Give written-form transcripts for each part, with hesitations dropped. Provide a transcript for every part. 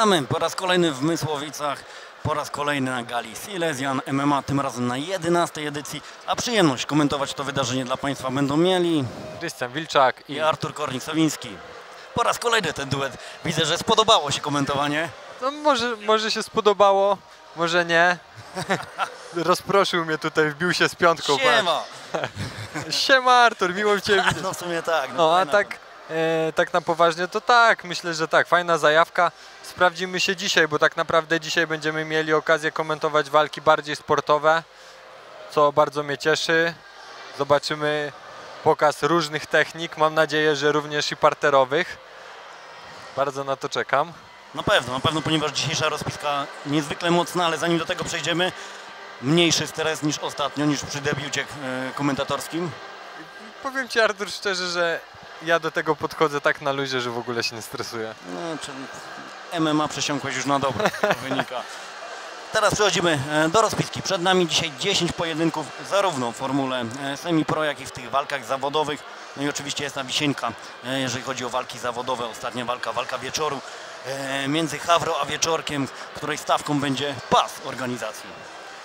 Witamy po raz kolejny w Mysłowicach, po raz kolejny na gali Silesian MMA, tym razem na 11. edycji, a przyjemność komentować to wydarzenie dla Państwa będą mieli Krystian Wilczak i Artur Kornik-Sowiński. Po raz kolejny ten duet. Widzę, że spodobało się komentowanie. No może się spodobało, może nie. Rozproszył mnie tutaj, wbił się z piątką. Siema! Siema Artur, miło Cię widzieć. No w sumie tak. No a tak na poważnie to tak, myślę, że tak, fajna zajawka. Sprawdzimy się dzisiaj, bo tak naprawdę dzisiaj będziemy mieli okazję komentować walki bardziej sportowe, co bardzo mnie cieszy. Zobaczymy pokaz różnych technik, mam nadzieję, że również i parterowych. Bardzo na to czekam. Na pewno, ponieważ dzisiejsza rozpiska niezwykle mocna, ale zanim do tego przejdziemy, mniejszy stres niż ostatnio, niż przy debiucie komentatorskim. Powiem Ci, Artur, szczerze, że ja do tego podchodzę tak na luzie, że w ogóle się nie stresuję. No, czyli MMA przesiąkłeś już na dobre, wynika. Teraz przechodzimy do rozpiski. Przed nami dzisiaj 10 pojedynków, zarówno w formule semi-pro, jak i w tych walkach zawodowych. No i oczywiście jest ta wisienka, jeżeli chodzi o walki zawodowe. Ostatnia walka wieczoru między Hawro a Wieczorkiem, której stawką będzie pas organizacji.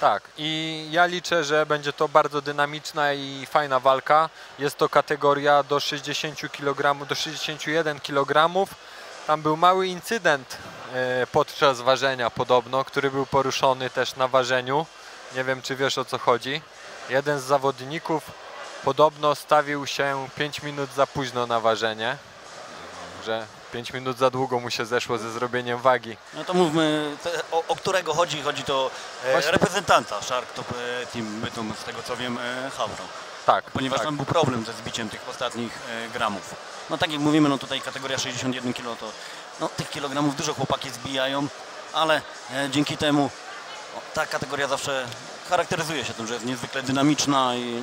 Tak, i ja liczę, że będzie to bardzo dynamiczna i fajna walka. Jest to kategoria do 60 kg, do 61 kg. Tam był mały incydent podczas ważenia podobno, który był poruszony też na ważeniu. Nie wiem, czy wiesz, o co chodzi. Jeden z zawodników podobno stawił się 5 minut za późno na ważenie, że 5 minut za długo mu się zeszło ze zrobieniem wagi. No to mówmy, o którego chodzi. Chodzi to reprezentanta Shark Top Team Bytom, z tego co wiem, Hawro. Tak. Ponieważ tak. tam był problem ze zbiciem tych ostatnich gramów. No tak jak mówimy, no tutaj kategoria 61 kg, to no, tych kilogramów dużo chłopaki zbijają, ale dzięki temu ta kategoria zawsze charakteryzuje się tym, że jest niezwykle dynamiczna i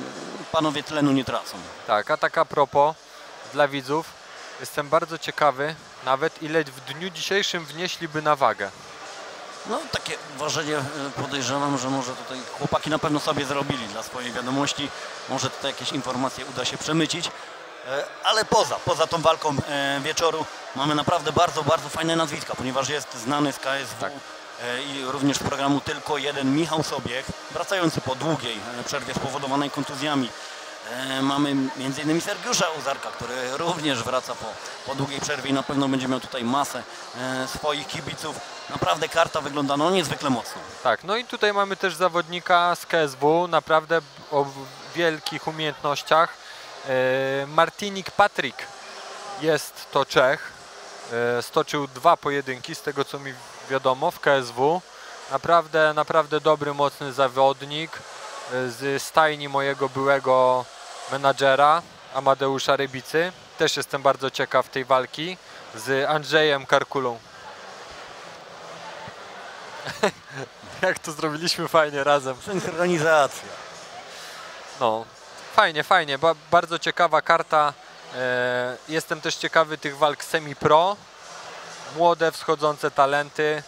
panowie tlenu nie tracą. Tak, a tak a propos dla widzów, jestem bardzo ciekawy nawet ile w dniu dzisiejszym wnieśliby na wagę. No takie ważenie podejrzewam, że może tutaj chłopaki na pewno sobie zrobili dla swojej wiadomości. Może tutaj jakieś informacje uda się przemycić. Ale poza tą walką wieczoru mamy naprawdę bardzo fajne nazwiska, ponieważ jest znany z KSW tak. I również z programu Tylko Jeden Michał Sobiech, wracający po długiej przerwie spowodowanej kontuzjami. Mamy m.in. Sergiusza Ozarka, który również wraca po długiej przerwie i na pewno będzie miał tutaj masę swoich kibiców. Naprawdę karta wygląda no niezwykle mocno. Tak, no i tutaj mamy też zawodnika z KSW, naprawdę o wielkich umiejętnościach. Martinik Patryk jest to Czech, stoczył 2 pojedynki z tego co mi wiadomo w KSW. Naprawdę dobry, mocny zawodnik z stajni mojego byłego menadżera Amadeusza Rybicy. Też jestem bardzo ciekaw tej walki z Andrzejem Karkulą. Jak to zrobiliśmy fajnie razem. Synchronizacja. No, fajnie, bardzo ciekawa karta. Jestem też ciekawy tych walk semi-pro. Młode, wschodzące talenty.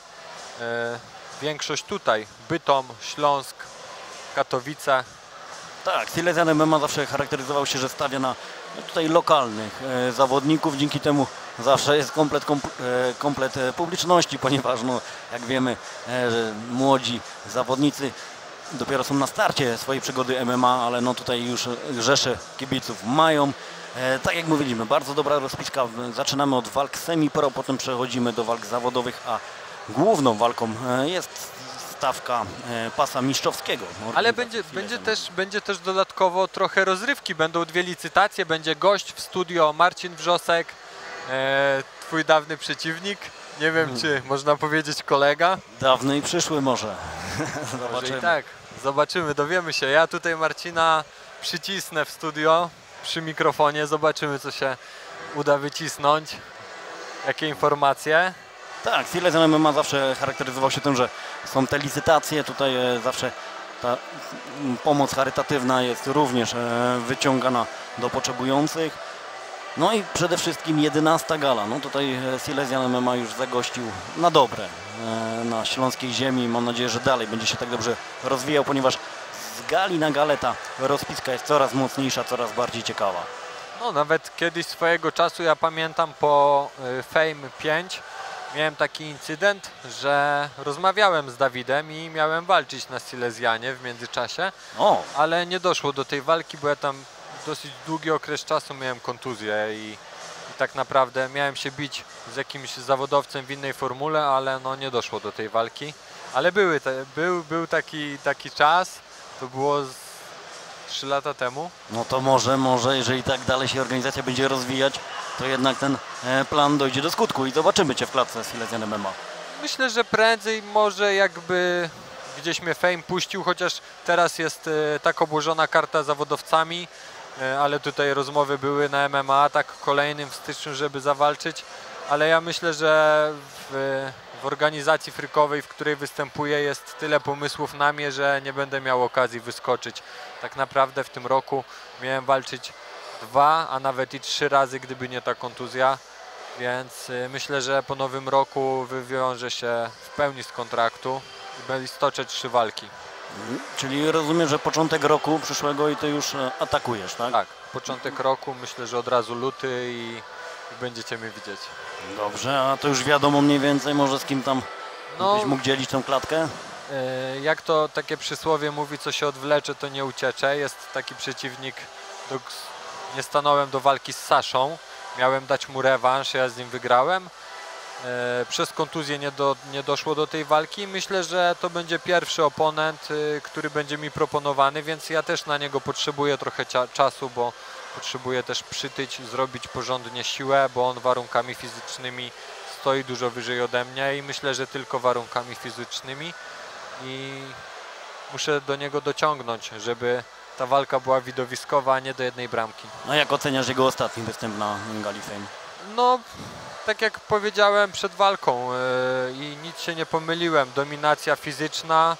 Większość tutaj, Bytom, Śląsk, Katowice. Tak, Silesian MMA zawsze charakteryzował się, że stawia na tutaj lokalnych zawodników. Dzięki temu zawsze jest komplet publiczności, ponieważ no, jak wiemy, młodzi zawodnicy dopiero są na starcie swojej przygody MMA, ale no tutaj już rzesze kibiców mają. Tak jak mówiliśmy, bardzo dobra rozpiska. Zaczynamy od walk semi-pro, potem przechodzimy do walk zawodowych, a główną walką jest stawka pasa mistrzowskiego. Ale będzie też dodatkowo trochę rozrywki. Będą 2 licytacje, będzie gość w studio Marcin Wrzosek, twój dawny przeciwnik. Nie wiem, czy można powiedzieć kolega. Dawny i przyszły może. Zobaczymy. Tak, zobaczymy, dowiemy się. Ja tutaj Marcina przycisnę w studio przy mikrofonie. Zobaczymy, co się uda wycisnąć. Jakie informacje. Tak, Silesian MMA zawsze charakteryzował się tym, że są te licytacje. Tutaj zawsze ta pomoc charytatywna jest również wyciągana do potrzebujących. No i przede wszystkim 11. gala. No tutaj Silesian MMA już zagościł na dobre na śląskiej ziemi. Mam nadzieję, że dalej będzie się tak dobrze rozwijał, ponieważ z gali na galę ta rozpiska jest coraz mocniejsza, coraz bardziej ciekawa. No nawet kiedyś swojego czasu, ja pamiętam po Fame 5 miałem taki incydent, że rozmawiałem z Dawidem i miałem walczyć na Silesianie w międzyczasie, ale nie doszło do tej walki, bo ja tam dosyć długi okres czasu miałem kontuzję i tak naprawdę miałem się bić z jakimś zawodowcem w innej formule, ale no nie doszło do tej walki. Ale był taki czas, to było 3 lata temu. No to może, jeżeli tak dalej się organizacja będzie rozwijać, to jednak ten plan dojdzie do skutku i zobaczymy Cię w klatce Silesian MMA. Myślę, że prędzej może jakby gdzieś mnie Fame puścił, chociaż teraz jest tak obłożona karta zawodowcami, ale tutaj rozmowy były na MMA, tak kolejnym w styczniu, żeby zawalczyć, ale ja myślę, że w organizacji frykowej, w której występuję, jest tyle pomysłów na mnie, że nie będę miał okazji wyskoczyć. Tak naprawdę w tym roku miałem walczyć 2, a nawet i 3 razy, gdyby nie ta kontuzja, więc myślę, że po nowym roku wywiążę się w pełni z kontraktu i stoczę 3 walki. Czyli rozumiem, że początek roku przyszłego i Ty już atakujesz, tak? Tak, początek roku, myślę, że od razu luty i będziecie mnie widzieć. Dobrze, a to już wiadomo mniej więcej może z kim tam byś mógł dzielić tę klatkę? Jak to takie przysłowie mówi, co się odwlecze, to nie uciecze. Jest taki przeciwnik, nie stanąłem do walki z Saszą, miałem dać mu rewanż, ja z nim wygrałem. Przez kontuzję nie doszło do tej walki. Myślę, że to będzie pierwszy oponent, który będzie mi proponowany, więc ja też na niego potrzebuję trochę czasu, bo potrzebuję też przytyć, zrobić porządnie siłę, bo on warunkami fizycznymi stoi dużo wyżej ode mnie i myślę, że tylko warunkami fizycznymi i muszę do niego dociągnąć, żeby ta walka była widowiskowa, a nie do jednej bramki. A jak oceniasz jego ostatni występ na Gali Fame? No, tak jak powiedziałem przed walką i nic się nie pomyliłem, dominacja fizyczna,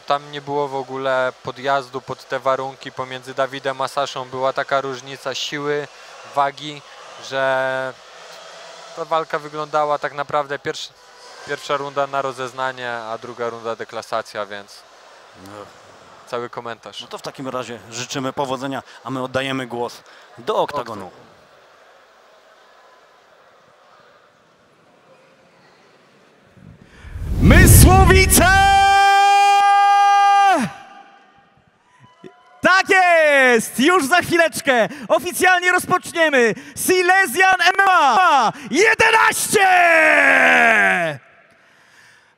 tam nie było w ogóle podjazdu pod te warunki pomiędzy Dawidem a Saszą, była taka różnica siły, wagi, że ta walka wyglądała tak naprawdę pierwsza runda na rozeznanie, a druga runda deklasacja, więc cały komentarz. No to w takim razie życzymy powodzenia, a my oddajemy głos do oktagonu. Mysłowice! Tak jest! Już za chwileczkę oficjalnie rozpoczniemy Silesian MMA 11!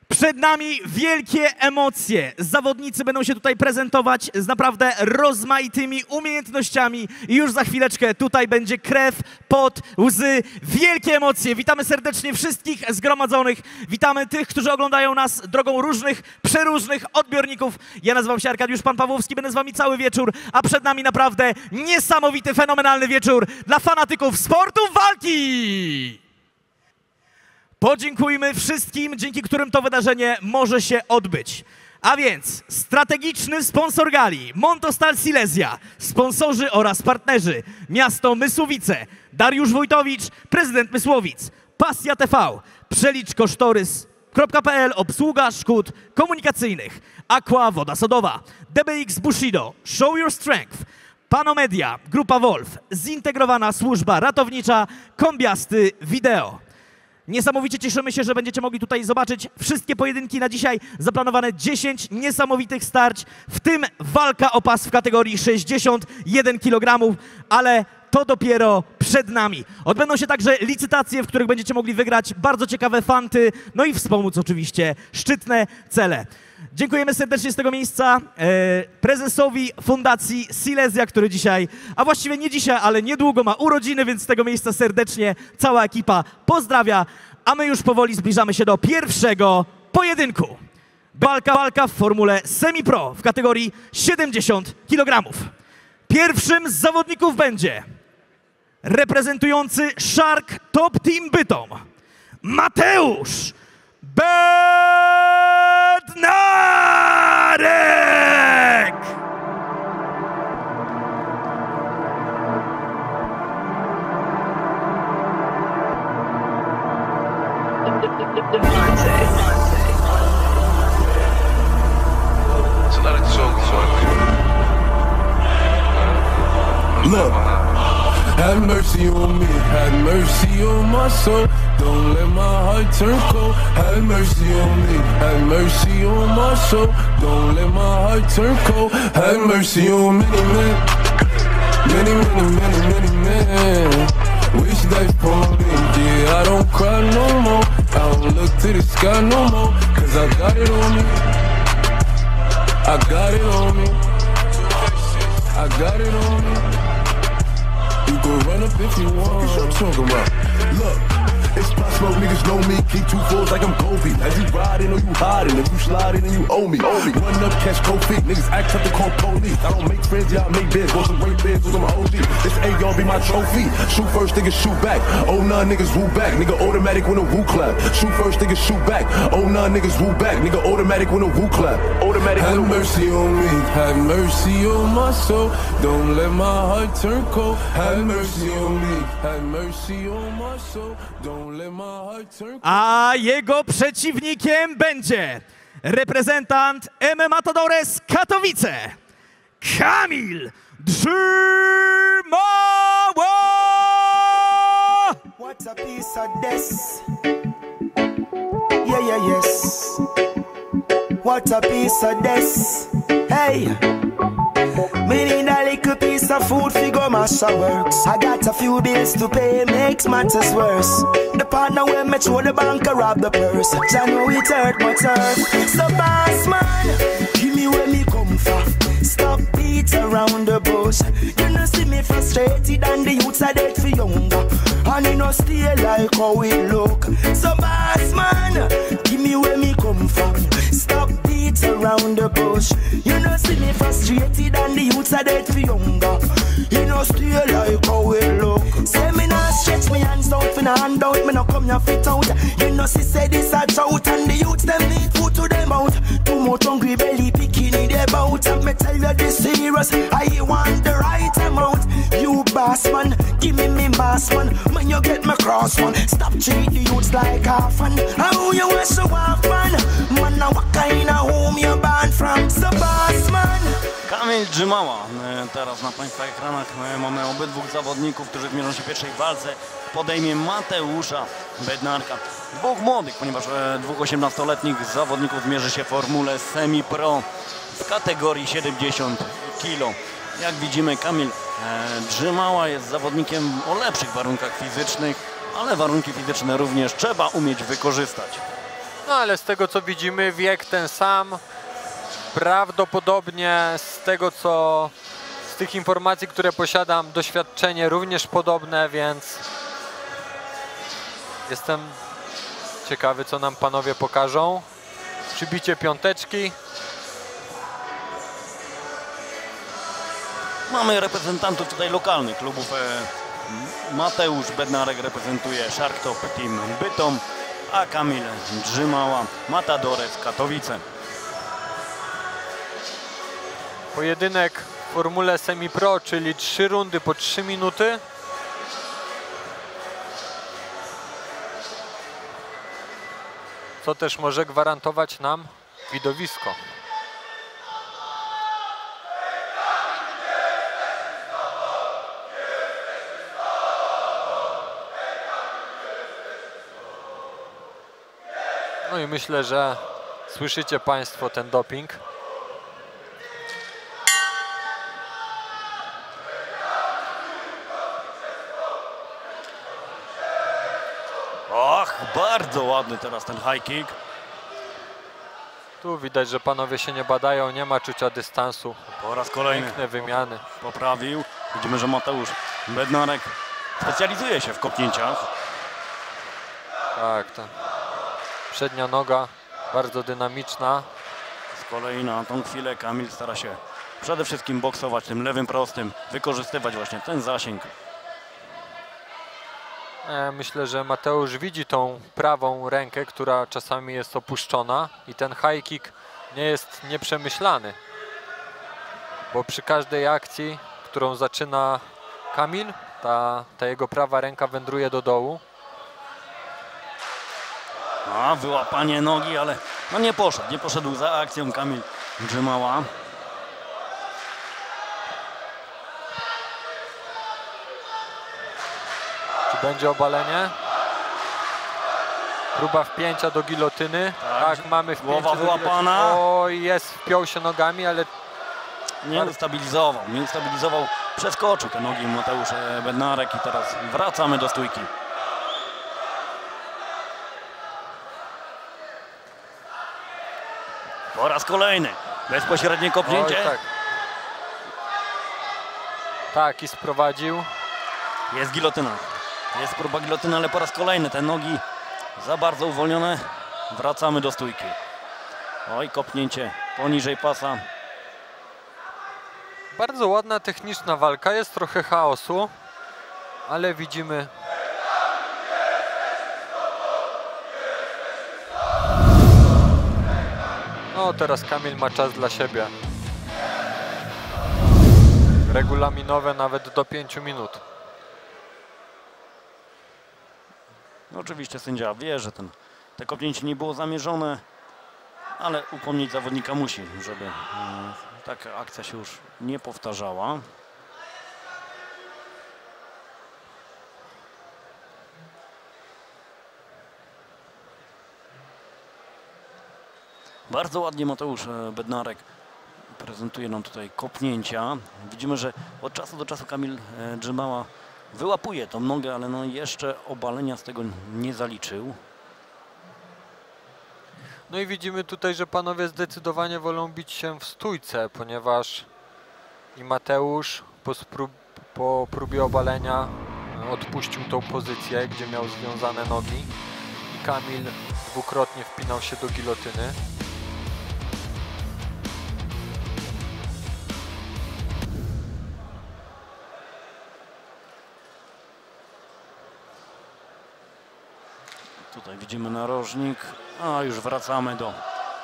Przed nami wielkie emocje. Zawodnicy będą się tutaj prezentować z naprawdę rozmaitymi umiejętnościami i już za chwileczkę tutaj będzie krew, pot, łzy, wielkie emocje. Witamy serdecznie wszystkich zgromadzonych. Witamy tych, którzy oglądają nas drogą różnych, przeróżnych odbiorników. Ja nazywam się Arkadiusz Pan Pawłowski, będę z wami cały wieczór, a przed nami naprawdę niesamowity, fenomenalny wieczór dla fanatyków sportu walki. Podziękujmy wszystkim, dzięki którym to wydarzenie może się odbyć. A więc strategiczny sponsor gali, Montostal Silesia, sponsorzy oraz partnerzy, miasto Mysłowice, Dariusz Wójtowicz, prezydent Mysłowic, Pasja TV, przeliczkosztorys.pl, obsługa szkód komunikacyjnych, Aqua, woda sodowa, DBX Bushido, Show Your Strength, Panomedia, Grupa Wolf, zintegrowana służba ratownicza, Kombiasty Wideo. Niesamowicie cieszymy się, że będziecie mogli tutaj zobaczyć wszystkie pojedynki na dzisiaj. Zaplanowane 10 niesamowitych starć, w tym walka o pas w kategorii 61 kg, ale to dopiero przed nami. Odbędą się także licytacje, w których będziecie mogli wygrać bardzo ciekawe fanty, no i wspomóc oczywiście szczytne cele. Dziękujemy serdecznie z tego miejsca prezesowi Fundacji Silesia, który dzisiaj, a właściwie nie dzisiaj, ale niedługo ma urodziny, więc z tego miejsca serdecznie cała ekipa pozdrawia, a my już powoli zbliżamy się do pierwszego pojedynku. Walka w formule semi-pro w kategorii 70 kg. Pierwszym z zawodników będzie reprezentujący Shark Top Team Bytom Mateusz Bednarek! Look, Have mercy on me, have mercy on my soul. Don't let my heart turn cold. Have mercy on me, have mercy on my soul. Don't let my heart turn cold. Have mercy on many men, many, many, many, many men. Wish life upon me, yeah, I don't cry no more. I don't look to the sky no more, cause I got it on me. I got it on me. I got it on me. You can run up if you want. What you talking about? Look, it's Pop Smoke, niggas know me. Keep 2 4s like I'm Kobe. As you riding or you hiding, if you sliding and you owe me. Run up, catch cold feet. Niggas act tough to call police. I don't make friends, y'all make bids. Want some great bids with them OG. This ain't y'all be my trophy. Shoot first, niggas shoot back. Oh, none niggas woo back. Nigga automatic when a woo clap. Shoot first, niggas shoot back. Oh, none niggas woo back. Nigga automatic when a woo clap. Automatic. Have mercy on me. Have mercy on my soul. Don't let my heart turn cold. Have mercy on me. Have mercy on my soul. Don't let my heart turn cold. A jego przeciwnikiem będzie reprezentant MMA Matadores Katowice, Kamil Drzymała! What a piece of this. Yeah, yeah, yes. What a piece of this. Hey. Me need a little piece of food fi go mash a works. I got a few bills to pay, makes matters worse. The partner when me throw the bank I rob the purse. I know it hurt my turf. So boss man, give me where me come from. Stop beat around the bush. You know see me frustrated and the youths are dead for younger. And you know stay like how we look. So boss man, give me where me come from. Stop beat around the bush. You know see me frustrated and the youths are dead for younger. You know stay like how we look. Say me not stretch me hands out for no hand out. Me no come your fit out. You know see say this a drought and the youths them need food to them out. Too much hungry belly picking in their bout. And me tell you this serious, I want the right amount. You boss man, give me mass man. When you get my cross one, stop treat the youths like half man. How you want to off man? Man, now what kind of home you born from? So boss man. Kamil Drzymała. Teraz na Państwa ekranach mamy obydwu zawodników, którzy zmierzą się w pierwszej walce. Podejmie Mateusza Bednarka. Dwóch młodych, ponieważ dwóch 18-letnich zawodników zmierzy się w formule semi-pro w kategorii 70 kg. Jak widzimy, Kamil Drzymała jest zawodnikiem o lepszych warunkach fizycznych, ale warunki fizyczne również trzeba umieć wykorzystać. No ale z tego co widzimy, wiek ten sam. Prawdopodobnie z tych informacji, które posiadam, doświadczenie również podobne, więc jestem ciekawy, co nam panowie pokażą. Przybicie piąteczki. Mamy reprezentantów tutaj lokalnych klubów. Mateusz Bednarek reprezentuje Shark Top Team Bytom, a Kamil Drzymała Matadores Katowice. Pojedynek w formule semi-pro, czyli 3 rundy po 3 minuty. Co też może gwarantować nam widowisko. No i myślę, że słyszycie Państwo ten doping. Och, bardzo ładny teraz ten high kick. Tu widać, że panowie się nie badają, nie ma czucia dystansu. Po raz kolejny Piękne wymiany. poprawił. Widzimy, że Mateusz Bednarek specjalizuje się w kopnięciach. Tak, ta przednia noga bardzo dynamiczna. Z kolei na tą chwilę Kamil stara się przede wszystkim boksować tym lewym prostym, wykorzystywać właśnie ten zasięg. Myślę, że Mateusz widzi tą prawą rękę, która czasami jest opuszczona i ten high kick nie jest nieprzemyślany. Bo przy każdej akcji, którą zaczyna Kamil, ta jego prawa ręka wędruje do dołu. A, wyłapanie nogi, ale no nie poszedł za akcją Kamil Drzymała. Będzie obalenie. Próba wpięcia do gilotyny. Tak, mamy wpięcie. Głowa wyłapana. Oj, wpiął się nogami, ale Nie ustabilizował, przeskoczył te nogi Mateusz Bednarek i teraz wracamy do stójki. Po raz kolejny, bezpośrednie kopnięcie. oj, tak. Tak, i sprowadził. Jest gilotyna, jest próba gilotyny, ale po raz kolejny te nogi za bardzo uwolnione. Wracamy do stójki. Oj, kopnięcie poniżej pasa. Bardzo ładna, techniczna walka. Jest trochę chaosu, ale widzimy. No, teraz Kamil ma czas dla siebie. Regulaminowe nawet do 5 minut. No, oczywiście sędzia wie, że te kopnięcie nie było zamierzone, ale upomnieć zawodnika musi, żeby taka akcja się już nie powtarzała. Bardzo ładnie Mateusz Bednarek prezentuje nam tutaj kopnięcia. Widzimy, że od czasu do czasu Kamil Grzymała wyłapuje tą nogę, ale no jeszcze obalenia z tego nie zaliczył. No i widzimy tutaj, że panowie zdecydowanie wolą bić się w stójce, ponieważ i Mateusz po próbie obalenia odpuścił tą pozycję, gdzie miał związane nogi, i Kamil dwukrotnie wpinał się do gilotyny. Tutaj widzimy narożnik, a już wracamy do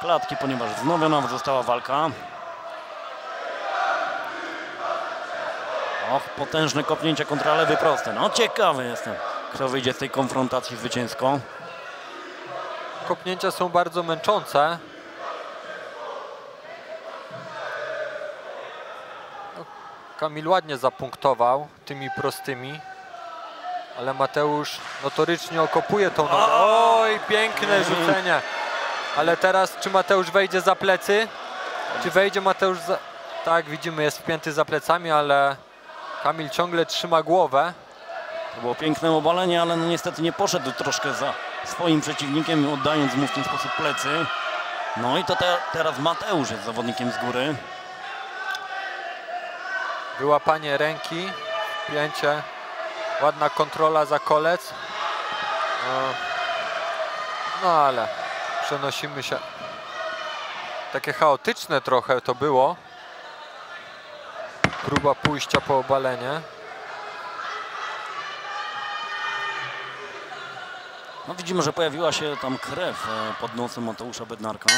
klatki, ponieważ wznowiona została walka. Och, potężne kopnięcie kontra lewy prosty. No ciekawy jestem, kto wyjdzie z tej konfrontacji zwycięsko. Kopnięcia są bardzo męczące. No, Kamil ładnie zapunktował tymi prostymi, ale Mateusz notorycznie okopuje tą nogę. Oj, piękne rzucenie. Ale teraz czy Mateusz wejdzie za plecy? Czy wejdzie Mateusz za... Tak, widzimy, jest wpięty za plecami, ale Kamil ciągle trzyma głowę. To było piękne obalenie, ale no niestety nie poszedł troszkę za swoim przeciwnikiem, oddając mu w ten sposób plecy. No i to teraz Mateusz jest zawodnikiem z góry. Wyłapanie ręki, wpięcie, ładna kontrola za kolec. No ale przenosimy się. Takie chaotyczne trochę to było. Próba pójścia po obalenie. No widzimy, że pojawiła się tam krew pod nosem Mateusza Bednarka.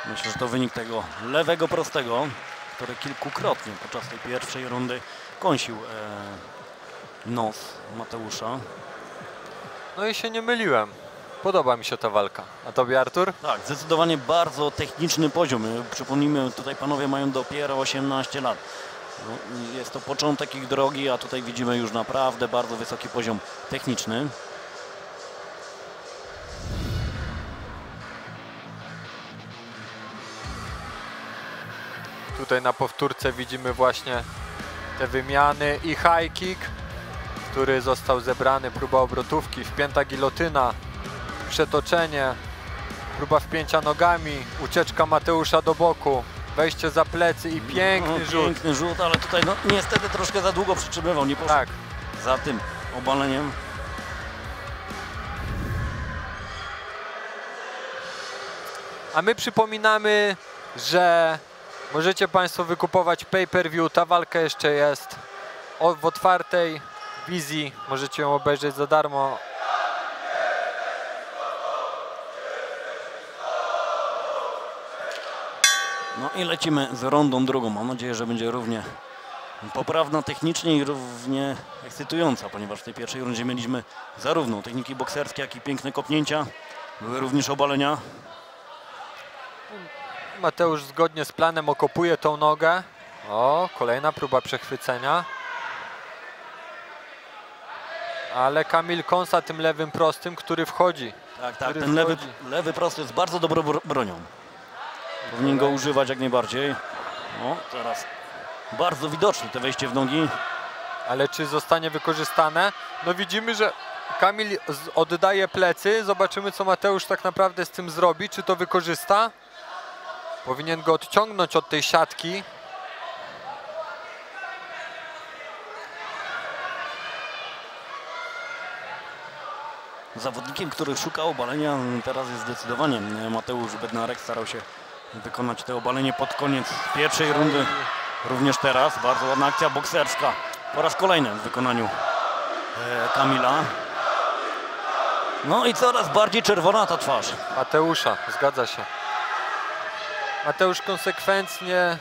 Myślę, że to wynik tego lewego prostego, który kilkukrotnie podczas tej pierwszej rundy kąsił nos Mateusza. No i się nie myliłem. Podoba mi się ta walka. A tobie, Artur? Tak, zdecydowanie bardzo techniczny poziom. Przypomnijmy, tutaj panowie mają dopiero 18 lat. No, jest to początek ich drogi, a tutaj widzimy już naprawdę bardzo wysoki poziom techniczny. Tutaj na powtórce widzimy właśnie te wymiany i high kick, który został zebrany, próba obrotówki, wpięta gilotyna, przetoczenie, próba wpięcia nogami, ucieczka Mateusza do boku, wejście za plecy i piękny rzut. Piękny rzut, ale tutaj no, niestety troszkę za długo przytrzymywał, nie poszedł Tak. za tym obaleniem. A my przypominamy, że możecie Państwo wykupować pay-per-view. Ta walka jeszcze jest w otwartej wizji. Możecie ją obejrzeć za darmo. No i lecimy z rundą drugą. Mam nadzieję, że będzie równie poprawna technicznie i równie ekscytująca, ponieważ w tej pierwszej rundzie mieliśmy zarówno techniki bokserskie, jak i piękne kopnięcia. Były również obalenia. Mateusz zgodnie z planem okopuje tą nogę. O, kolejna próba przechwycenia. Ale Kamil kąsa tym lewym prostym, który wchodzi. Tak, tak, który ten wchodzi. lewy prosty jest bardzo dobrą bronią. Powinien go używać jak najbardziej. No, teraz bardzo widoczne te wejście w nogi. Ale czy zostanie wykorzystane? No widzimy, że Kamil oddaje plecy. Zobaczymy, co Mateusz tak naprawdę z tym zrobi. Czy to wykorzysta? Powinien go odciągnąć od tej siatki. Zawodnikiem, który szuka obalenia, teraz jest zdecydowanie Mateusz Bednarek. Starał się wykonać to obalenie pod koniec pierwszej rundy. Również teraz bardzo ładna akcja bokserska. Po raz kolejny w wykonaniu Kamila. No i coraz bardziej czerwona ta twarz. Mateusza, zgadza się. Mateusz konsekwentnie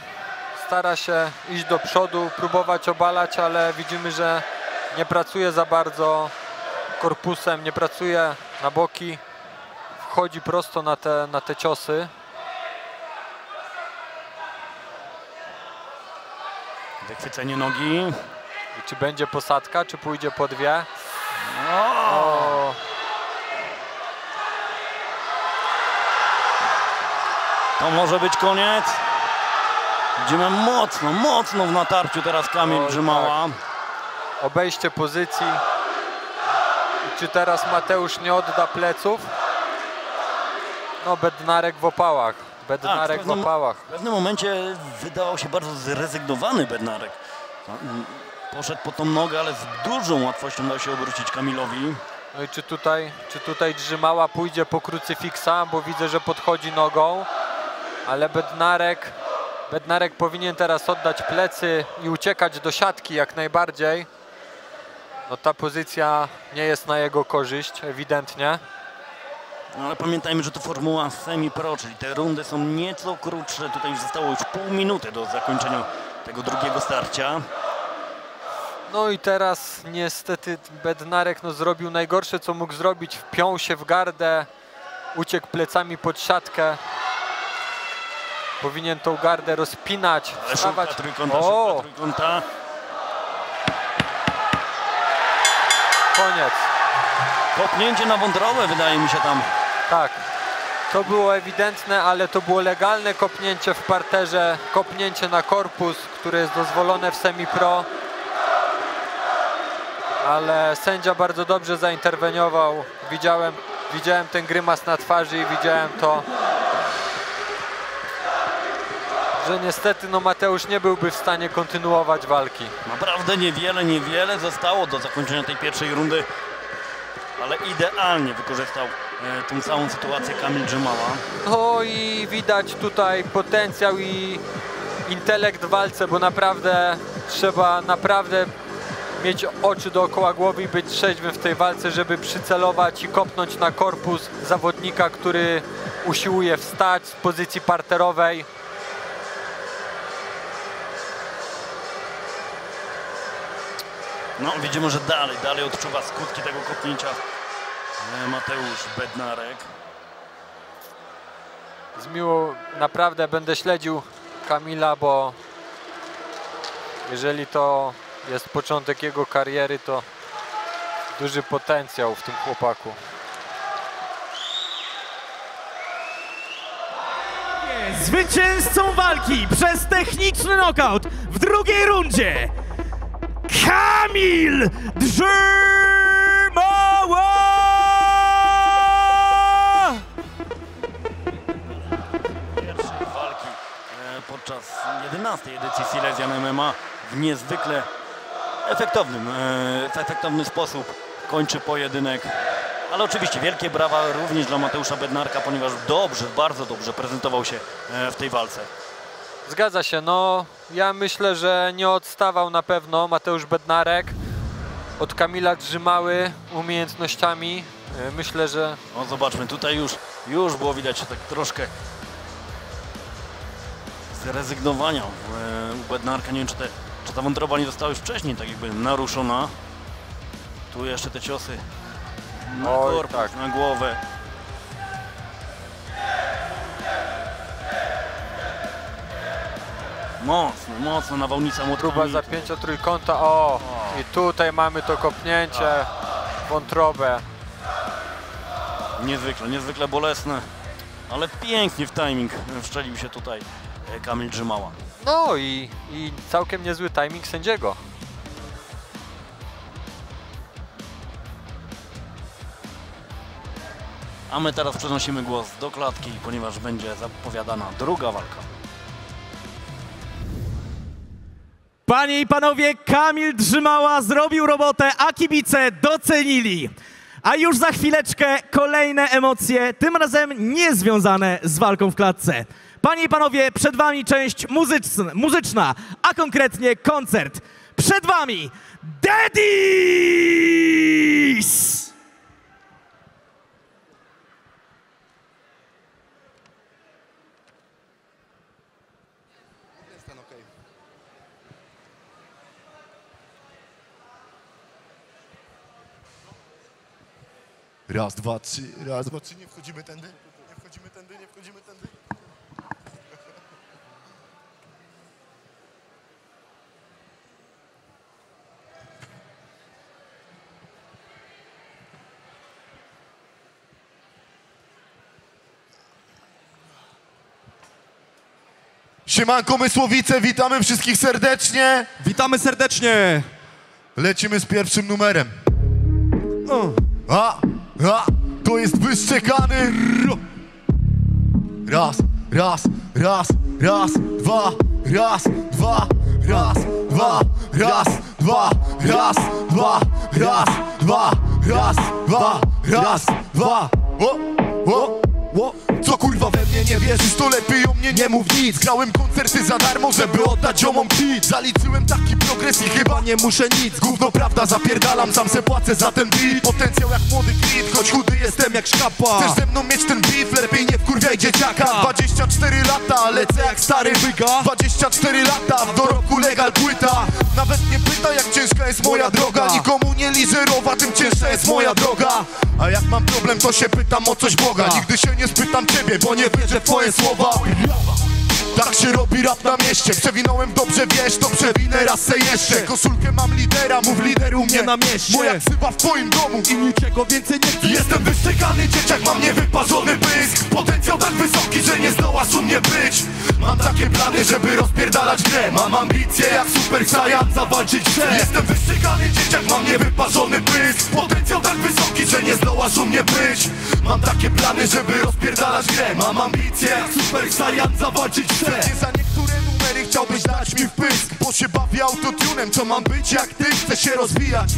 stara się iść do przodu, próbować obalać, ale widzimy, że nie pracuje za bardzo korpusem, nie pracuje na boki, wchodzi prosto na te ciosy. Wychwycenie nogi. I czy będzie posadka, czy pójdzie po dwie? O! To może być koniec. Widzimy mocno w natarciu teraz Kamil Oj, Grzymała. Obejście pozycji. I czy teraz Mateusz nie odda pleców? No, Bednarek w opałach. Bednarek w opałach. W pewnym momencie wydawał się bardzo zrezygnowany Bednarek. Poszedł po tą nogę, ale z dużą łatwością dał się obrócić Kamilowi. No i czy tutaj Grzymała pójdzie po krucyfiksa, bo widzę, że podchodzi nogą. Ale Bednarek powinien teraz oddać plecy i uciekać do siatki jak najbardziej. No ta pozycja nie jest na jego korzyść, ewidentnie. No, ale pamiętajmy, że to formuła semi-pro, czyli te rundy są nieco krótsze. Tutaj już zostało już pół minuty do zakończenia tego drugiego starcia. No i teraz niestety Bednarek zrobił najgorsze, co mógł zrobić. Wpiął się w gardę, uciekł plecami pod siatkę. Powinien tą gardę rozpinać, wstawać. Szuka trójkąta. Koniec. Kopnięcie na wątrobę, wydaje mi się tam. Tak, to było ewidentne, ale to było legalne kopnięcie w parterze, kopnięcie na korpus, które jest dozwolone w semi-pro. Ale sędzia bardzo dobrze zainterweniował. Widziałem ten grymas na twarzy i widziałem to, że niestety Mateusz nie byłby w stanie kontynuować walki. Naprawdę niewiele zostało do zakończenia tej pierwszej rundy, ale idealnie wykorzystał tą całą sytuację Kamil Grzymała. No i widać tutaj potencjał i intelekt w walce, bo trzeba mieć oczy dookoła głowy i być trzeźwym w tej walce, żeby przycelować i kopnąć na korpus zawodnika, który usiłuje wstać z pozycji parterowej. No, widzimy, że dalej odczuwa skutki tego kopnięcia Mateusz Bednarek. Naprawdę będę śledził Kamila, bo jeżeli to jest początek jego kariery, to duży potencjał w tym chłopaku. Zwycięzcą walki przez techniczny knockout w drugiej rundzie Kamil Grzymała! Pierwszej walki podczas 11. edycji Silesian MMA w niezwykle efektowny sposób kończy pojedynek. Ale oczywiście wielkie brawa również dla Mateusza Bednarka, ponieważ bardzo dobrze prezentował się w tej walce. Zgadza się, ja myślę, że nie odstawał na pewno Mateusz Bednarek od Kamila Grzymały umiejętnościami. Myślę, że... No zobaczmy, tutaj już było widać tak troszkę zrezygnowania u Bednarka. Nie wiem, czy ta wątroba nie została już wcześniej tak jakby naruszona. Tu jeszcze te ciosy na korpus, tak, na głowę. Mocno nawałnica młotkami. Próba zapięcia trójkąta. I tutaj mamy to kopnięcie. wątrobę. Niezwykle bolesne, ale pięknie w timing wszczelił się tutaj Kamil Drzymała. No i całkiem niezły timing sędziego. A my teraz przenosimy głos do klatki, ponieważ będzie zapowiadana druga walka. Panie i panowie, Kamil Drzymała zrobił robotę, a kibice docenili. A już za chwileczkę kolejne emocje, tym razem nie związane z walką w klatce. Panie i panowie, przed wami część muzyczna, a konkretnie koncert. Przed wami Daddies! Raz, dwa, trzy, raz, dwa, trzy, nie wchodzimy tędy, nie wchodzimy tędy, nie wchodzimy tędy. Siemanko Mysłowice, witamy wszystkich serdecznie. Witamy serdecznie! Lecimy z pierwszym numerem. To jest wyszczekany. Raz, raz, raz, raz, dwa, raz, dwa, raz, dwa, raz, dwa, raz, dwa, raz, dwa, raz, dwa, raz, dwa. Co kurwa we mnie nie wierzysz, to lepiej o mnie nie mów nic. Grałem koncerty za darmo, żeby oddać ziomom kwit. Zaliczyłem taki progres i chyba nie muszę nic. Gówno prawda, zapierdalam, sam se płacę za ten beat. Potencjał jak młody kwit, choć chudy jestem jak szkapa. Chcesz ze mną mieć ten beef, lepiej nie wkurwiaj dzieciaka. 24 lata, lecę jak stary wyga. 24 lata, w dorobku legal płyta. Nawet nie pyta jak ciężka jest moja droga. Nikomu nie liżerowa, tym cięższa jest moja droga. A jak mam problem, to się pytam o coś Boga. Nigdy się nie spytam ciebie, bo nie wierzę w twoje słowa. Tak się robi rap na mieście. Przewinąłem dobrze, wiesz, to przewinę raz se jeszcze. Koszulkę mam lidera, mów lider u mnie na mieście. Moja ksywa w twoim domu i niczego więcej nie chcę. Jestem wyszczekany dzieciak, mam niewyparzony pysk. Potencjał tak wysoki, że nie zdołasz u mnie być. Mam takie plany, żeby rozpierdalać grę. Mam ambicje jak Super Saiyan, zawalczyć chcę. Jestem wyszczekany dzieciak, mam niewyparzony pysk. Potencjał tak wysoki, że nie zdołasz u mnie być. Mam takie plany, żeby rozpierdalać grę. Mam ambicje jak Super Saiyan, zawalczyć chcę. Nie za niektóre numery chciałbyś dać mi wpysk, bo się bawię autotunem, co mam być jak ty, chcę się rozwijać,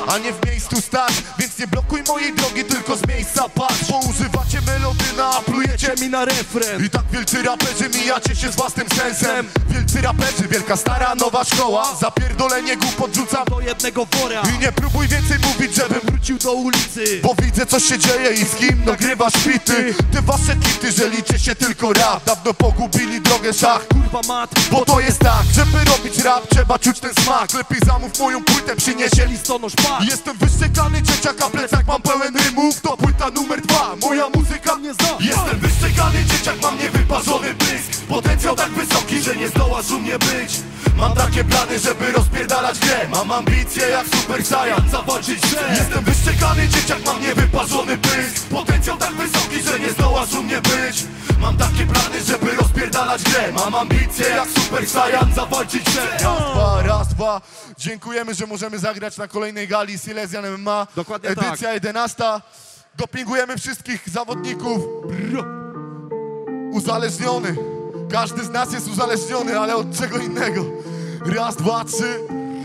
a nie w miejscu stać. Więc nie blokuj mojej drogi, tylko z miejsca patrz. Bo używacie melodyna, a plujecie mi na refren. I tak wielcy raperzy mijacie się z własnym sensem. Wielcy raperzy, wielka stara nowa szkoła. Zapierdolenie głupot rzucam do jednego wora. I nie próbuj więcej mówić, żebym wrócił do ulicy, bo widzę co się dzieje i z kim nagrywasz kwity. Te wasze kity, że liczy się tylko rap. Dawno pogubili drogę szach, kurwa mat. Bo to jest tak, żeby robić rap, trzeba czuć ten smak. Lepiej zamów moją płytę, przyniesie listonosz pak. Jestem wyszczekany dzieciak, a plecak mam pełen rymów. To płyta numer 2, moja muzyka mnie zna. Jestem wyszczekany dzieciak, mam niewyparzony pysk. Potencjał tak wysoki, że nie zdołasz u mnie być. Mam takie plany, żeby rozpierdalać grę. Mam ambicje jak Super Saiyan, zawalczyć chcę. Jestem wyszczekany dzieciak, mam niewyparzony pysk. Potencjał tak wysoki, że nie zdołasz u mnie być. Mam takie plany, żeby rozpierdalać grę. Mam ambicje jak Super Saiyan, zawalczyć chcę. Raz, dwa. Dziękujemy, że możemy zagrać na kolejnej gali Silesian MMA. Dokładnie edycja tak. 11. Dopingujemy wszystkich zawodników. Uzależniony. Każdy z nas jest uzależniony, ale od czego innego. Raz, dwa, trzy.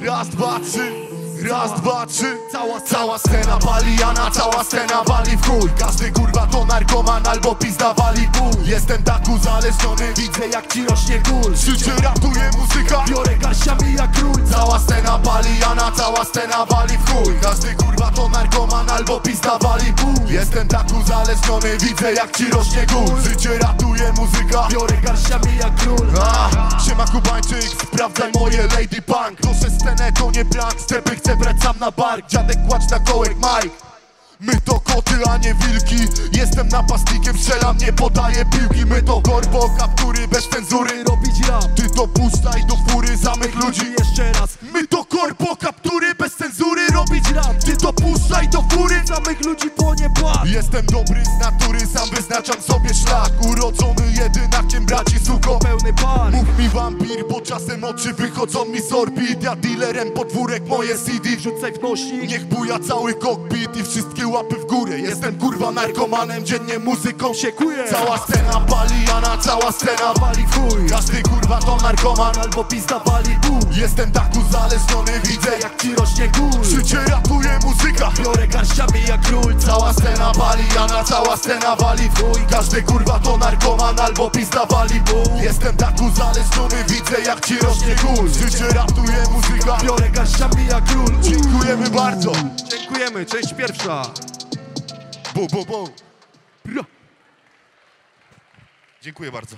Raz, dwa, trzy. Raz, dwa, trzy. Cała scena pali Jana, cała scena wali w chuj. Każdy kurwa to narkoman albo pizda wali pół. Jestem tak uzależniony, widzę jak ci rośnie gól. Życie ratuje muzyka, biorę garściami jak król. Cała scena pali Jana, cała scena wali w chuj. Każdy kurwa to narkoman albo pizda wali pół. Jestem tak uzależniony, widzę jak ci rośnie gól. Życie ratuje muzyka, biorę garściami jak król. Siema Kubańczyk, sprawdzaj moje Lady Punk. Proszę scenę, to nie prank, stepy chcę brać sam na bark. Dziadek kładź na kołek, Mike. My to koty, a nie wilki. Jestem napastnikiem, strzelam, nie podaję piłki. My to korbo, kaptury, bez cenzury robić rap. Ty to puszczaj do fury, zamych ludzi jeszcze raz. My to korbo, kaptury, bez cenzury robić rap. Ty to puszczaj Rzucaj do góry, samych ludzi po nie płacz. jestem dobry z natury, sam wyznaczam sobie szlak. Urodzony jedynakiem braci, suko Pełny par. Mów mi wampir, bo czasem oczy wychodzą mi z orbit. Ja dealerem podwórek, moje CD Rzucaj w nośnik. niech buja cały kokpit i wszystkie łapy w górę. Jestem kurwa narkomanem, dziennie muzyką się Siekuję. Cała scena pali, Jana, cała scena wali w chuj. Każdy kurwa to narkoman Albo pizda wali ból. Jestem tak uzależniony, widzę jak Ci rośnie gól. życie ratuje muzyka. Biorę garściami jak król. Cała scena pali, Jana, cała scena wali w chuj. Każdy kurwa to narkoman albo pizda wali ból. Jestem tak uzależniony, widzę jak ci rośnie gól. Życie ratuje muzyka. Biorę garściami jak król. Dziękujemy bardzo. Dziękujemy, część pierwsza. Bu, bu, bu. Dziękuję bardzo.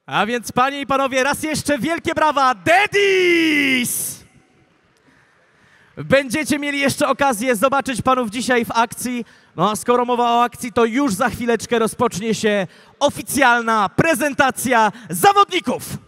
A więc panie i panowie, raz jeszcze wielkie brawa, Daddies! Będziecie mieli jeszcze okazję zobaczyć panów dzisiaj w akcji. No a skoro mowa o akcji, to już za chwileczkę rozpocznie się oficjalna prezentacja zawodników.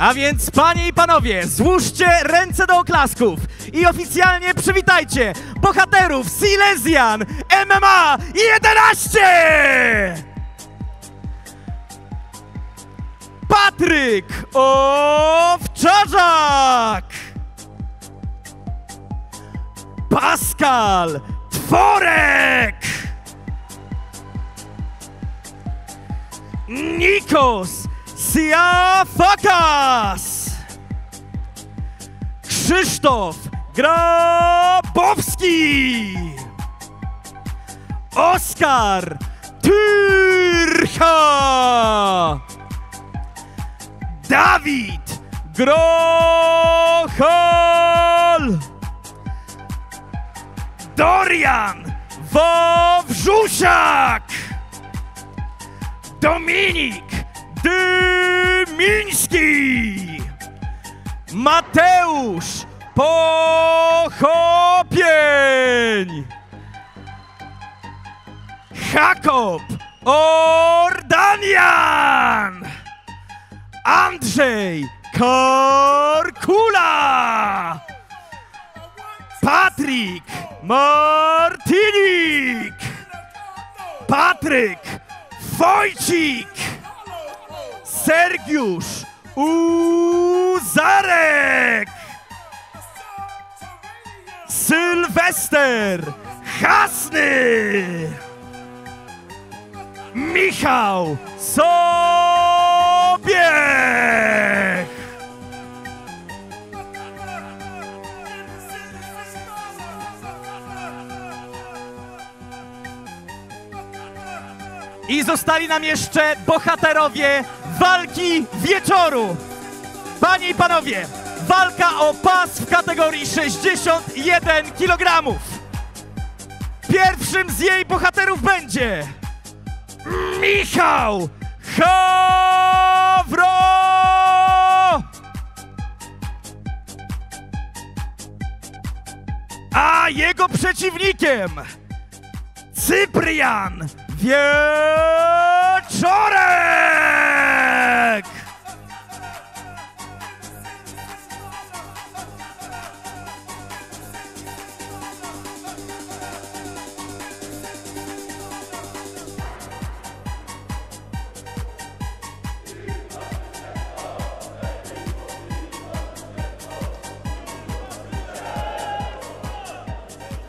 A więc panie i panowie, złóżcie ręce do oklasków i oficjalnie przywitajcie bohaterów Silesian MMA 11! Patryk Owczarzak! Pascal Tworek! Nikos Siafakas! Krzysztof Grabowski! Oskar Tyrcha! Dawid Grochol! Dorian Wawrzusiak! Dominik Dymiński! Mateusz Pochopień! Jakob Ordanian! Andrzej Karkula! Patryk Martinik! Patryk Wojcik! Sergiusz Uzarek! Sylwester Hasny! Michał Sobiech! I zostali nam jeszcze bohaterowie walki wieczoru. Panie i panowie, walka o pas w kategorii 61 kg. Pierwszym z jej bohaterów będzie Michał Hawro! A jego przeciwnikiem Cyprian Wieczorek!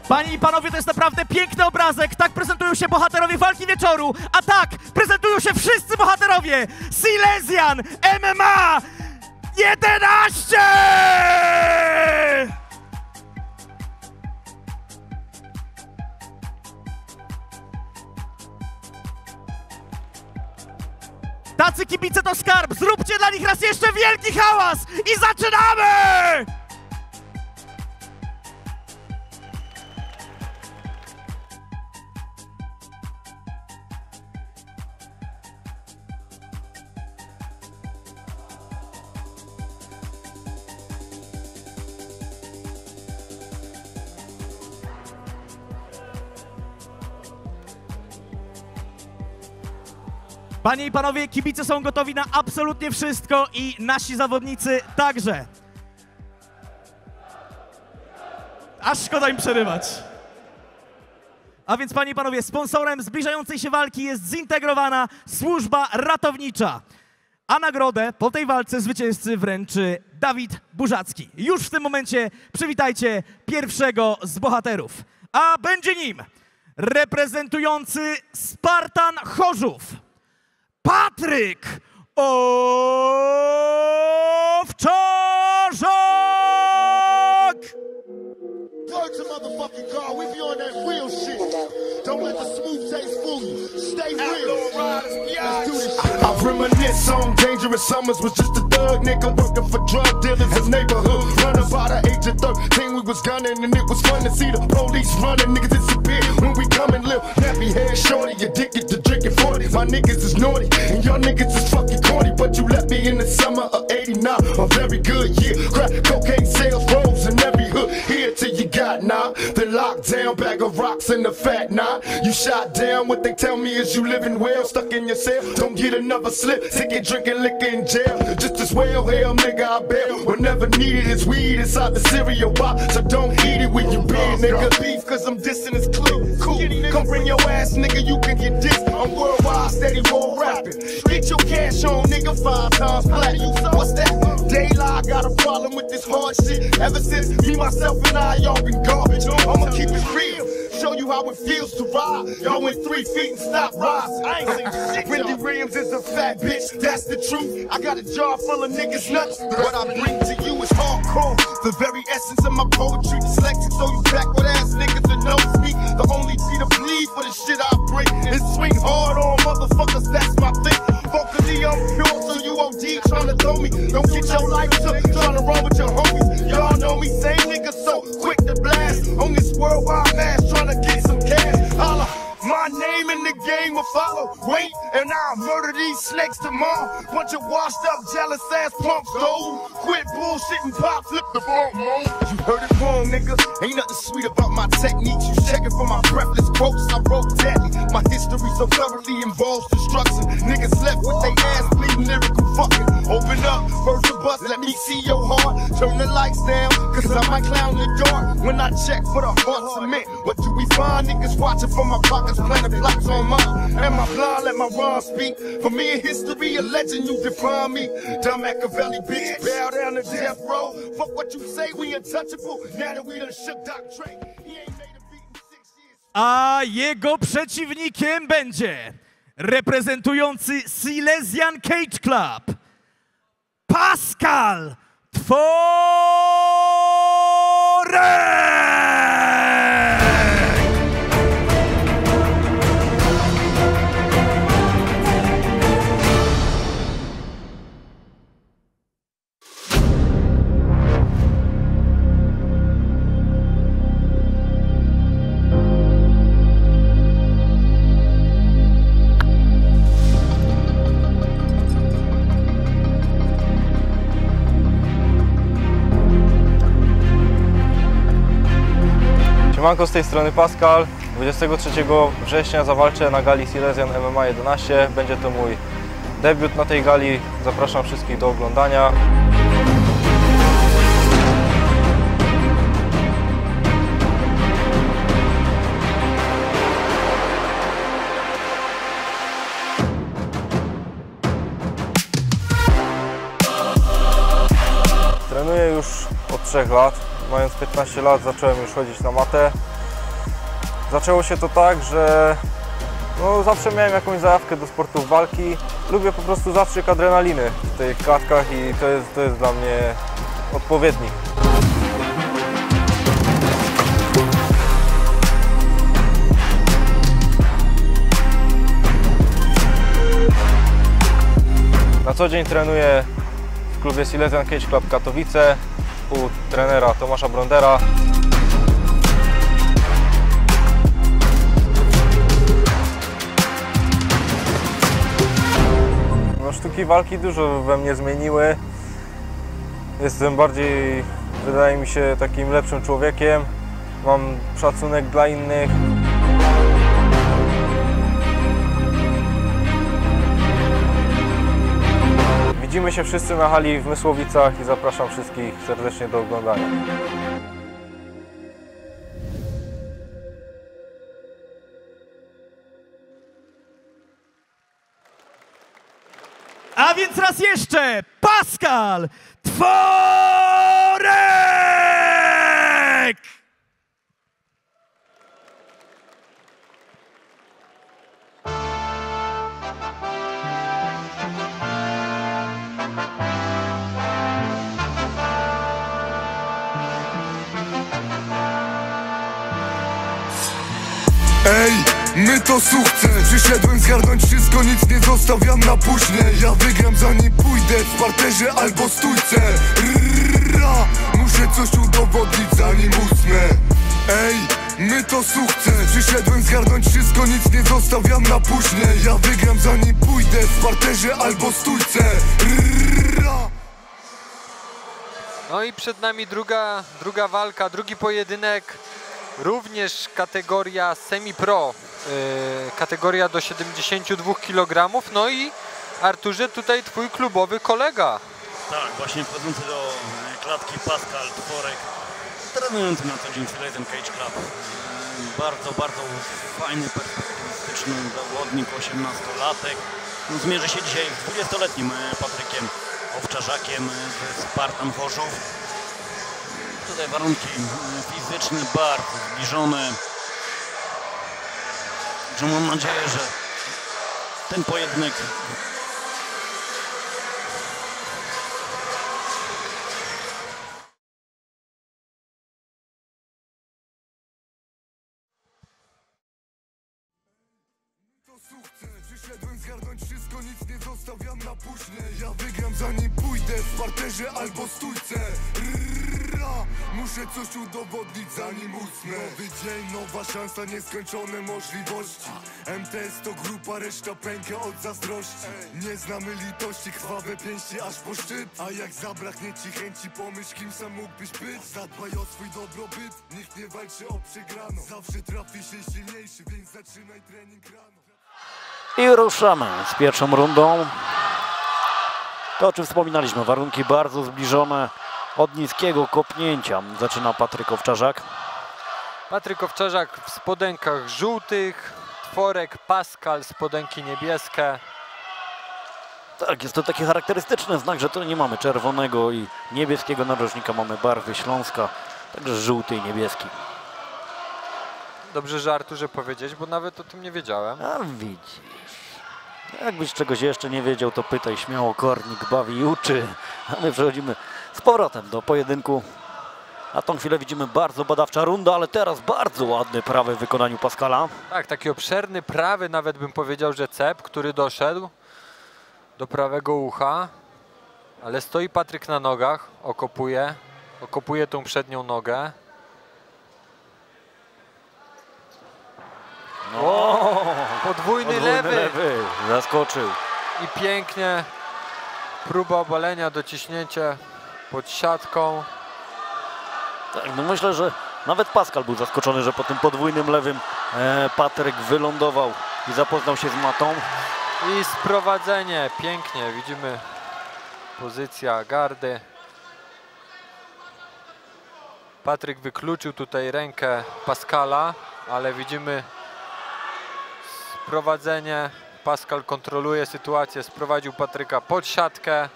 Panie i panowie, to jest naprawdę piękny obrazek. Tak prezentują się bohaterowie walki wieczoru. A tak prezentują się wszyscy bohaterowie Silesian MMA 11! Tacy kibice to skarb. Zróbcie dla nich raz jeszcze wielki hałas i zaczynamy! Panie i panowie, kibice są gotowi na absolutnie wszystko i nasi zawodnicy także. Aż szkoda im przerywać. A więc, panie i panowie, sponsorem zbliżającej się walki jest zintegrowana służba ratownicza. A nagrodę po tej walce zwycięzcy wręczy Dawid Burzacki. Już w tym momencie przywitajcie pierwszego z bohaterów. A będzie nim reprezentujący Spartan Chorzów Patryk Owczarzak! Words to motherfucking God, we be on that real shit. Don't let the smooth taste fool you. Stay real. Let's do this shit. I reminisce on dangerous summers. Was just a thug nigga working for drug dealers in neighborhood. Running by the age of 13, we was gunning and it was fun to see the police running. Niggas disappear when we come and live. Nappy head shorty, addicted to drinking 40. My niggas is naughty and y'all niggas is fucking corny. But you left me in the summer of '89, a very good year. Crack cocaine sales rose in every hood. Here till you got now. The lockdown bag of rocks in the fat knot. You shot down. What they tell me is you living well, stuck in your cell. Don't get another slip. Ticket drinking liquor in jail. Just as well, hell nigga, I bail. Whenever needed is weed inside the cereal box. So don't eat it when you big nigga. Beef cause I'm dissing is cool. Come bring your ass nigga, you can get dissed. I'm worldwide, steady roll rapping. Get your cash on nigga 5 times flat. What's that? Daylight, got a problem with this hard shit. Ever since me, myself, and I, y'all been garbage. I'ma keep it real. Show you how it feels to ride. Y'all went 3 feet and stopped rising. I ain't seen shit. Wendy Williams is a fat bitch, that's the truth. I got a jar full of niggas nuts. What I bring to you is hardcore. The very essence of my poetry. Dyslexic, so you backward ass niggas that know speak. The only beat to bleed for the shit I bring is swing hard on motherfuckers, that's my thing. Vocally I'm pure, so you OD tryna throw me. Don't get your life took, tryna run with your homies. Y'all know me, same nigga so quick to blast. On this worldwide mass, tryna get some cash. Holla, my name in the game will follow. Wait, and I'll murder these snakes tomorrow. Bunch of washed up, jealous ass punks, though. Quit bullshitting, pop, flip the phone, man. You heard it wrong, nigga. Ain't nothing sweet about my techniques. You checking for my breathless quotes. I wrote deadly. My history so thoroughly involves destruction. Niggas left with they ass bleeding, lyrical fucking. Open up, first the bus, let me see your heart. Turn the lights down, cause I might clown the dark. When I check for the heart cement, what do we find? Niggas watching from my pockets, planting plots on mine. Am I blind? Let my rhyme speak. For me in history, a legend, you define me. Dumb Machiavelli, bitch, bow down to death row. Fuck what you say, we untouchable. Now that we done shook Dr. Dre, he ain't made a beat in 6 years. A jego przeciwnikiem będzie reprezentujący Silesian Cage Club, Pascal Tworek! Siemanko, z tej strony Pascal. 23 września zawalczę na gali Silesian MMA 11. Będzie to mój debiut na tej gali. Zapraszam wszystkich do oglądania. Trenuję już od 3 lat. Mając 15 lat zacząłem już chodzić na matę. Zaczęło się to tak, że zawsze miałem jakąś zajawkę do sportów walki. Lubię po prostu zastrzyk adrenaliny w tych klatkach i to jest dla mnie odpowiednik. Na co dzień trenuję w klubie Silesian Cage Club Katowice u trenera Tomasza Brondera. Sztuki walki dużo we mnie zmieniły. Jestem bardziej, wydaje mi się, takim lepszym człowiekiem. Mam szacunek dla innych. Widzimy się wszyscy na hali w Mysłowicach i zapraszam wszystkich serdecznie do oglądania. A więc raz jeszcze Pascal Tworek! Ej, my to sukces. Przyszedłem zgarnąć wszystko, nic nie zostawiam na później. Ja wygram zanim pójdę w parterze albo stójce. Rrrra, muszę coś udowodnić zanim usnę. Ej, my to sukces. Przyszedłem zgarnąć wszystko, nic nie zostawiam na później. Ja wygram zanim pójdę w parterze albo stójce. Rrrra. No i przed nami druga walka, drugi pojedynek. Również kategoria semi-pro, kategoria do 72 kg. No i Arturze, tutaj twój klubowy kolega. Tak, właśnie wchodzący do klatki Pascal Tworek, trenujący na co dzień Silesian Cage Club. Bardzo fajny, perspektywistyczny zawodnik, 18-latek. Zmierzy się dzisiaj z 20-letnim Patrykiem Owczarzakiem ze Spartan Chorzów. Tutaj warunki fizyczne bardzo zbliżone. Także mam nadzieję, że ten pojedynek Przyszedłem zgarnąć wszystko, nic nie zostawiam na później. Ja wygram zanim pójdę w parterze albo stójce. Rrrra, muszę coś udowodnić zanim usnę. Nowy dzień, nowa szansa, nieskończone możliwości. MTS to grupa, reszta pęka od zazdrości. Nie znamy litości, krwawe pięści aż po szczyt. A jak zabraknie ci chęci, pomyśl kim sam mógłbyś być. Zadbaj o swój dobrobyt, nikt nie walczy o przegraną. Zawsze trafi się silniejszy, więc zaczynaj trening rano. I ruszamy z pierwszą rundą. To, o czym wspominaliśmy, warunki bardzo zbliżone. Od niskiego kopnięcia zaczyna Patryk Owczarzak. Patryk Owczarzak w spodenkach żółtych, Tworek, Pascal spodenki niebieskie. Tak, jest to taki charakterystyczny znak, że to nie mamy czerwonego i niebieskiego narożnika, mamy barwy Śląska, także żółty i niebieski. Dobrze, że Arturze powiedzieć, bo nawet o tym nie wiedziałem. A widzisz. Jakbyś czegoś jeszcze nie wiedział, to pytaj śmiało, Kornik bawi i uczy. A my przechodzimy z powrotem do pojedynku. A tą chwilę widzimy bardzo badawcza runda, ale teraz bardzo ładny prawy w wykonaniu Pascala. Tak, taki obszerny prawy, nawet bym powiedział, że cep, który doszedł do prawego ucha. Ale stoi Patryk na nogach, okopuje tą przednią nogę. Podwójny lewy. Zaskoczył. I pięknie próba obalenia, dociśnięcie pod siatką. Tak, no myślę, że nawet Pascal był zaskoczony, że po tym podwójnym lewym Patryk wylądował i zapoznał się z matą. I sprowadzenie, pięknie, widzimy pozycja gardy. Patryk wykluczył tutaj rękę Pascala, ale widzimy sprowadzenie. Pascal kontroluje sytuację, sprowadził Patryka pod siatkę.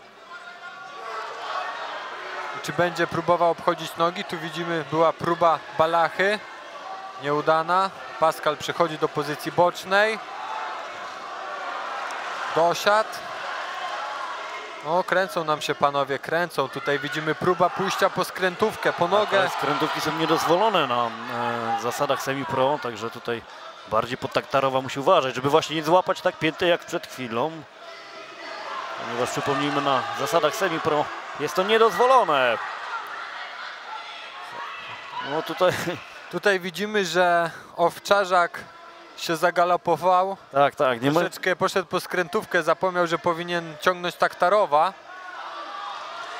Czy będzie próbował obchodzić nogi? Tu widzimy, była próba balachy, nieudana. Pascal przechodzi do pozycji bocznej. Dosiadł. O, kręcą nam się panowie, kręcą. Tutaj widzimy próba pójścia po skrętówkę, po nogę. Ale skrętówki są niedozwolone na zasadach semi-pro, także tutaj bardziej podtaktarowa musi uważać, żeby właśnie nie złapać tak pięty jak przed chwilą. Ponieważ przypomnijmy, na zasadach semi-pro jest to niedozwolone. No Tutaj widzimy, że Owczarzak się zagalopował. Tak. Troszeczkę poszedł po skrętówkę, zapomniał, że powinien ciągnąć taktarowa.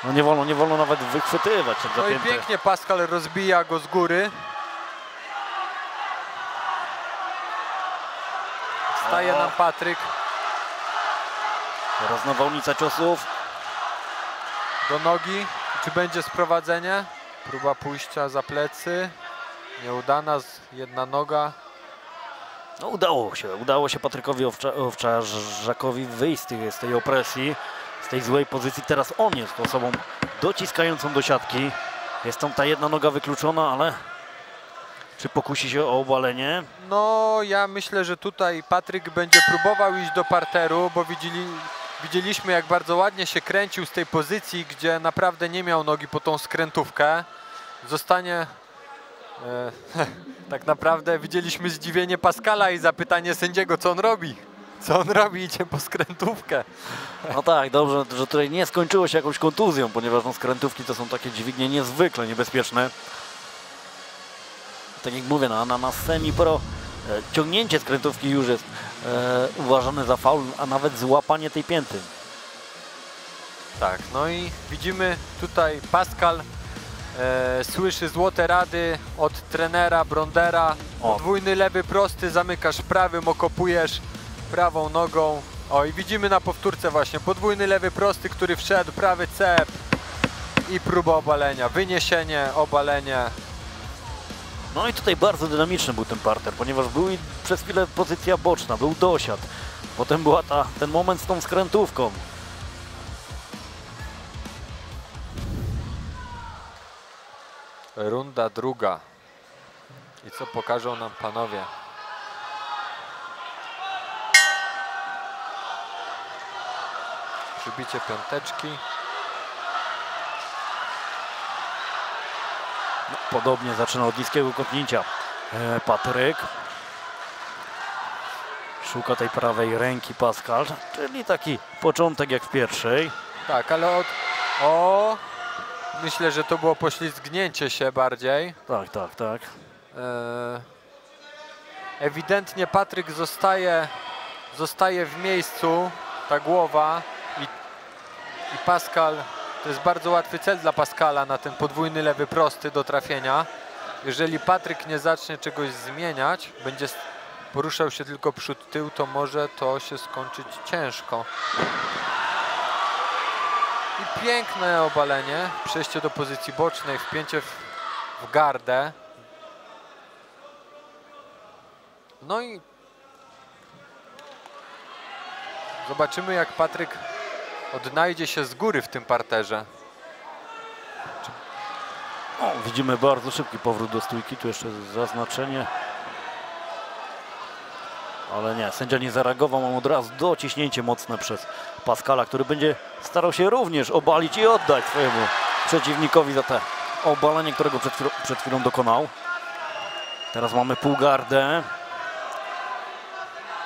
No nie wolno nawet wychwytywać. No i pięknie Pascal rozbija go z góry. Wstaje nam Patryk. Teraz nawałnica ciosów. Do nogi. Czy będzie sprowadzenie? Próba pójścia za plecy. Nieudana, jedna noga. No udało się Patrykowi Owczarzakowi wyjść z tej opresji, z tej złej pozycji. Teraz on jest osobą dociskającą do siatki. Jest tam ta jedna noga wykluczona, ale czy pokusi się o obalenie? No ja myślę, że tutaj Patryk będzie próbował iść do parteru, bo widzieliśmy, jak bardzo ładnie się kręcił z tej pozycji, gdzie naprawdę nie miał nogi po tą skrętówkę. Zostanie... tak naprawdę widzieliśmy zdziwienie Pascala i zapytanie sędziego, co on robi. Co on robi? Idzie po skrętówkę. No tak, dobrze, że tutaj nie skończyło się jakąś kontuzją, ponieważ no, skrętówki to są takie dźwignie niezwykle niebezpieczne. Tak jak mówię, na semi-pro ciągnięcie skrętówki już jest uważane za faul, a nawet złapanie tej pięty. Tak, no i widzimy tutaj Pascal słyszy złote rady od trenera Brondera. Podwójny lewy prosty, zamykasz prawym, okopujesz prawą nogą. O, i widzimy na powtórce właśnie podwójny lewy prosty, który wszedł, prawy cep i próba obalenia, wyniesienie, obalenie. No i tutaj bardzo dynamiczny był ten parter, ponieważ był i przez chwilę pozycja boczna, był dosiad. Potem była ten moment z tą skrętówką. Runda druga. I co pokażą nam panowie? Przybicie piąteczki. No, podobnie zaczyna od niskiego kopnięcia Patryk. Szuka tej prawej ręki Pascal, czyli taki początek jak w pierwszej. Tak, ale myślę, że to było poślizgnięcie się bardziej. Tak. Ewidentnie Patryk zostaje w miejscu, ta głowa i Pascal, to jest bardzo łatwy cel dla Pascala na ten podwójny lewy prosty do trafienia. Jeżeli Patryk nie zacznie czegoś zmieniać, będzie poruszał się tylko przód tył, to może to się skończyć ciężko. I piękne obalenie, przejście do pozycji bocznej, wpięcie w gardę. No i zobaczymy, jak Patryk odnajdzie się z góry w tym parterze. O, widzimy bardzo szybki powrót do stójki, tu jeszcze zaznaczenie. Ale nie, sędzia nie zareagował, mam od razu dociśnięcie mocne przez Pascala, który będzie starał się również obalić i oddać swojemu przeciwnikowi za te obalenie, którego przed chwilą dokonał. Teraz mamy półgardę.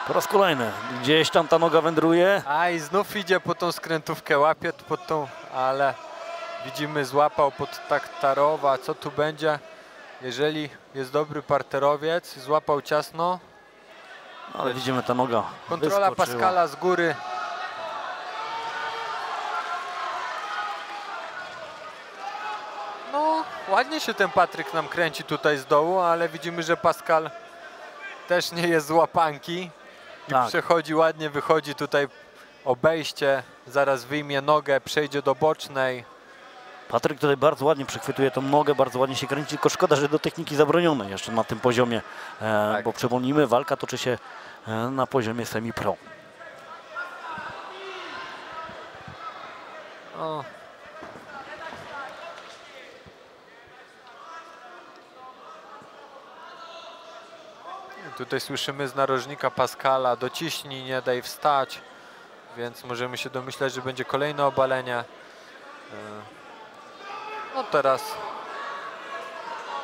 Po raz kolejny, gdzieś tam ta noga wędruje. A i znów idzie po tą skrętówkę, łapie pod tą, ale widzimy, złapał pod taktarowa. Co tu będzie, jeżeli jest dobry parterowiec, złapał ciasno. Ale widzimy, ta noga Kontrola wyskoczyła. Pascala z góry. No, ładnie się ten Patryk nam kręci tutaj z dołu, ale widzimy, że Pascal też nie jest z łapanki. I Tak. przechodzi ładnie, wychodzi tutaj obejście, zaraz wyjmie nogę, przejdzie do bocznej. Patryk tutaj bardzo ładnie przechwytuje tą nogę, bardzo ładnie się kręci, tylko szkoda, że do techniki zabronionej jeszcze na tym poziomie, Tak. bo przypomnijmy, walka toczy się na poziomie semi-pro. O. Tutaj słyszymy z narożnika Pascala: dociśnij, nie daj wstać, więc możemy się domyślać, że będzie kolejne obalenie. No teraz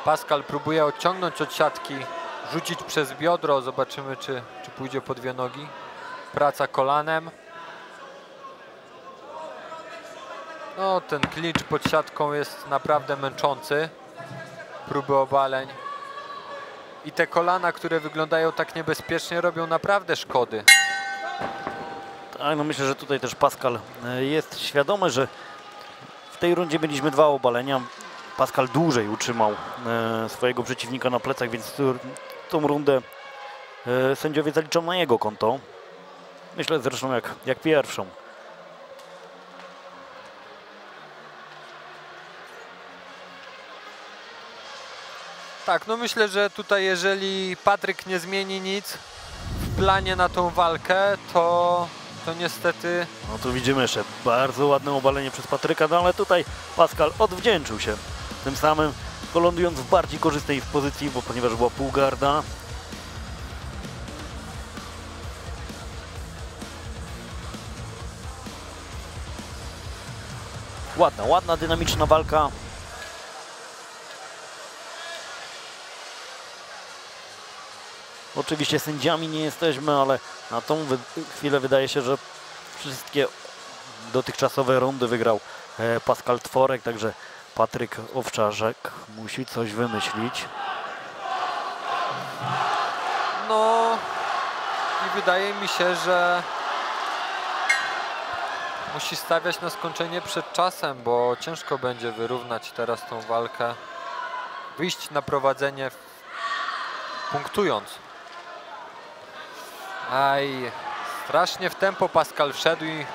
Pascal próbuje odciągnąć od siatki, rzucić przez biodro, zobaczymy, czy pójdzie po dwie nogi. Praca kolanem. No, ten klincz pod siatką jest naprawdę męczący. Próby obaleń. I te kolana, które wyglądają tak niebezpiecznie, robią naprawdę szkody. Tak, no myślę, że tutaj też Pascal jest świadomy, że w tej rundzie mieliśmy dwa obalenia. Pascal dłużej utrzymał swojego przeciwnika na plecach, więc tą rundę sędziowie zaliczą na jego konto. Myślę zresztą jak pierwszą. Tak, no myślę, że tutaj jeżeli Patryk nie zmieni nic w planie na tą walkę, to niestety... No tu widzimy jeszcze bardzo ładne obalenie przez Patryka, no ale tutaj Pascal odwdzięczył się tym samym, lądując w bardziej korzystnej pozycji, bo ponieważ była półgarda. Ładna, dynamiczna walka. Oczywiście sędziami nie jesteśmy, ale na tą chwilę wydaje się, że wszystkie dotychczasowe rundy wygrał Pascal Tworek, także Patryk Owczarzek musi coś wymyślić. No i wydaje mi się, że musi stawiać na skończenie przed czasem, bo ciężko będzie wyrównać teraz tą walkę. Wyjść na prowadzenie punktując. Aj, strasznie w tempo Pascal wszedł i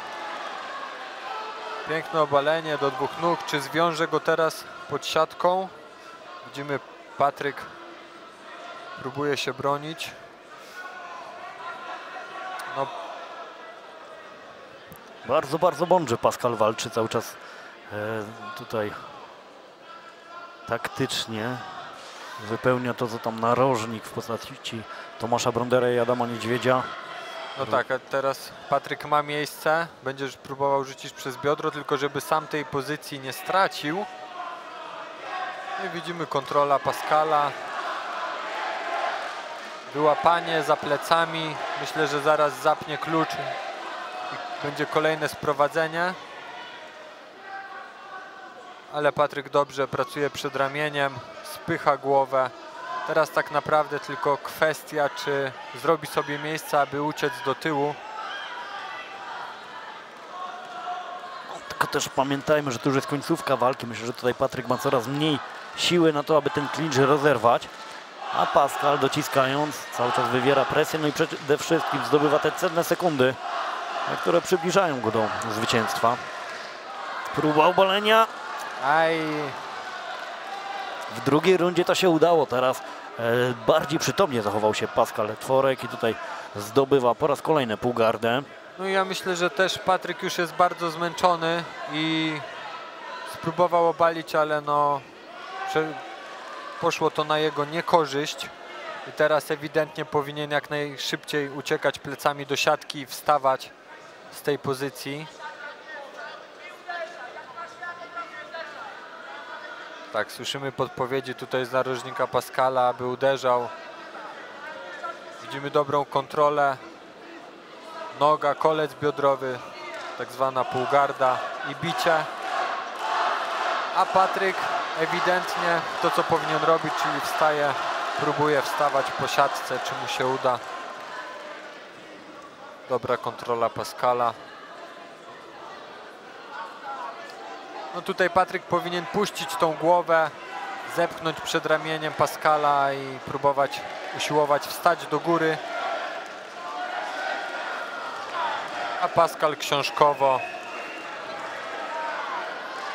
piękne obalenie do dwóch nóg. Czy zwiąże go teraz pod siatką? Widzimy, Patryk próbuje się bronić. No, Bardzo mądrze Pascal walczy cały czas tutaj taktycznie. Wypełnia to, co tam narożnik w postaci Tomasza Brondera i Adama Niedźwiedzia. no tak, a teraz Patryk ma miejsce. Będzie próbował rzucić przez biodro, tylko żeby sam tej pozycji nie stracił. No i widzimy, kontrola Pascala. Wyłapanie za plecami. Myślę, że zaraz zapnie klucz i będzie kolejne sprowadzenie. Ale Patryk dobrze pracuje przed ramieniem, spycha głowę. Teraz tak naprawdę tylko kwestia, czy zrobi sobie miejsce, aby uciec do tyłu. No, tylko też pamiętajmy, że to już jest końcówka walki. Myślę, że tutaj Patryk ma coraz mniej siły na to, aby ten klincz rozerwać. A Pascal, dociskając, cały czas wywiera presję, no i przede wszystkim zdobywa te cenne sekundy, które przybliżają go do zwycięstwa. Próba obalenia. Aj, W drugiej rundzie to się udało. Teraz bardziej przytomnie zachował się Pascal Tworek i tutaj zdobywa po raz kolejny półgardę. no i ja myślę, że też Patryk już jest bardzo zmęczony i spróbował obalić, ale no poszło to na jego niekorzyść. I teraz ewidentnie powinien jak najszybciej uciekać plecami do siatki i wstawać z tej pozycji. Tak, słyszymy podpowiedzi tutaj z narożnika Pascala, aby uderzał. Widzimy dobrą kontrolę. Noga, kolec biodrowy, tak zwana półgarda i bicie. A Patryk ewidentnie to, co powinien robić, czyli wstaje, próbuje wstawać po siatce, czy mu się uda. Dobra kontrola Pascala. No tutaj Patryk powinien puścić tą głowę, zepchnąć przed ramieniem Pascala i próbować, usiłować wstać do góry. A Pascal książkowo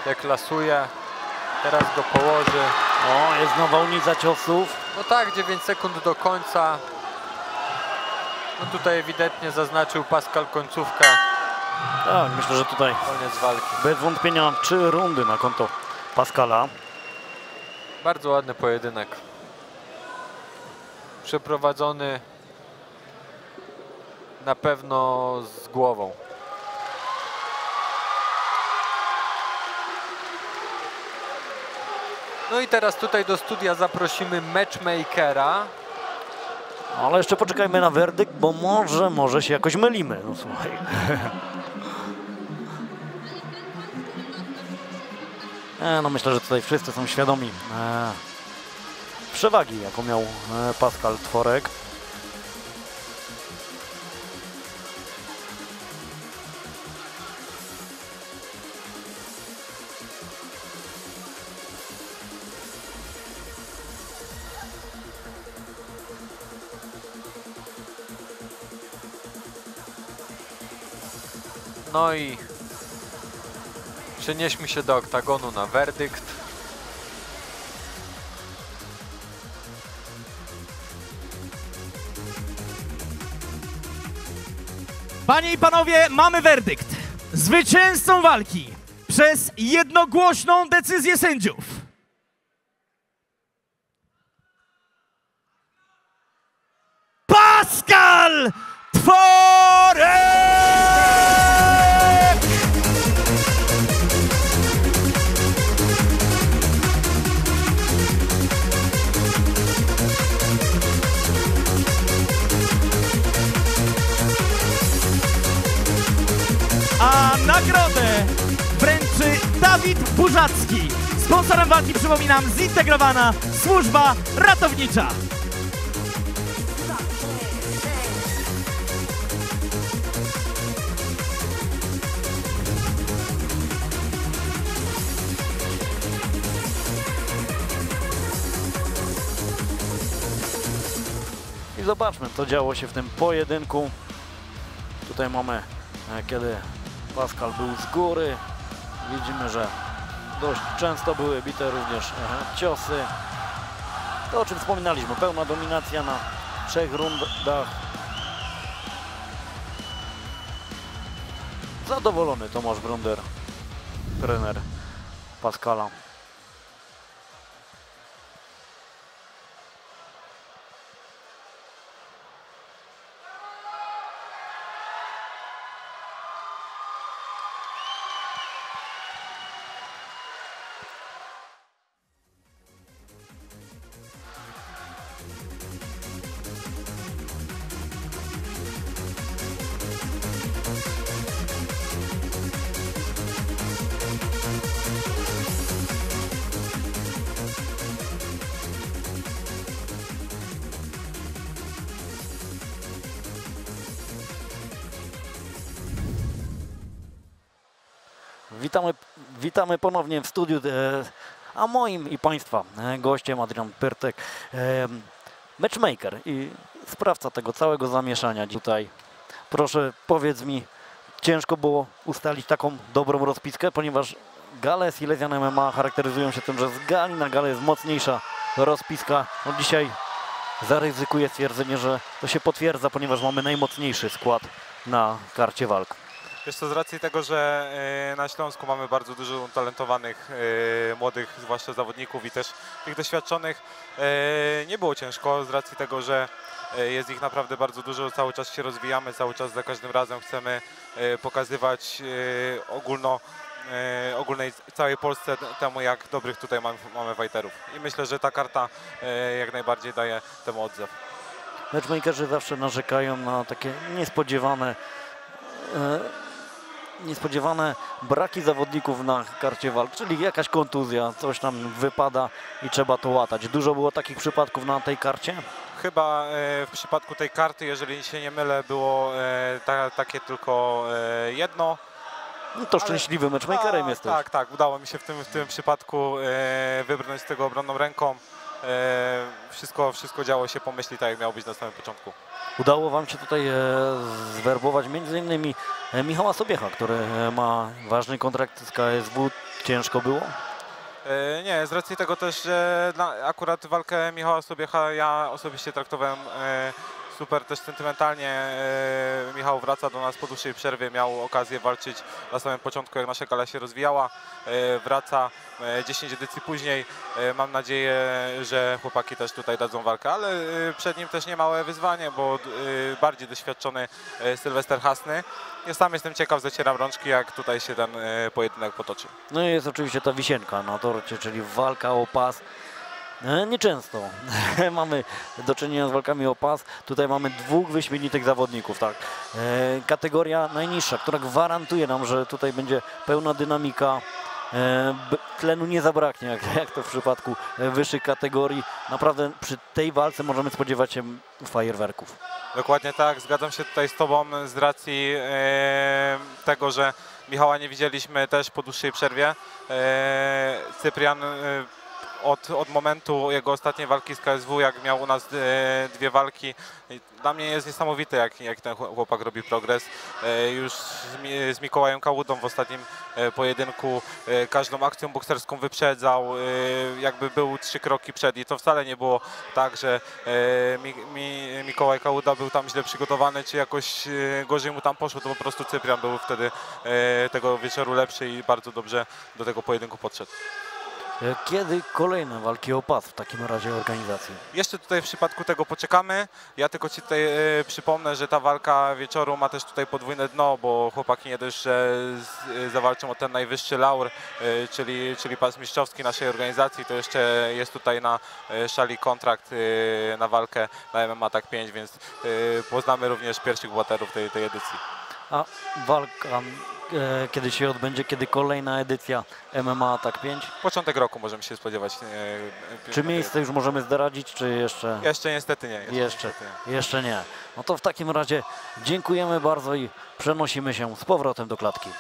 deklasuje. Teraz go położy. O, jest nawałnica ciosów. No tak, 9 sekund do końca. No tutaj ewidentnie zaznaczył Pascal końcówkę. Tak, myślę, że tutaj Koniec walki. bez wątpienia 3 rundy na konto Pascala. Bardzo ładny pojedynek. Przeprowadzony na pewno z głową. No i teraz tutaj do studia zaprosimy matchmakera. Ale jeszcze poczekajmy na werdykt, bo może się jakoś mylimy. No słuchaj. No myślę, że tutaj wszyscy są świadomi przewagi, jaką miał Pascal Tworek. No i przenieśmy się do oktagonu na werdykt. Panie i panowie, mamy werdykt. Zwycięzcą walki przez jednogłośną decyzję sędziów Pascal Tworek! A nagrodę wręczy Dawid Burzacki. Sponsorem walki, przypominam, Zintegrowana Służba Ratownicza. I zobaczmy, co działo się w tym pojedynku. Tutaj mamy, kiedy Pascal był z góry. Widzimy, że dość często były bite również ciosy. To, o czym wspominaliśmy, pełna dominacja na 3 rundach. Zadowolony Tomasz Brunder, trener Pascala. Witamy ponownie w studiu, a moim i Państwa gościem Adrian Pyrtek, matchmaker i sprawca tego całego zamieszania tutaj. Proszę, powiedz mi, ciężko było ustalić taką dobrą rozpiskę, ponieważ gale Silesian MMA charakteryzują się tym, że z gali na galę jest mocniejsza rozpiska. No dzisiaj zaryzykuję stwierdzenie, że to się potwierdza, ponieważ mamy najmocniejszy skład na karcie walk. Wiesz co, z racji tego, że na Śląsku mamy bardzo dużo utalentowanych młodych, zwłaszcza zawodników i też tych doświadczonych, nie było ciężko z racji tego, że jest ich naprawdę bardzo dużo, cały czas się rozwijamy, cały czas za każdym razem chcemy pokazywać ogólnej całej Polsce temu, jak dobrych tutaj mamy fighterów. I myślę, że ta karta jak najbardziej daje temu odzew. Matchmakerzy zawsze narzekają na takie niespodziewane braki zawodników na karcie walk, czyli jakaś kontuzja, coś tam wypada i trzeba to łatać. Dużo było takich przypadków na tej karcie? Chyba w przypadku tej karty, jeżeli się nie mylę, było takie tylko jedno. No to szczęśliwym matchmakerem jesteś. Tak, udało mi się w tym przypadku wybrnąć z tego obronną ręką. Wszystko działo się po myśli, tak jak miało być na samym początku. Udało wam się tutaj zwerbować m.in. Michała Sobiecha, który ma ważny kontrakt z KSW. Ciężko było? Nie, z racji tego też, że akurat walkę Michała Sobiecha ja osobiście traktowałem super też sentymentalnie. Michał wraca do nas po dłuższej przerwie, miał okazję walczyć na samym początku, jak nasza gala się rozwijała. Wraca 10 edycji później. Mam nadzieję, że chłopaki też tutaj dadzą walkę, ale przed nim też niemałe wyzwanie, bo bardziej doświadczony Sylwester Hasny. Ja sam jestem ciekaw, zacieram rączki, jak tutaj się ten pojedynek potoczy. No i jest oczywiście ta wisienka na torcie, czyli walka o pas. Nieczęsto mamy do czynienia z walkami o pas. Tutaj mamy dwóch wyśmienitych zawodników, tak. Kategoria najniższa, która gwarantuje nam, że tutaj będzie pełna dynamika. Tlenu nie zabraknie, jak to w przypadku wyższych kategorii. Naprawdę przy tej walce możemy spodziewać się fajerwerków. Dokładnie tak, zgadzam się tutaj z Tobą z racji tego, że Michała nie widzieliśmy też po dłuższej przerwie. Cyprian od momentu jego ostatniej walki z KSW, jak miał u nas dwie walki, dla mnie jest niesamowite, jak ten chłopak robi progres. Już z Mikołajem Kałudą w ostatnim pojedynku każdą akcją bokserską wyprzedzał, jakby był 3 kroki przed i to wcale nie było tak, że Mikołaj Kałuda był tam źle przygotowany, czy jakoś gorzej mu tam poszło, to po prostu Cyprian był wtedy tego wieczoru lepszy i bardzo dobrze do tego pojedynku podszedł. Kiedy kolejne walki o pas w takim razie organizacji? Jeszcze tutaj w przypadku tego poczekamy. Ja tylko Ci tutaj przypomnę, że ta walka wieczoru ma też tutaj podwójne dno, bo chłopaki nie dość, że zawalczą o ten najwyższy laur, czyli pas mistrzowski naszej organizacji, to jeszcze jest tutaj na szali kontrakt na walkę na MMA TAG 5, więc poznamy również pierwszych bohaterów tej edycji. A walka kiedy się odbędzie, kiedy kolejna edycja MMA TAG 5? Początek roku możemy się spodziewać. Czy miejsce już możemy zdradzić, czy jeszcze? Jeszcze niestety nie. Jeszcze nie. No to w takim razie dziękujemy bardzo i przenosimy się z powrotem do klatki.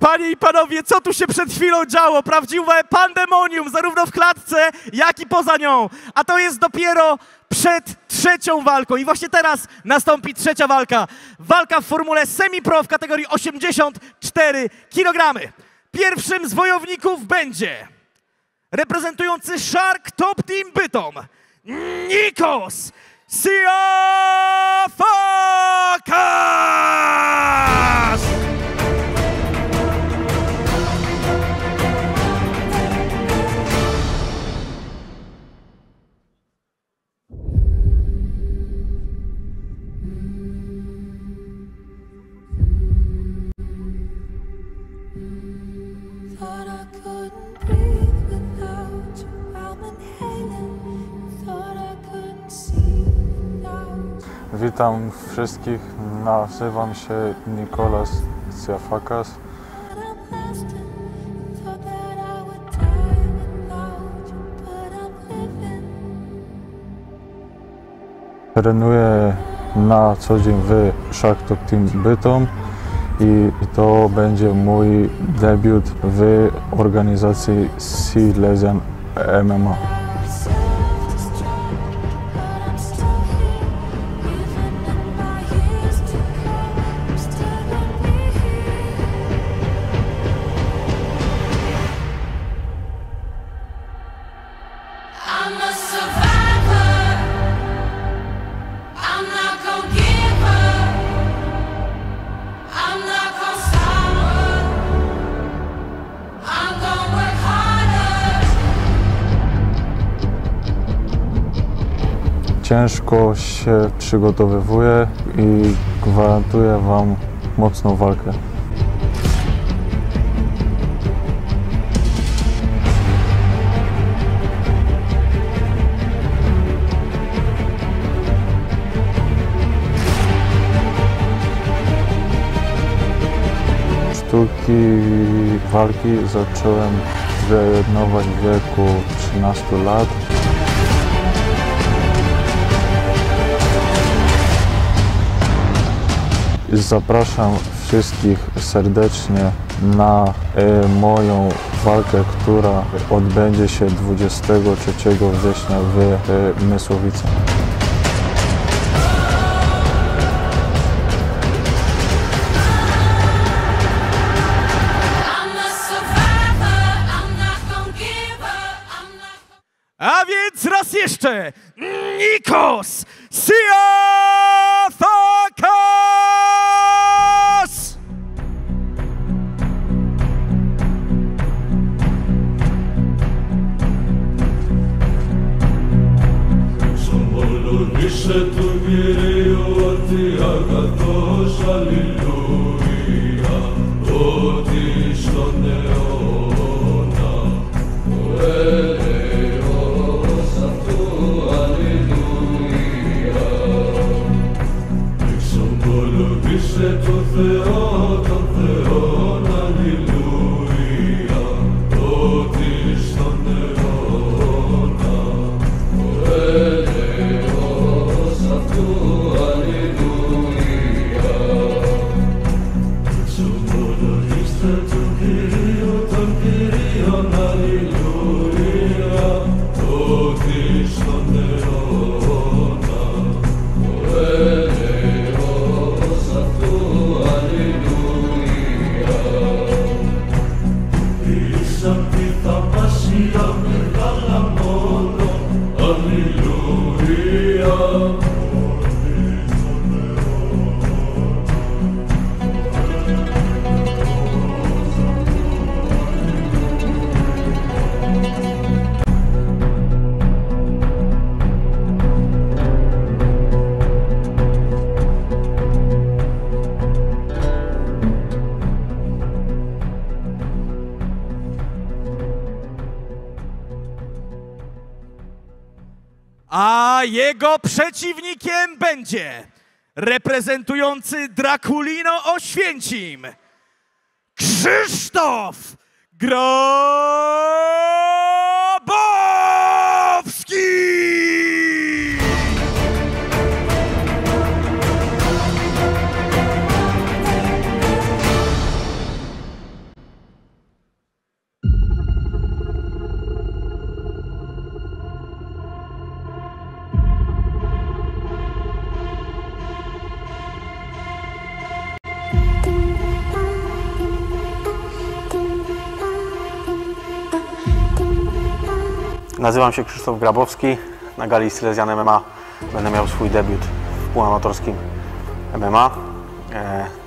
Panie i panowie, co tu się przed chwilą działo? Prawdziwe pandemonium, zarówno w klatce, jak i poza nią. A to jest dopiero przed trzecią walką. I właśnie teraz nastąpi trzecia walka. Walka w formule semi-pro w kategorii 84 kg. Pierwszym z wojowników będzie reprezentujący Shark Top Team Bytom, Nikos Siafakas! Thought I couldn't breathe without you. I'm inhaling. Thought I couldn't see without you. Witam wszystkich, nazywam się Nikolas Siafakas. But I'm lasting. Thought that I would die without you, but I'm living. Trenuję na co dzień w Shark Top Team Bytom i to będzie mój debiut w organizacji Silesian MMA. Self-destruct, but I'm still here. Even in my years to come, I'm still gonna be here. I'm a survivor. I'm not gonna give up. I'm not gonna stop. I'm gonna work harder. Ciężko się przygotowywuję i gwarantuję Wam mocną walkę. Sztuki walki zacząłem trenować w wieku 13 lat. Zapraszam wszystkich serdecznie na moją walkę, która odbędzie się 23 września w Mysłowicach. I'm a survivor. I'm not gonna give up. I'm not gonna... A więc raz jeszcze Nikos Siafakas! A jego przeciwnikiem będzie reprezentujący Draculino Oświęcim Krzysztof Grabowski! Nazywam się Krzysztof Grabowski. Na gali Silesian MMA będę miał swój debiut w półamatorskim MMA.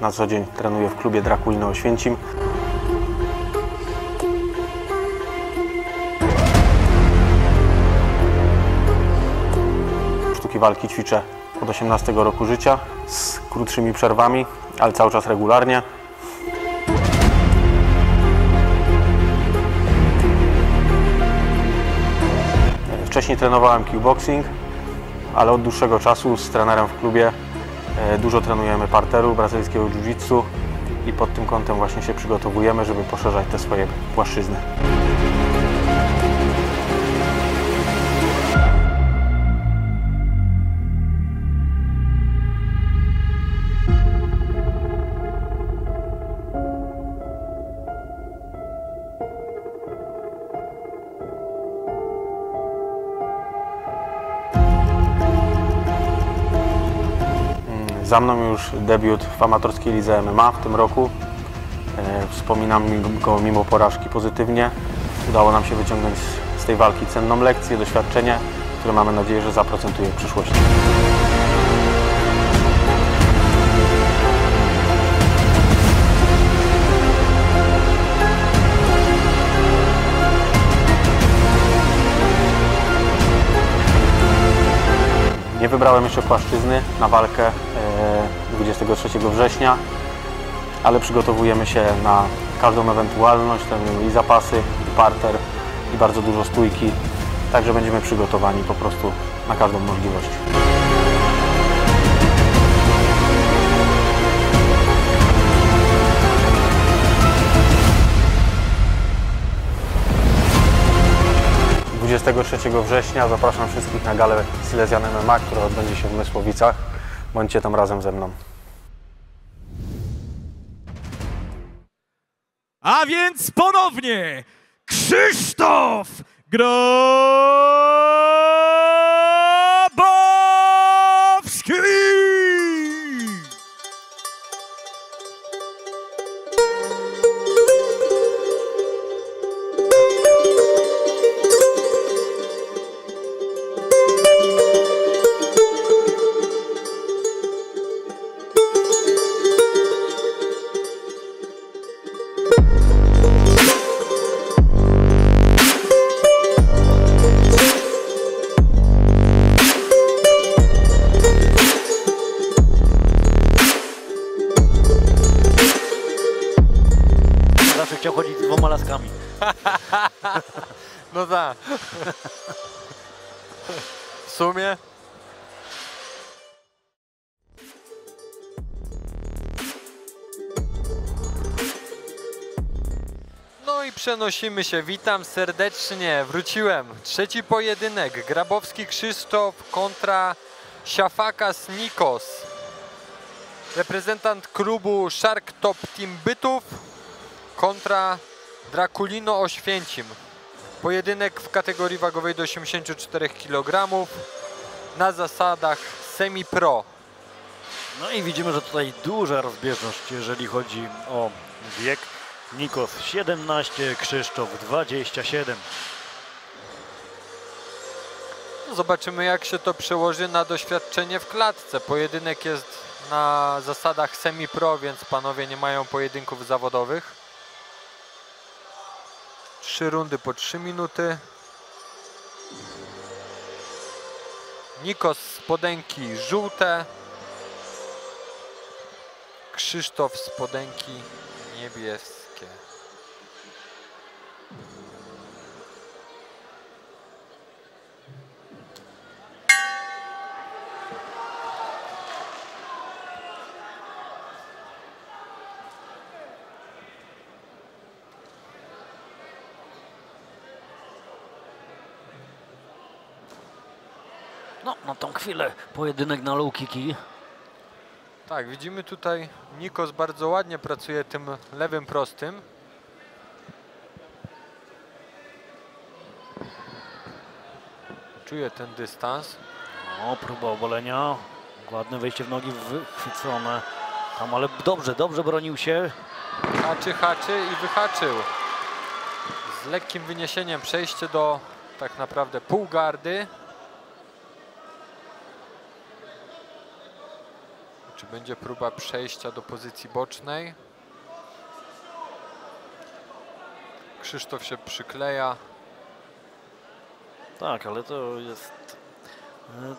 Na co dzień trenuję w klubie Draculino Oświęcim. Sztuki walki ćwiczę od 18 roku życia z krótszymi przerwami, ale cały czas regularnie. Wcześniej trenowałem kickboxing, ale od dłuższego czasu z trenerem w klubie dużo trenujemy parteru, brazylijskiego jiu-jitsu i pod tym kątem właśnie się przygotowujemy, żeby poszerzać te swoje płaszczyzny. Za mną już debiut w amatorskiej lidze MMA w tym roku. Wspominam go mimo porażki pozytywnie. Udało nam się wyciągnąć z tej walki cenną lekcję, doświadczenie, które mamy nadzieję, że zaprocentuje w przyszłości. Nie wybrałem jeszcze płaszczyzny na walkę 23 września, ale przygotowujemy się na każdą ewentualność, trenujemy i zapasy, i parter, i bardzo dużo stójki, także będziemy przygotowani po prostu na każdą możliwość. – 23 września zapraszam wszystkich na galę Silesian MMA, która odbędzie się w Mysłowicach. Bądźcie tam razem ze mną. A więc ponownie Krzysztof Grabowski! Zawsze chciał chodzić z dwoma laskami. No tak. W sumie. No i przenosimy się. Witam serdecznie. Wróciłem. Trzeci pojedynek. Grabowski Krzysztof kontra Siafakas Nikos. Reprezentant klubu Shark Top Team Bytów kontra Draculino Oświęcim. Pojedynek w kategorii wagowej do 84 kg na zasadach semi-pro. No i widzimy, że tutaj duża rozbieżność, jeżeli chodzi o wiek. Nikos 17, Krzysztof 27. Zobaczymy, jak się to przełoży na doświadczenie w klatce. Pojedynek jest na zasadach semi-pro, więc panowie nie mają pojedynków zawodowych. 3 rundy po 3 minuty. Nikos spodenki żółte. Krzysztof spodenki niebieskie. No, na tą chwilę pojedynek na low kicki. Tak, widzimy tutaj Nikos bardzo ładnie pracuje tym lewym prostym. Czuje ten dystans. O, próba obalenia. Ładne wejście w nogi wychwycone. Tam, ale dobrze bronił się. Haczy i wyhaczył. Z lekkim wyniesieniem przejście do tak naprawdę pół gardy. Czy będzie próba przejścia do pozycji bocznej? Krzysztof się przykleja. Tak, ale to jest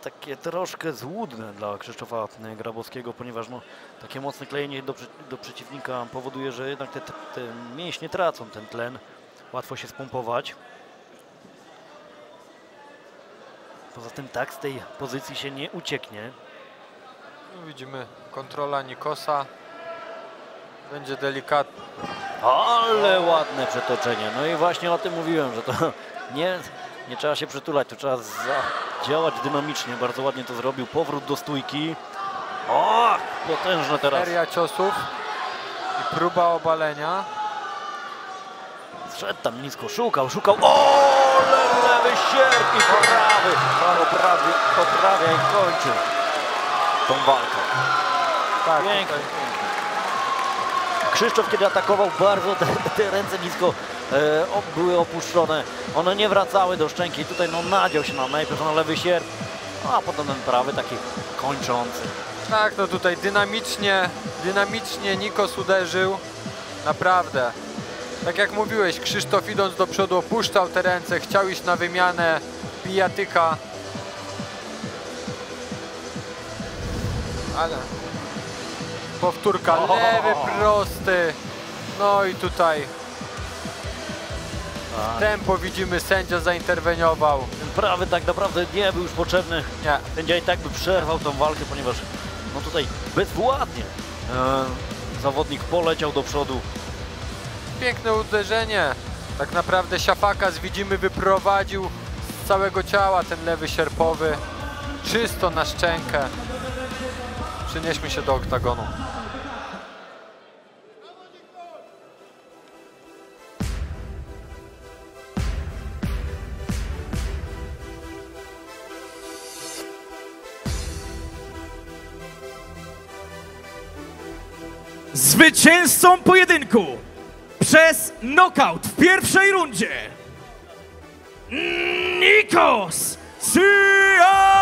takie troszkę złudne dla Krzysztofa Grabowskiego, ponieważ no, takie mocne klejenie do przeciwnika powoduje, że jednak te mięśnie tracą ten tlen. Łatwo się spompować. Poza tym tak z tej pozycji się nie ucieknie. No, widzimy kontrola Nikosa. Będzie delikatnie. Ale ładne przetoczenie. No i właśnie o tym mówiłem, że to nie trzeba się przytulać, to trzeba działać dynamicznie. Bardzo ładnie to zrobił. Powrót do stójki. O, potężne teraz. Seria ciosów i próba obalenia. Zszedł tam nisko, szukał. O, lewy sierp i poprawia i kończy tą walkę. Tak, Pięknie. Krzysztof, kiedy atakował, bardzo te ręce nisko były opuszczone. One nie wracały do szczęki. Tutaj no, nadział się najpierw na lewy sierp, a potem ten prawy taki kończący. Tak, no tutaj dynamicznie Nikos uderzył. Naprawdę. Tak jak mówiłeś, Krzysztof idąc do przodu opuszczał te ręce, chciał iść na wymianę bijatyka. Ale powtórka, lewy prosty. No i tutaj tempo widzimy, sędzia zainterweniował. Ten prawy tak naprawdę nie był już potrzebny. Nie. Sędzia i tak by przerwał tą walkę, ponieważ no tutaj bezwładnie zawodnik poleciał do przodu. Piękne uderzenie. Tak naprawdę Siafakas widzimy wyprowadził z całego ciała ten lewy sierpowy. Czysto na szczękę. Przenieśmy się do oktagonu. Zwycięzcą pojedynku przez knockout w pierwszej rundzie Nikos Siafakas!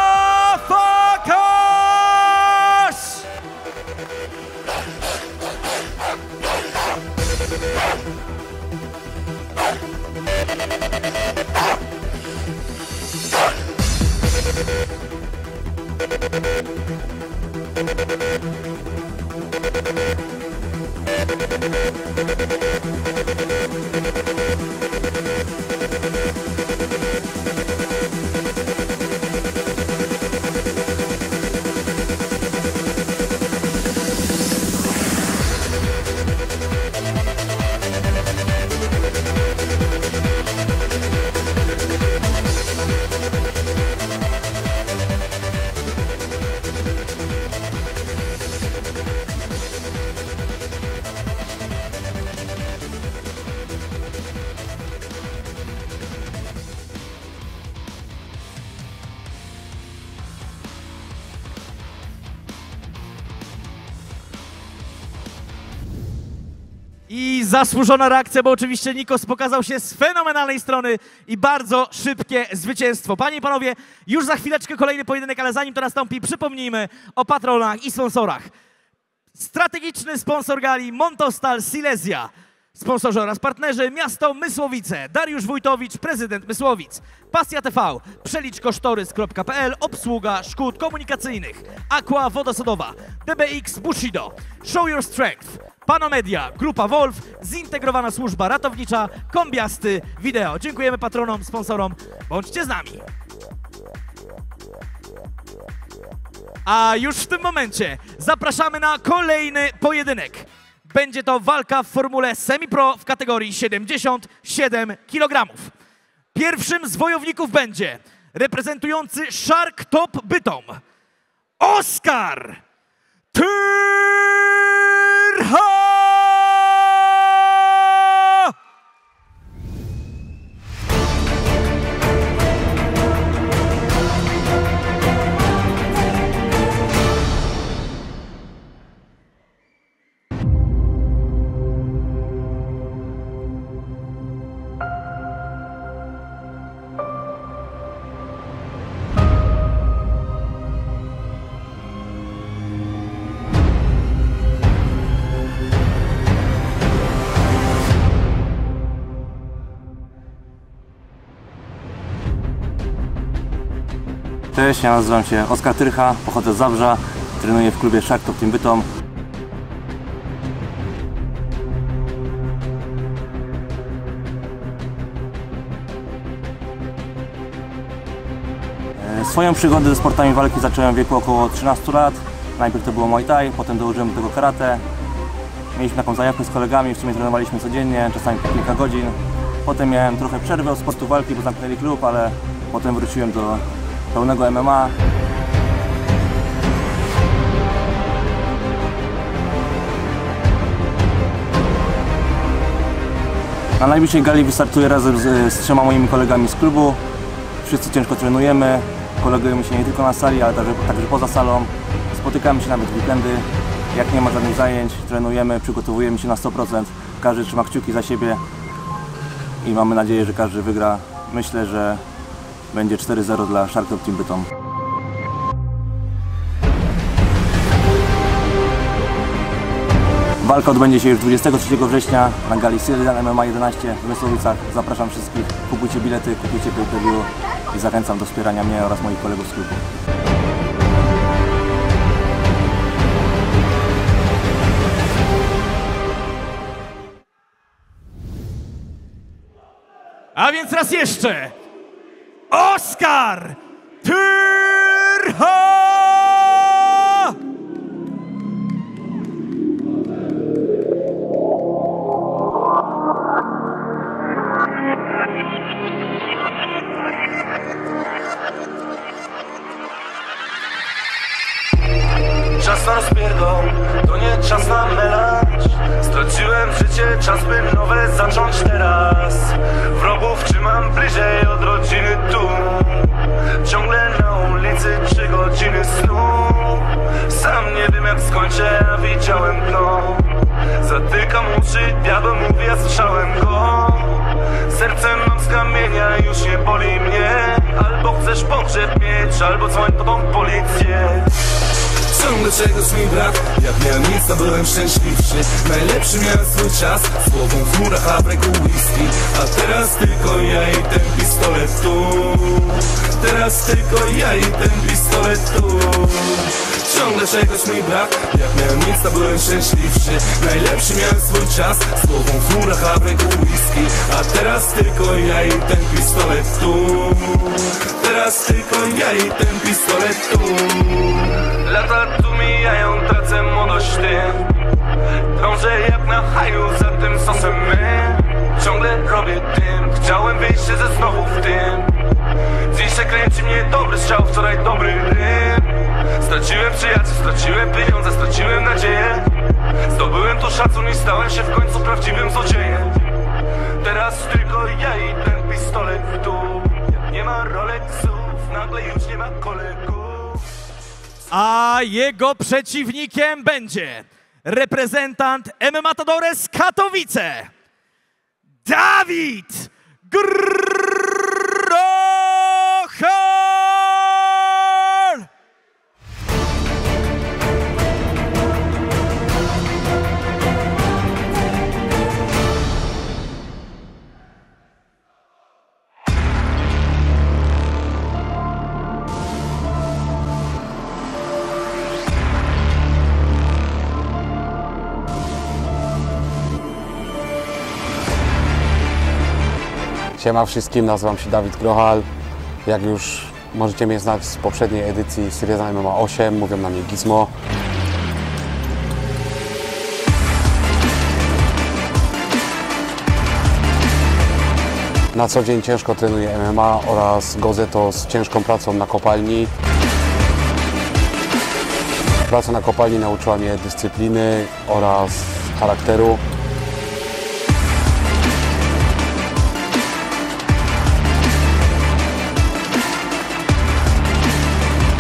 I zasłużona reakcja, bo oczywiście Nikos pokazał się z fenomenalnej strony i bardzo szybkie zwycięstwo. Panie i panowie, już za chwileczkę kolejny pojedynek, ale zanim to nastąpi, przypomnijmy o patronach i sponsorach. Strategiczny sponsor gali Montostal Silesia. Sponsorzy oraz partnerzy Miasto Mysłowice, Dariusz Wójtowicz, prezydent Mysłowic, Pasja TV, przeliczkosztorys.pl, obsługa szkód komunikacyjnych, Aqua Wodosodowa, DBX Bushido, Show Your Strength, Panomedia, Grupa Wolf, Zintegrowana Służba Ratownicza, Kombiasty Wideo. Dziękujemy patronom, sponsorom, bądźcie z nami. A już w tym momencie zapraszamy na kolejny pojedynek. Będzie to walka w formule semi-pro w kategorii 77 kg. Pierwszym z wojowników będzie reprezentujący Shark Top Bytom Oskar Tyrcha! Cześć, ja nazywam się Oskar Tyrcha, pochodzę z Zabrza, trenuję w klubie Shark Top Team Bytom. Swoją przygodę ze sportami walki zacząłem w wieku około 13 lat. Najpierw to było Muay Thai, potem dołożyłem do tego karate. Mieliśmy taką zajawkę z kolegami, w sumie trenowaliśmy codziennie, czasami po kilka godzin. Potem miałem trochę przerwę od sportu walki, bo zamknęli klub, ale potem wróciłem do pełnego MMA. Na najbliższej gali wystartuję razem z 3 moimi kolegami z klubu. Wszyscy ciężko trenujemy, kolegujemy się nie tylko na sali, ale także poza salą. Spotykamy się nawet w weekendy. Jak nie ma żadnych zajęć, trenujemy, przygotowujemy się na 100%. Każdy trzyma kciuki za siebie i mamy nadzieję, że każdy wygra. Myślę, że będzie 4-0 dla Shark Top Team Bytom. Walka odbędzie się już 23 września na gali Syrian MMA 11 w Mysłowicach. Zapraszam wszystkich, kupujcie bilety, kupujcie pay-per-view i zachęcam do wspierania mnie oraz moich kolegów z klubu. A więc raz jeszcze Oskar Tyrcha! Czas na rozpierdol, to nie czas na melanż. Straciłem życie, czas by nowe zacząć teraz. Wrogów trzymam bliżej od rodziny tu. Ciągle na ulicy 3 godziny snu. Sam nie wiem jak skończę, a widziałem dno. Zatykam uszy, diabeł mówi, ja słyszałem go. Sercem mam z kamienia, już nie boli mnie. Albo chcesz pogrzeb mieć, albo dzwoń po tą policję. Ciągle czegoś mi brak, jak miałem nic, to byłem szczęśliwszy. Najlepszy miałem swój czas, z głową w chmurach, a w ręku whisky. A teraz tylko ja i ten pistolet tu. Teraz tylko ja i ten pistolet tu. Ciągle czegoś mi brak, jak miałem nic, to byłem szczęśliwszy. Najlepszy miałem swój czas, z głową w chmurach, a w ręku whisky. A teraz tylko ja i ten pistolet tu. Teraz tylko ja i ten pistolet tu. Lata tu mijają, tracę młodość tym. Krążę jak na haju, za tym sosem my. Ciągle robię tym, chciałem wyjść ze znowu w tym. Dzisiaj kręci mnie dobry strzał, wczoraj dobry rym. Straciłem przyjaciół, straciłem pieniądze, straciłem nadzieję. Zdobyłem tu szacun i stałem się w końcu prawdziwym złodziejem. Teraz tylko ja i ten pistolet tu. Jak nie ma Rolexów, nagle już nie ma kolegów. A jego przeciwnikiem będzie reprezentant MMA Matadores Katowice, Dawid Grochal! Siema wszystkim, nazywam się Dawid Grochal. Jak już możecie mnie znać z poprzedniej edycji Syrian MMA 8, mówią na mnie Gizmo. Na co dzień ciężko trenuję MMA oraz godzę to z ciężką pracą na kopalni. Praca na kopalni nauczyła mnie dyscypliny oraz charakteru.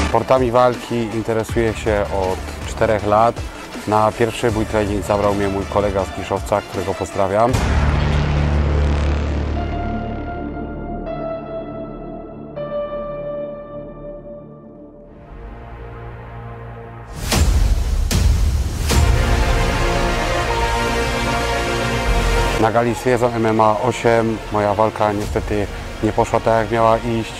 Sportami walki interesuję się od 4 lat. Na pierwszy mój trening zabrał mnie mój kolega z Giszowca, którego pozdrawiam. Na gali Syrian MMA 8 moja walka niestety nie poszła tak jak miała iść.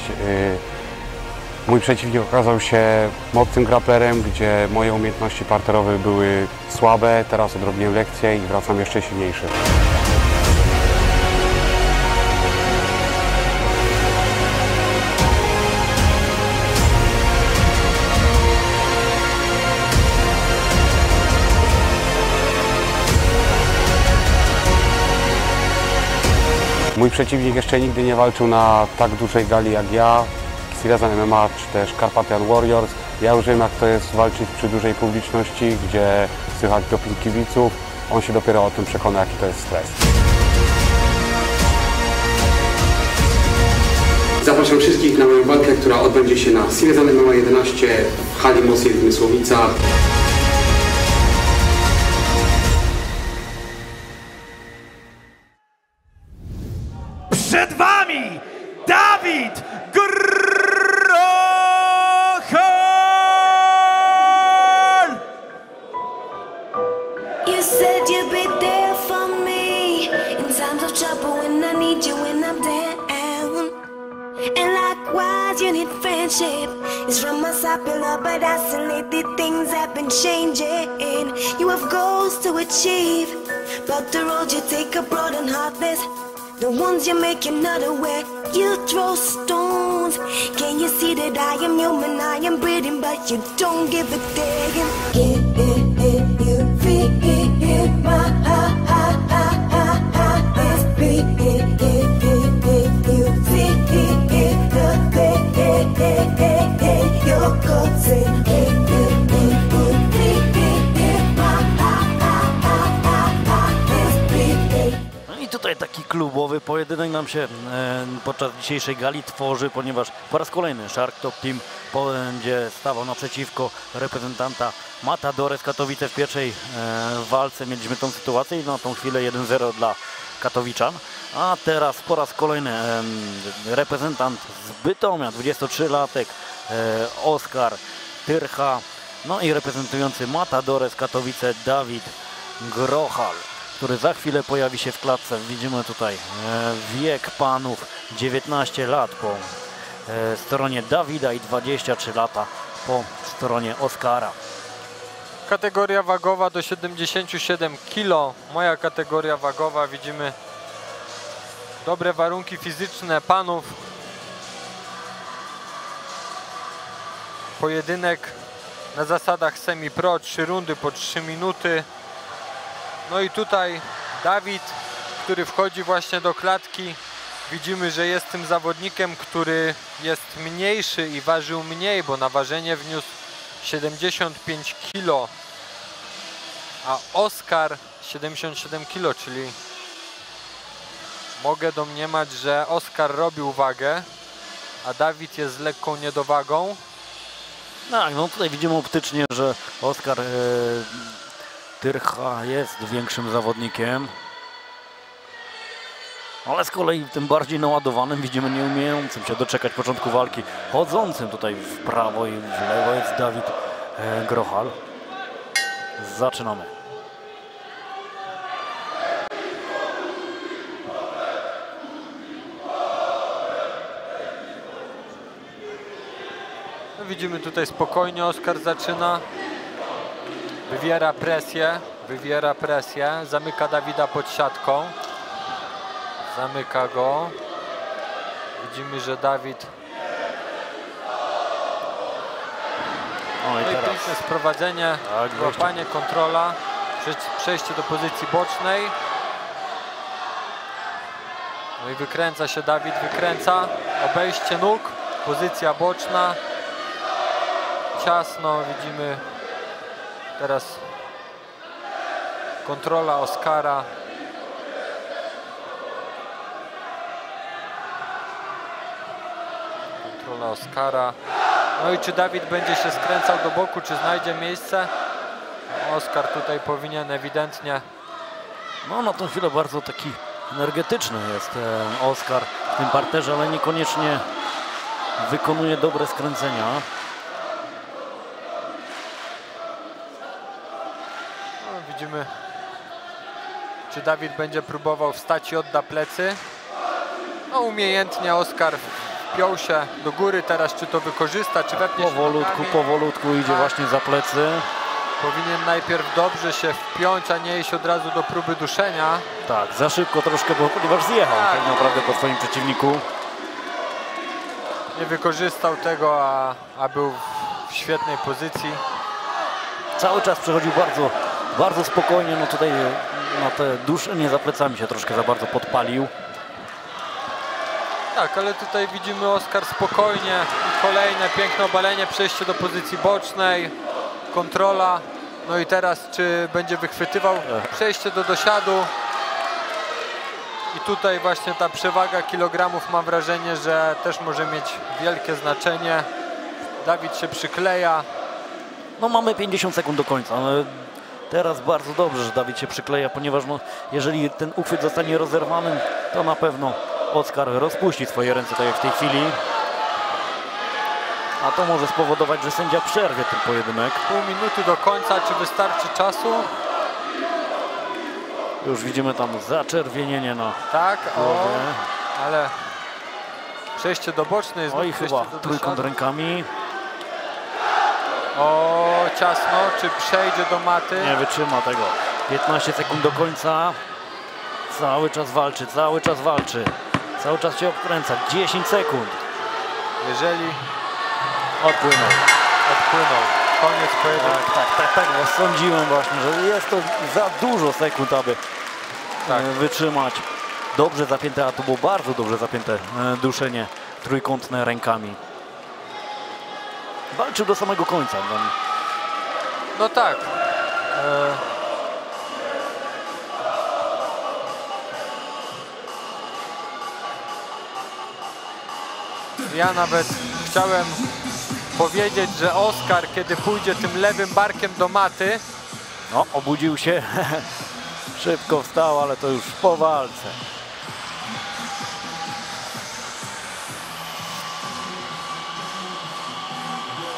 Mój przeciwnik okazał się mocnym grapplerem, gdzie moje umiejętności parterowe były słabe. Teraz odrobiłem lekcję i wracam jeszcze silniejszy. Mój przeciwnik jeszcze nigdy nie walczył na tak dużej gali jak ja. Silesia MMA czy też Carpathian Warriors. Ja już wiem, jak to jest walczyć przy dużej publiczności, gdzie słychać doping kibiców. On się dopiero o tym przekona, jaki to jest stres. Zapraszam wszystkich na moją walkę, która odbędzie się na Silesia MMA 11 w hali Mosil w Mysłowicach. Przed wami Dawid Grochal! You said you'd be there for me in times of trouble when I need you when I'm down. And likewise, you need friendship. It's from my side, pillar, but isolated things have been changing. You have goals to achieve, but the road you take are broad and heartless. The ones you make you're not aware. You throw stones. Can you see that I am human, I am breathing, but you don't give a damn. You feel my heart is beating. You feel your guts in. I tutaj taki klubowy pojedynek nam się podczas dzisiejszej gali tworzy, ponieważ po raz kolejny Shark Top Team będzie stawał naprzeciwko reprezentanta Matadores Katowice. W pierwszej walce mieliśmy tą sytuację i na tą chwilę 1-0 dla Katowiczan. A teraz po raz kolejny reprezentant z Bytomia, 23-latek Oskar Tyrcha, no i reprezentujący Matadores Katowice Dawid Grochal, który za chwilę pojawi się w klatce. Widzimy tutaj wiek panów 19 lat po stronie Dawida i 23 lata po stronie Oskara. Kategoria wagowa do 77 kg. Moja kategoria wagowa, widzimy dobre warunki fizyczne panów. Pojedynek na zasadach semi-pro, 3 rundy po 3 minuty. No i tutaj Dawid, który wchodzi właśnie do klatki. Widzimy, że jest tym zawodnikiem, który jest mniejszy i ważył mniej, bo na ważenie wniósł 75 kg, a Oskar 77 kg, czyli mogę domniemać, że Oskar robił wagę, a Dawid jest z lekką niedowagą. Tak, no tutaj widzimy optycznie, że Oskar Tyrcha jest większym zawodnikiem, ale z kolei tym bardziej naładowanym widzimy nieumiejącym się doczekać początku walki, chodzącym tutaj w prawo i w lewo jest Dawid Grochal. Zaczynamy. No widzimy tutaj spokojnie Oskar zaczyna. Wywiera presję, zamyka Dawida pod siatką. Zamyka go. Widzimy, że Dawid... No i piękne sprowadzenie, łapanie, kontrola, przejście do pozycji bocznej. No i wykręca się Dawid, wykręca, obejście nóg, pozycja boczna. Ciasno, widzimy teraz kontrola Oskara. Kontrola Oskara. No i czy Dawid będzie się skręcał do boku, czy znajdzie miejsce? Oskar tutaj powinien ewidentnie... No na tą chwilę bardzo taki energetyczny jest Oskar w tym parterze, ale niekoniecznie wykonuje dobre skręcenia. No, widzimy, czy Dawid będzie próbował wstać i odda plecy. No umiejętnie Oskar wpiął się do góry, teraz czy to wykorzysta, czy wepnie się nogami. Powolutku idzie właśnie za plecy. Powinien najpierw dobrze się wpiąć, a nie iść od razu do próby duszenia. Tak, za szybko troszkę, ponieważ zjechał tak naprawdę po swoim przeciwniku. Nie wykorzystał tego, a był w świetnej pozycji. Cały czas przechodził bardzo spokojnie, no tutaj na te duszenie za plecami się troszkę za bardzo podpalił. Tak, ale tutaj widzimy Oskar spokojnie i kolejne piękne obalenie, przejście do pozycji bocznej, kontrola. No i teraz czy będzie wychwytywał przejście do dosiadu. I tutaj właśnie ta przewaga kilogramów, mam wrażenie, że też może mieć wielkie znaczenie. Dawid się przykleja. No mamy 50 sekund do końca, ale teraz bardzo dobrze, że Dawid się przykleja, ponieważ no, jeżeli ten uchwyt zostanie rozerwany, to na pewno Oskar rozpuści swoje ręce, tak jak w tej chwili. A to może spowodować, że sędzia przerwie ten pojedynek. Pół minuty do końca, czy wystarczy czasu? Już widzimy tam zaczerwienienie na tak, głowie. Ale przejście do bocznej jest. Oj, chyba trójkąt rękami. O, ciasno, czy przejdzie do maty? Nie wytrzyma tego. 15 sekund do końca. Cały czas walczy, cały czas walczy. Cały czas się obkręca. 10 sekund. Jeżeli odpłynął. Koniec pojedynku. Tak, bo sądziłem właśnie, że jest to za dużo sekund, aby wytrzymać. Dobrze zapięte, a to było bardzo dobrze zapięte duszenie trójkątne rękami. Walczył do samego końca. No tak. Ja nawet chciałem powiedzieć, że Oskar, kiedy pójdzie tym lewym barkiem do maty... No, obudził się. Szybko wstał, ale to już po walce.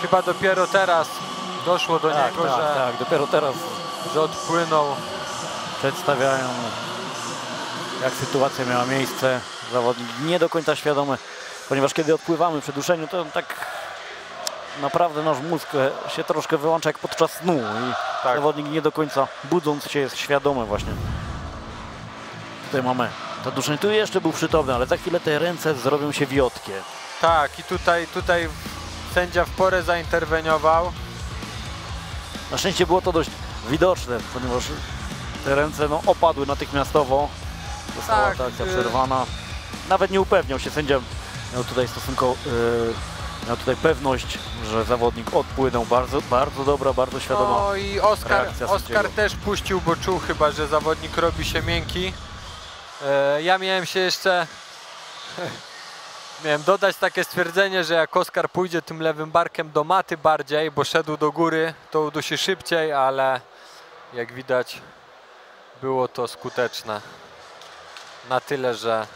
Chyba dopiero teraz doszło do niego, że... dopiero teraz. Że odpłynął. Przedstawiają, jak sytuacja miała miejsce. Zawodnik nie do końca świadomy, ponieważ kiedy odpływamy przy duszeniu, to tak naprawdę nasz mózg się troszkę wyłącza jak podczas snu i zawodnik nie do końca budząc się jest świadomy właśnie. Tutaj mamy to duszenie, tu jeszcze był przytomny, ale za chwilę te ręce zrobią się wiotkie. Tak, i tutaj sędzia w porę zainterweniował. Na szczęście było to dość widoczne, ponieważ te ręce opadły natychmiastowo. Została ta akcja przerwana. Nawet nie upewniał się, sędzia miał tutaj miał tutaj pewność, że zawodnik odpłynął. Bardzo dobra, bardzo świadoma. No i Oskar też puścił, bo czuł chyba, że zawodnik robi się miękki. Ja miałem dodać takie stwierdzenie, że jak Oskar pójdzie tym lewym barkiem do maty bardziej, bo szedł do góry, to udusi szybciej, ale jak widać było to skuteczne. Na tyle, że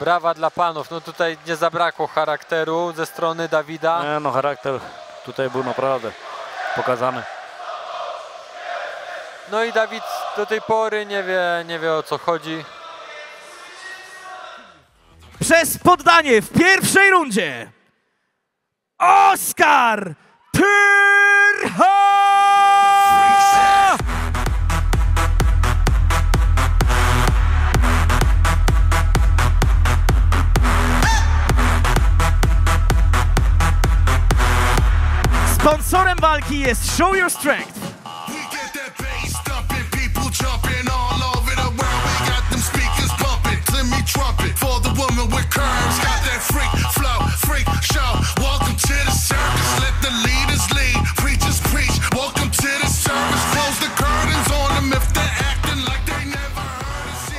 brawa dla panów. No tutaj nie zabrakło charakteru ze strony Dawida. Nie, no charakter tutaj był naprawdę pokazany. No i Dawid do tej pory nie wie o co chodzi. Przez poddanie w pierwszej rundzie Oskar Tyrcha! Sponsorem walki jest Show Your Strength.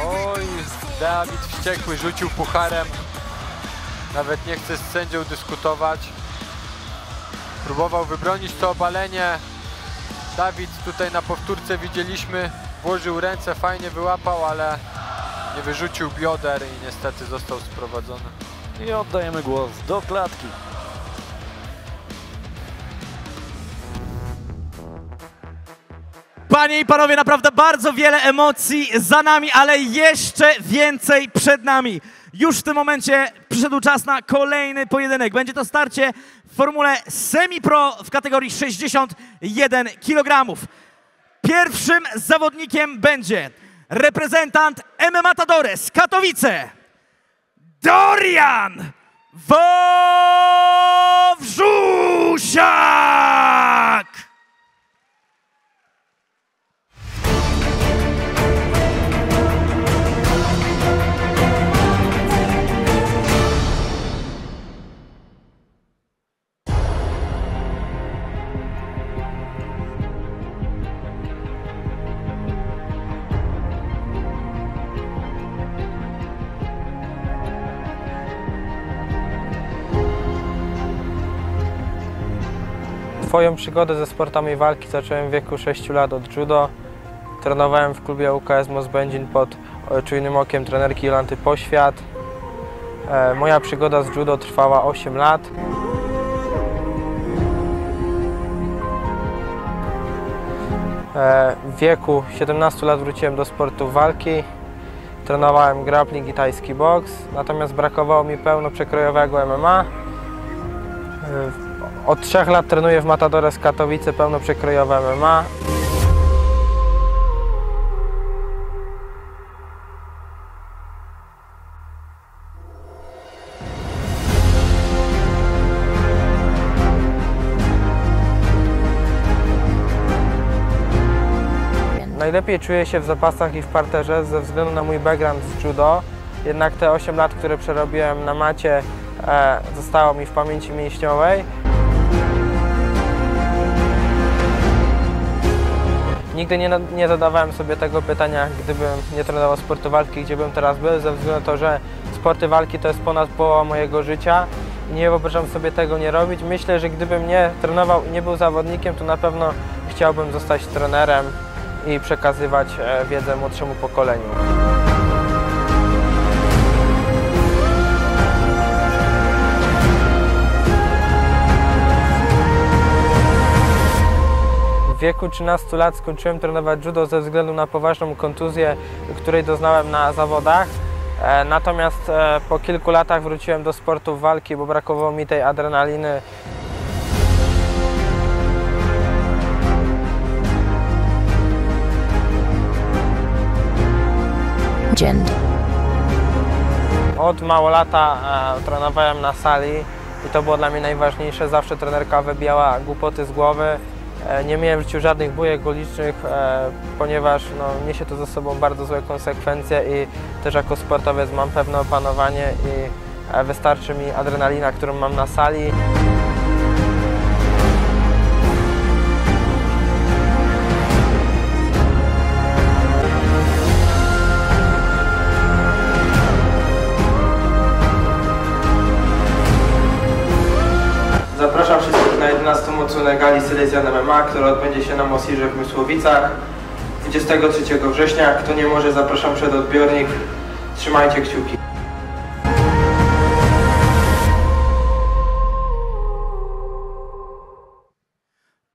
Oj, Dawid wściekły, rzucił pucharem. Nawet nie chce z sędzią dyskutować. Próbował wybronić to obalenie. Dawid tutaj na powtórce widzieliśmy, włożył ręce, fajnie wyłapał, ale nie wyrzucił bioder i niestety został sprowadzony. I oddajemy głos do klatki. Panie i panowie, naprawdę bardzo wiele emocji za nami, ale jeszcze więcej przed nami. Już w tym momencie przyszedł czas na kolejny pojedynek. Będzie to starcie w formule semi-pro w kategorii 61 kg. Pierwszym zawodnikiem będzie reprezentant MMA Matadores Katowice, Dorian Wawrzusiak! Swoją przygodę ze sportami walki zacząłem w wieku 6 lat od judo. Trenowałem w klubie UKS Most Będzin pod czujnym okiem trenerki Jolanty Poświat. Moja przygoda z judo trwała 8 lat. W wieku 17 lat wróciłem do sportów walki. Trenowałem grappling i tajski boks, natomiast brakowało mi pełnoprzekrojowego MMA. Od 3 lat trenuję w Matadores Katowice pełnoprzekrojowe MMA. Najlepiej czuję się w zapasach i w parterze ze względu na mój background z judo. Jednak te 8 lat, które przerobiłem na macie, zostało mi w pamięci mięśniowej. Nigdy nie zadawałem sobie tego pytania, gdybym nie trenował sportu walki, gdzie bym teraz był, ze względu na to, że sporty walki to jest ponad połowa mojego życia i nie wyobrażam sobie tego nie robić. Myślę, że gdybym nie trenował i nie był zawodnikiem, to na pewno chciałbym zostać trenerem i przekazywać wiedzę młodszemu pokoleniu. W wieku 13 lat skończyłem trenować judo ze względu na poważną kontuzję, której doznałem na zawodach. Natomiast po kilku latach wróciłem do sportów walki, bo brakowało mi tej adrenaliny. Od mało lata trenowałem na sali i to było dla mnie najważniejsze. Zawsze trenerka wybijała głupoty z głowy. Nie miałem w życiu żadnych bujek ulicznych, ponieważ niesie to ze sobą bardzo złe konsekwencje i też jako sportowiec mam pewne opanowanie i wystarczy mi adrenalina, którą mam na sali. Zapraszam wszystkich na 11. odsłonę gali Silesian MMA, która odbędzie się na Mosirze w Mysłowicach 23 września. Kto nie może, zapraszam przed odbiornik. Trzymajcie kciuki.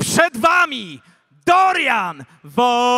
Przed Wami Dorian Wawrzusiak!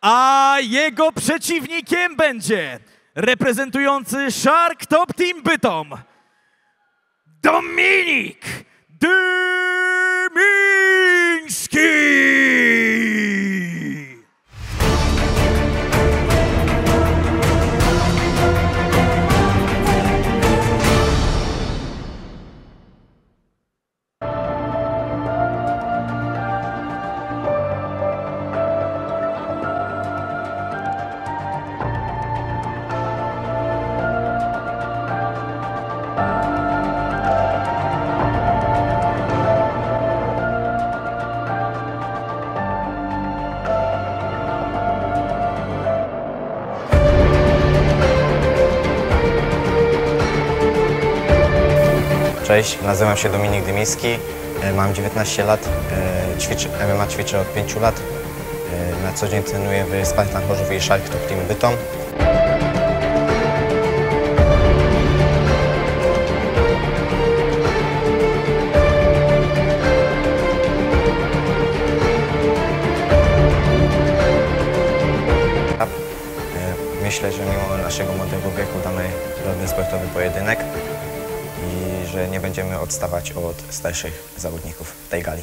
a jego przeciwnikiem będzie reprezentujący Shark Top Team Bytom Dominik Dymiński. Cześć, nazywam się Dominik Dymiński, mam 19 lat, MMA ćwiczę od 5 lat. Na co dzień trenuję w Spartan Chorzów i Shark Top Team Bytom. Myślę, że mimo naszego młodego wieku damy dobry sportowy pojedynek i że nie będziemy odstawać od starszych zawodników w tej gali.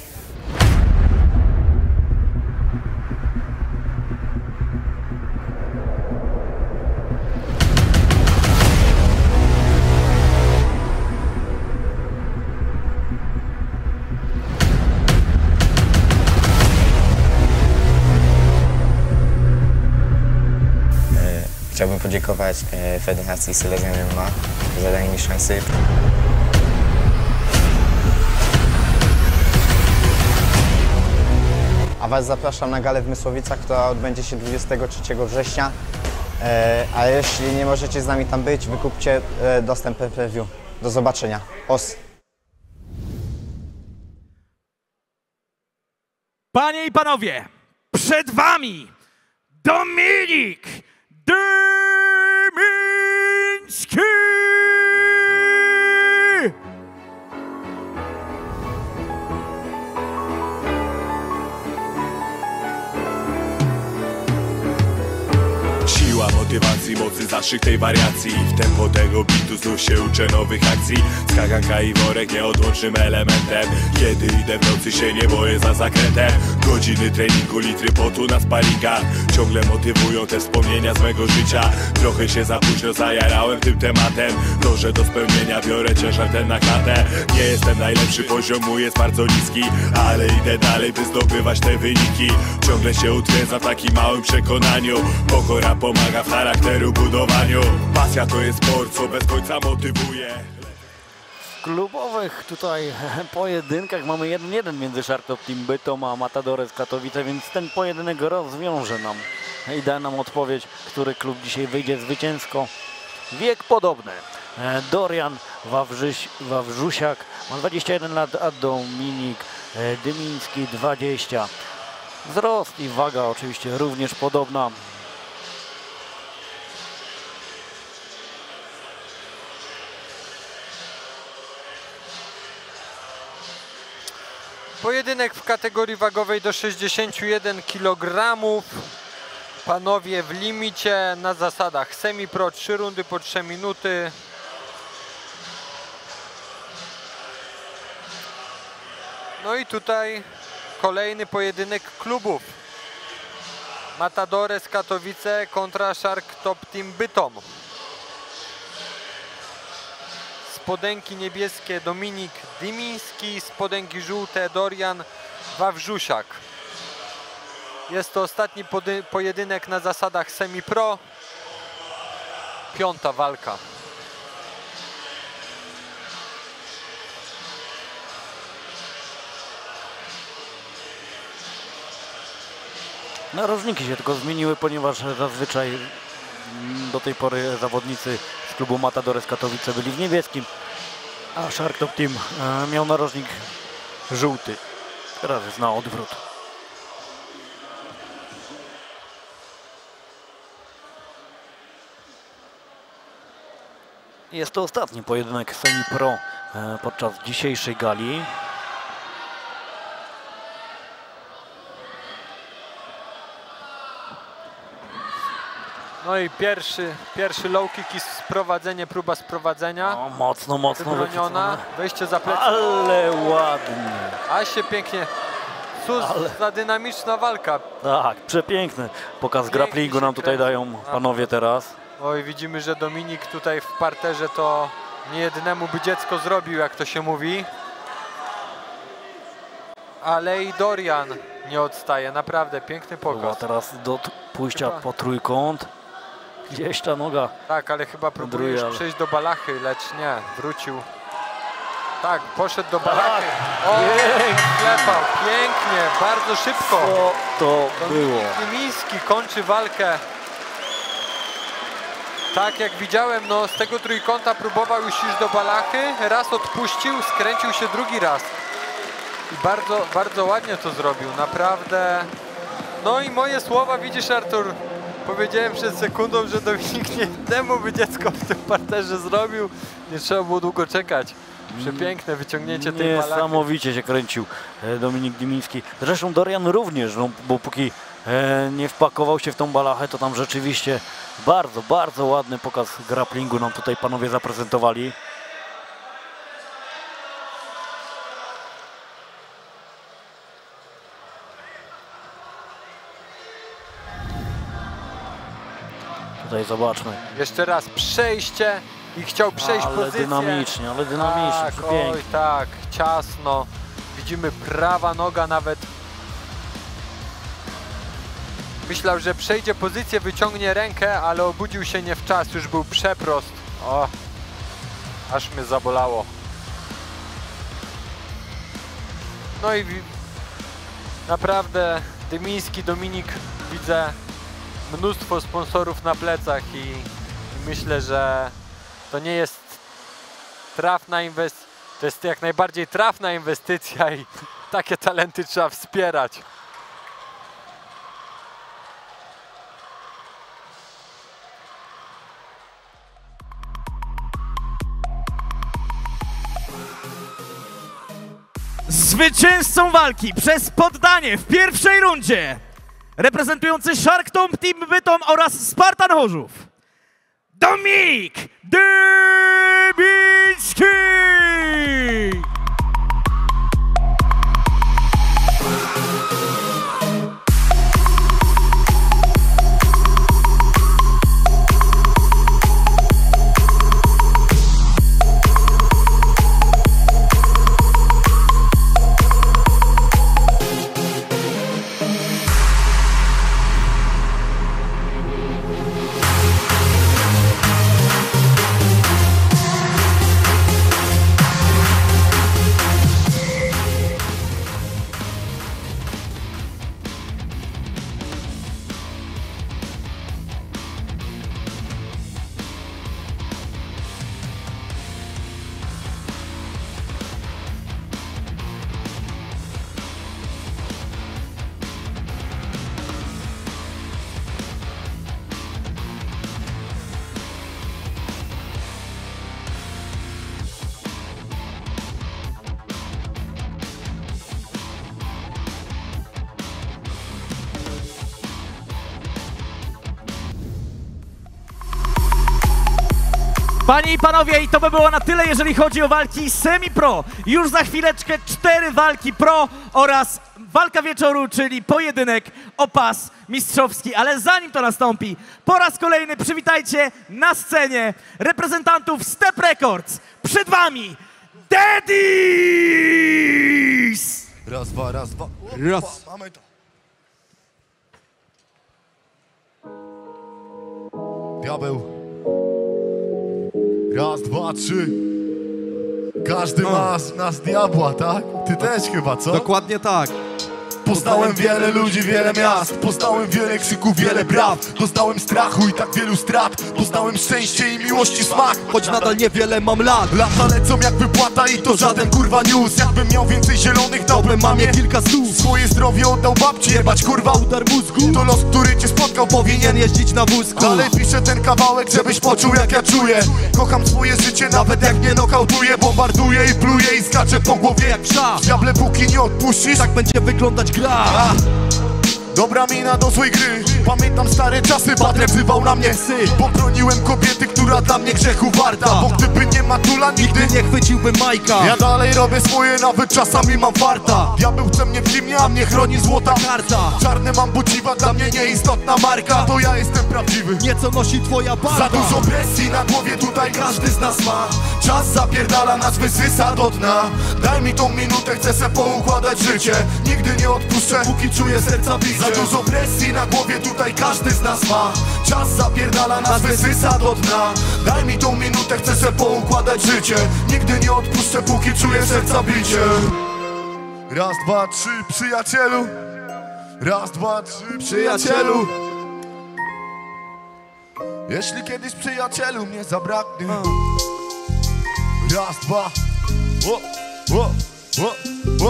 Chciałbym podziękować Federacji Silesian MMA za danie mi szansy. A Was zapraszam na galę w Mysłowicach, która odbędzie się 23 września. A jeśli nie możecie z nami tam być, wykupcie dostęp pay-per-view. Do zobaczenia. Os. Panie i panowie, przed Wami Dominik Dymiński! Siła motywacji, mocy zaszytej wariacji. W tempo tego bitu znów się uczę nowych akcji. Skakanka i worek nieodłącznym elementem. Kiedy idę w nocy się nie boję za zakrętem. Godziny treningu, litry potu na sparingach ciągle motywują te wspomnienia z mego życia. Trochę się za późno zajarałem tym tematem. Dążę do spełnienia, biorę ciężar ten na klatę. Nie jestem najlepszy, poziom mój jest bardzo niski, ale idę dalej, by zdobywać te wyniki. Ciągle się utwierdza w takim małym przekonaniu. Pokora pomaga w charakteru budowaniu. Pasja to jest sport, co bez końca motywuje. W klubowych tutaj pojedynkach mamy 1-1 między Shark Top Team Bytom a Matadores Katowice, więc ten pojedynek rozwiąże nam i da nam odpowiedź, który klub dzisiaj wyjdzie zwycięsko. Wiek podobny. Dorian Wawrzusiak ma 21 lat, a Dominik Dymiński 20. Wzrost i waga oczywiście również podobna. Pojedynek w kategorii wagowej do 61 kg. Panowie w limicie na zasadach semi-pro, 3 rundy po 3 minuty. No i tutaj kolejny pojedynek klubów. Matadores Katowice kontra Shark Top Team Bytom. Spodenki niebieskie Dominik Dymiński, spodenki żółte Dorian Wawrzusiak. Jest to ostatni pojedynek na zasadach semi-pro. 5. walka. Narożniki się tylko zmieniły, ponieważ zazwyczaj do tej pory zawodnicy z klubu Matadores Katowice byli w niebieskim, a Shark Top Team miał narożnik żółty. Teraz jest na odwrót. Jest to ostatni pojedynek semi-pro podczas dzisiejszej gali. No i pierwszy low kick i sprowadzenie, próba sprowadzenia. O, mocno wybroniona. Wejście za plecy. Ale ładnie. A się pięknie. Cóż za dynamiczna walka. Tak, przepiękny pokaz grapplingu nam tutaj dają panowie teraz. Oj, widzimy, że Dominik tutaj w parterze to niejednemu by dziecko zrobił, jak to się mówi. Ale i Dorian nie odstaje, naprawdę piękny pokaz. Teraz do pójścia po trójkąt. Gdzieś ta noga. Tak, ale chyba próbuje już przejść do balachy, lecz nie, wrócił. Tak, poszedł do balachy. O, klepał, pięknie, bardzo szybko. Co to było? Dymiński kończy walkę. Tak jak widziałem, no z tego trójkąta próbował już iść do balachy, raz odpuścił, skręcił się drugi raz. I bardzo, bardzo ładnie to zrobił, naprawdę. No i moje słowa, widzisz, Artur, powiedziałem przed sekundą, że Dominik niejednemu by dziecko w tym parterze zrobił. Nie trzeba było długo czekać. Przepiękne wyciągnięcie tej balachy. Niesamowicie się kręcił Dominik Dymiński. Zresztą Dorian również, no, bo póki nie wpakował się w tą balachę, to tam rzeczywiście bardzo, bardzo ładny pokaz grapplingu nam tutaj panowie zaprezentowali. Tutaj zobaczmy. Jeszcze raz przejście i chciał przejść pozycję. Dynamicznie, ale dynamicznie, tak, przepięknie. oj, tak, ciasno. Widzimy prawa noga nawet. Myślał, że przejdzie pozycję, wyciągnie rękę, ale obudził się nie w czas, już był przeprost. O, aż mnie zabolało. No i naprawdę Dymiński, Dominik, widzę mnóstwo sponsorów na plecach i myślę, że to nie jest trafna inwestycja, to jest jak najbardziej trafna inwestycja i takie talenty trzeba wspierać. Zwycięzcą walki przez poddanie w pierwszej rundzie, reprezentujący Shark Tomb Team Bytom oraz Spartan Chorzów, Dominik Dymiński! Panie i panowie, i to by było na tyle, jeżeli chodzi o walki semi-pro. Już za chwileczkę 4 walki pro oraz walka wieczoru, czyli pojedynek o pas mistrzowski. Ale zanim to nastąpi, po raz kolejny przywitajcie na scenie reprezentantów Step Records. Przed wami Daddies! Raz, dwa, raz, dwa. Raz. Mamy to. Diabeł. Raz, dwa, trzy. Każdy ma z nas diabła, tak? Ty też chyba, co? Dokładnie tak. Poznałem wiele ludzi, wiele miast. Poznałem wiele krzyków, wiele braw. Doznałem strachu i tak wielu strat. Poznałem szczęście i miłości smak. Choć nadal niewiele mam lat. Lata lecą jak wypłata i to żaden kurwa news. Jakbym miał więcej zielonych, dałbym mamie kilka stów. Swoje zdrowie oddał babci, jebać kurwa udar mózgu. To los, który cię spotkał, powinien jeździć na wózku. Dalej piszę ten kawałek, żebyś poczuł jak ja czuję. Kocham swoje życie, nawet jak mnie nokautuję. Bombarduję i pluję i skaczę po głowie jak psa. Diable, póki nie odpuścisz, tak będzie wyglądać gra. dobra mina do złej gry. Pamiętam stare czasy, Badre wzywał na mnie psy, bo broniłem kobiety, która dla mnie grzechu warta. Bo gdyby nie Matula, nigdy nie chwyciłbym Majka. Ja dalej robię swoje, nawet czasami mam farta. Diabeł chce mnie w zimnie, a mnie chroni złota karta. Czarne mam buciwa, dla mnie nieistotna marka. To ja jestem prawdziwy, nieco nosi twoja barwa. Za dużo presji na głowie, tutaj każdy z nas ma. Czas zapierdala, nas wysysa do dna. Daj mi tą minutę, chcę se poukładać życie. Nigdy nie odpuszczę, póki czuję serca bicie. Za dużo presji na głowie, tutaj każdy z nas ma. Czas zapierdala, nas wysysa do dna. Daj mi tą minutę, chcę se poukładać życie. Nigdy nie odpuszczę, póki czuję serca bicie. Raz, dwa, trzy, przyjacielu. Raz, dwa, trzy, przyjacielu. Jeśli kiedyś przyjacielu mnie zabraknie. Raz, dwa.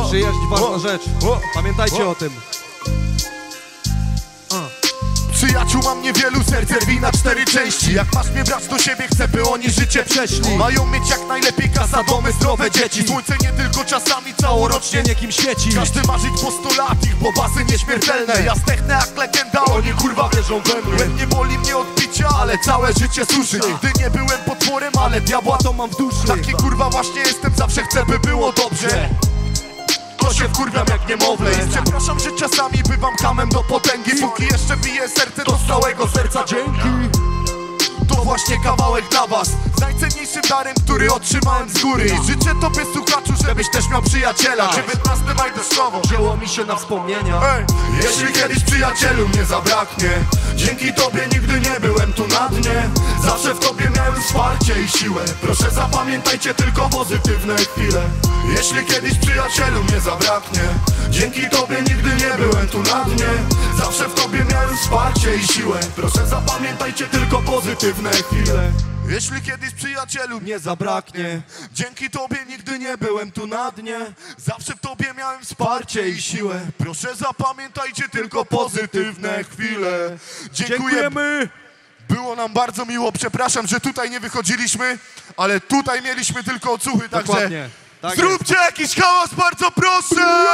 Przyjaźń, ważna rzecz. Pamiętajcie o tym. Przyjaciół mam niewielu, serce rwi na 4 części. Jak masz mnie brać do siebie, chcę, by oni życie przeszli. Mają mieć jak najlepiej kasa, domy, zdrowe dzieci. Słońce nie tylko czasami, całorocznie niekim świeci. Każdy ma żyć po 100 lat, ich bobasy nieśmiertelne. Ja zdechnę jak legenda, oni kurwa wierzą we mnie. Łeb nie boli mnie od picia, ale całe życie suszy. Nigdy nie byłem potworem, ale diabła to mam w duszy. Taki kurwa właśnie jestem, zawsze chcę, by było dobrze. To się wkurwiam jak niemowlę. Przepraszam, że czasami bywam kamem do potęgi. Póki jeszcze bije serce, do całego serca dzięki. To właśnie kawałek dla was, z najcenniejszym darem, który otrzymałem z góry. I życzę tobie, słuchaczu, żebyś też miał przyjaciela. 19 maj deszczowo wzięło mi się na wspomnienia. Jeśli kiedyś przyjacielu mnie zabraknie, dzięki tobie nigdy nie byłem tu na dnie. Zawsze w tobie miałem wsparcie i siłę. Proszę zapamiętajcie tylko pozytywne chwile. Jeśli kiedyś przyjacielu mnie zabraknie, dzięki tobie nigdy nie byłem tu na dnie. Zawsze w tobie miałem wsparcie i siłę. Proszę zapamiętajcie tylko pozytywne chwile. Jeśli kiedyś przyjacielu mnie zabraknie, dzięki tobie nigdy nie byłem tu na dnie. Zawsze w tobie miałem wsparcie i siłę. Proszę zapamiętajcie tylko pozytywne chwile. Dziękujemy. Było nam bardzo miło, przepraszam, że tutaj nie wychodziliśmy, ale tutaj mieliśmy tylko odsłuchy, także tak zróbcie jakiś hałas, bardzo proszę!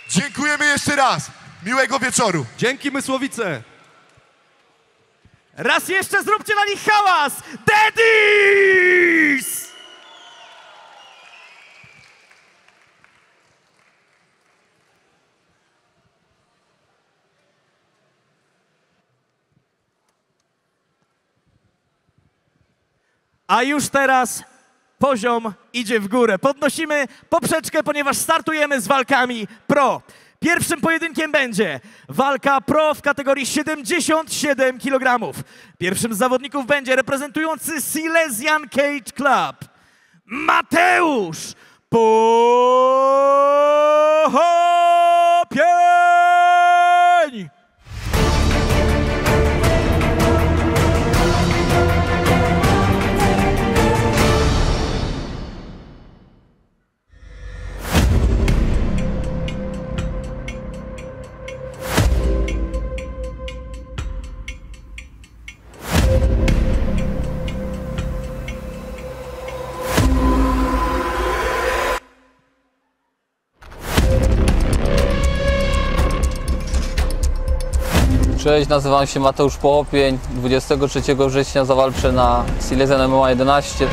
Dziękujemy jeszcze raz. Miłego wieczoru. Dzięki, Mysłowice. Raz jeszcze zróbcie na nich hałas! Daddies! A już teraz poziom idzie w górę. Podnosimy poprzeczkę, ponieważ startujemy z walkami pro. Pierwszym pojedynkiem będzie walka pro w kategorii 77 kg. Pierwszym z zawodników będzie reprezentujący Silesian Cage Club Mateusz Pochopień! Cześć, nazywam się Mateusz Pochopień. 23 września zawalczę na Silesian MMA 11.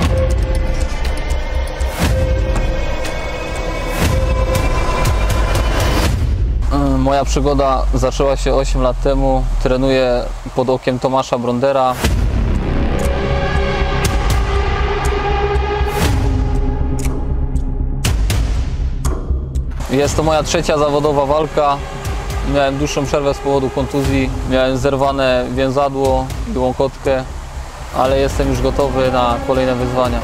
Moja przygoda zaczęła się 8 lat temu. Trenuję pod okiem Tomasza Brondera. Jest to moja trzecia zawodowa walka. Miałem dłuższą przerwę z powodu kontuzji. Miałem zerwane więzadło i łąkotkę, ale jestem już gotowy na kolejne wyzwania.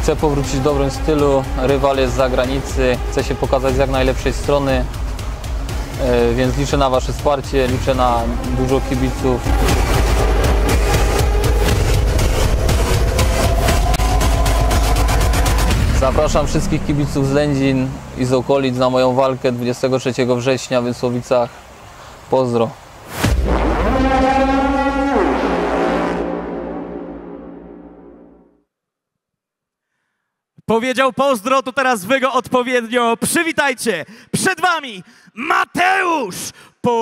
Chcę powrócić w dobrym stylu. Rywal jest z zagranicy. Chcę się pokazać z jak najlepszej strony. Więc liczę na wasze wsparcie, liczę na dużo kibiców. Zapraszam wszystkich kibiców z Lędzin i z okolic na moją walkę 23 września w Mysłowicach. Pozdro. Powiedział pozdro, to teraz wy go odpowiednio przywitajcie. Przed wami Mateusz Pochopień!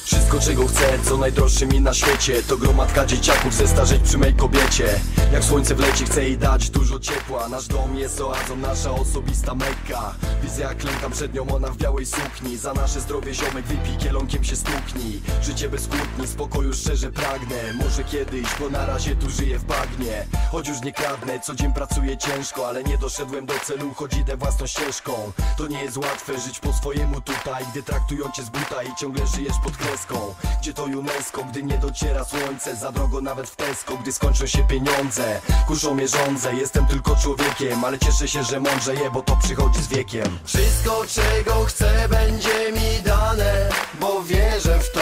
Wszystko czego chcę, co najdroższe mi na świecie, to gromadka dzieciaków zestarzeć przy mej kobiecie. Jak słońce wleci, chcę jej dać dużo ciepła. Nasz dom jest oazą, nasza osobista Mekka. Widzę jak klękam przed nią, ona w białej sukni. Za nasze zdrowie ziomek wypij, kielonkiem się stuknij. Życie bez kłótni, spokoju szczerze pragnę. Może kiedyś, bo na razie tu żyję w bagnie. Choć już nie kradnę, co dzień pracuję ciężko, ale nie doszedłem do celu, choć idę własną ścieżką. To nie jest łatwe żyć po swojemu tutaj, gdy traktują cię z buta i ciągle żyjesz pod kreską. Gdzie to UNESCO, gdy nie dociera słońce, za drogo nawet w Tesco, gdy skończą się pieniądze. Kuszą mnie żądze, jestem tylko człowiekiem, ale cieszę się, że mądrzeję, bo to przychodzi z wiekiem. Wszystko czego chcę będzie mi dane, bo wierzę w to.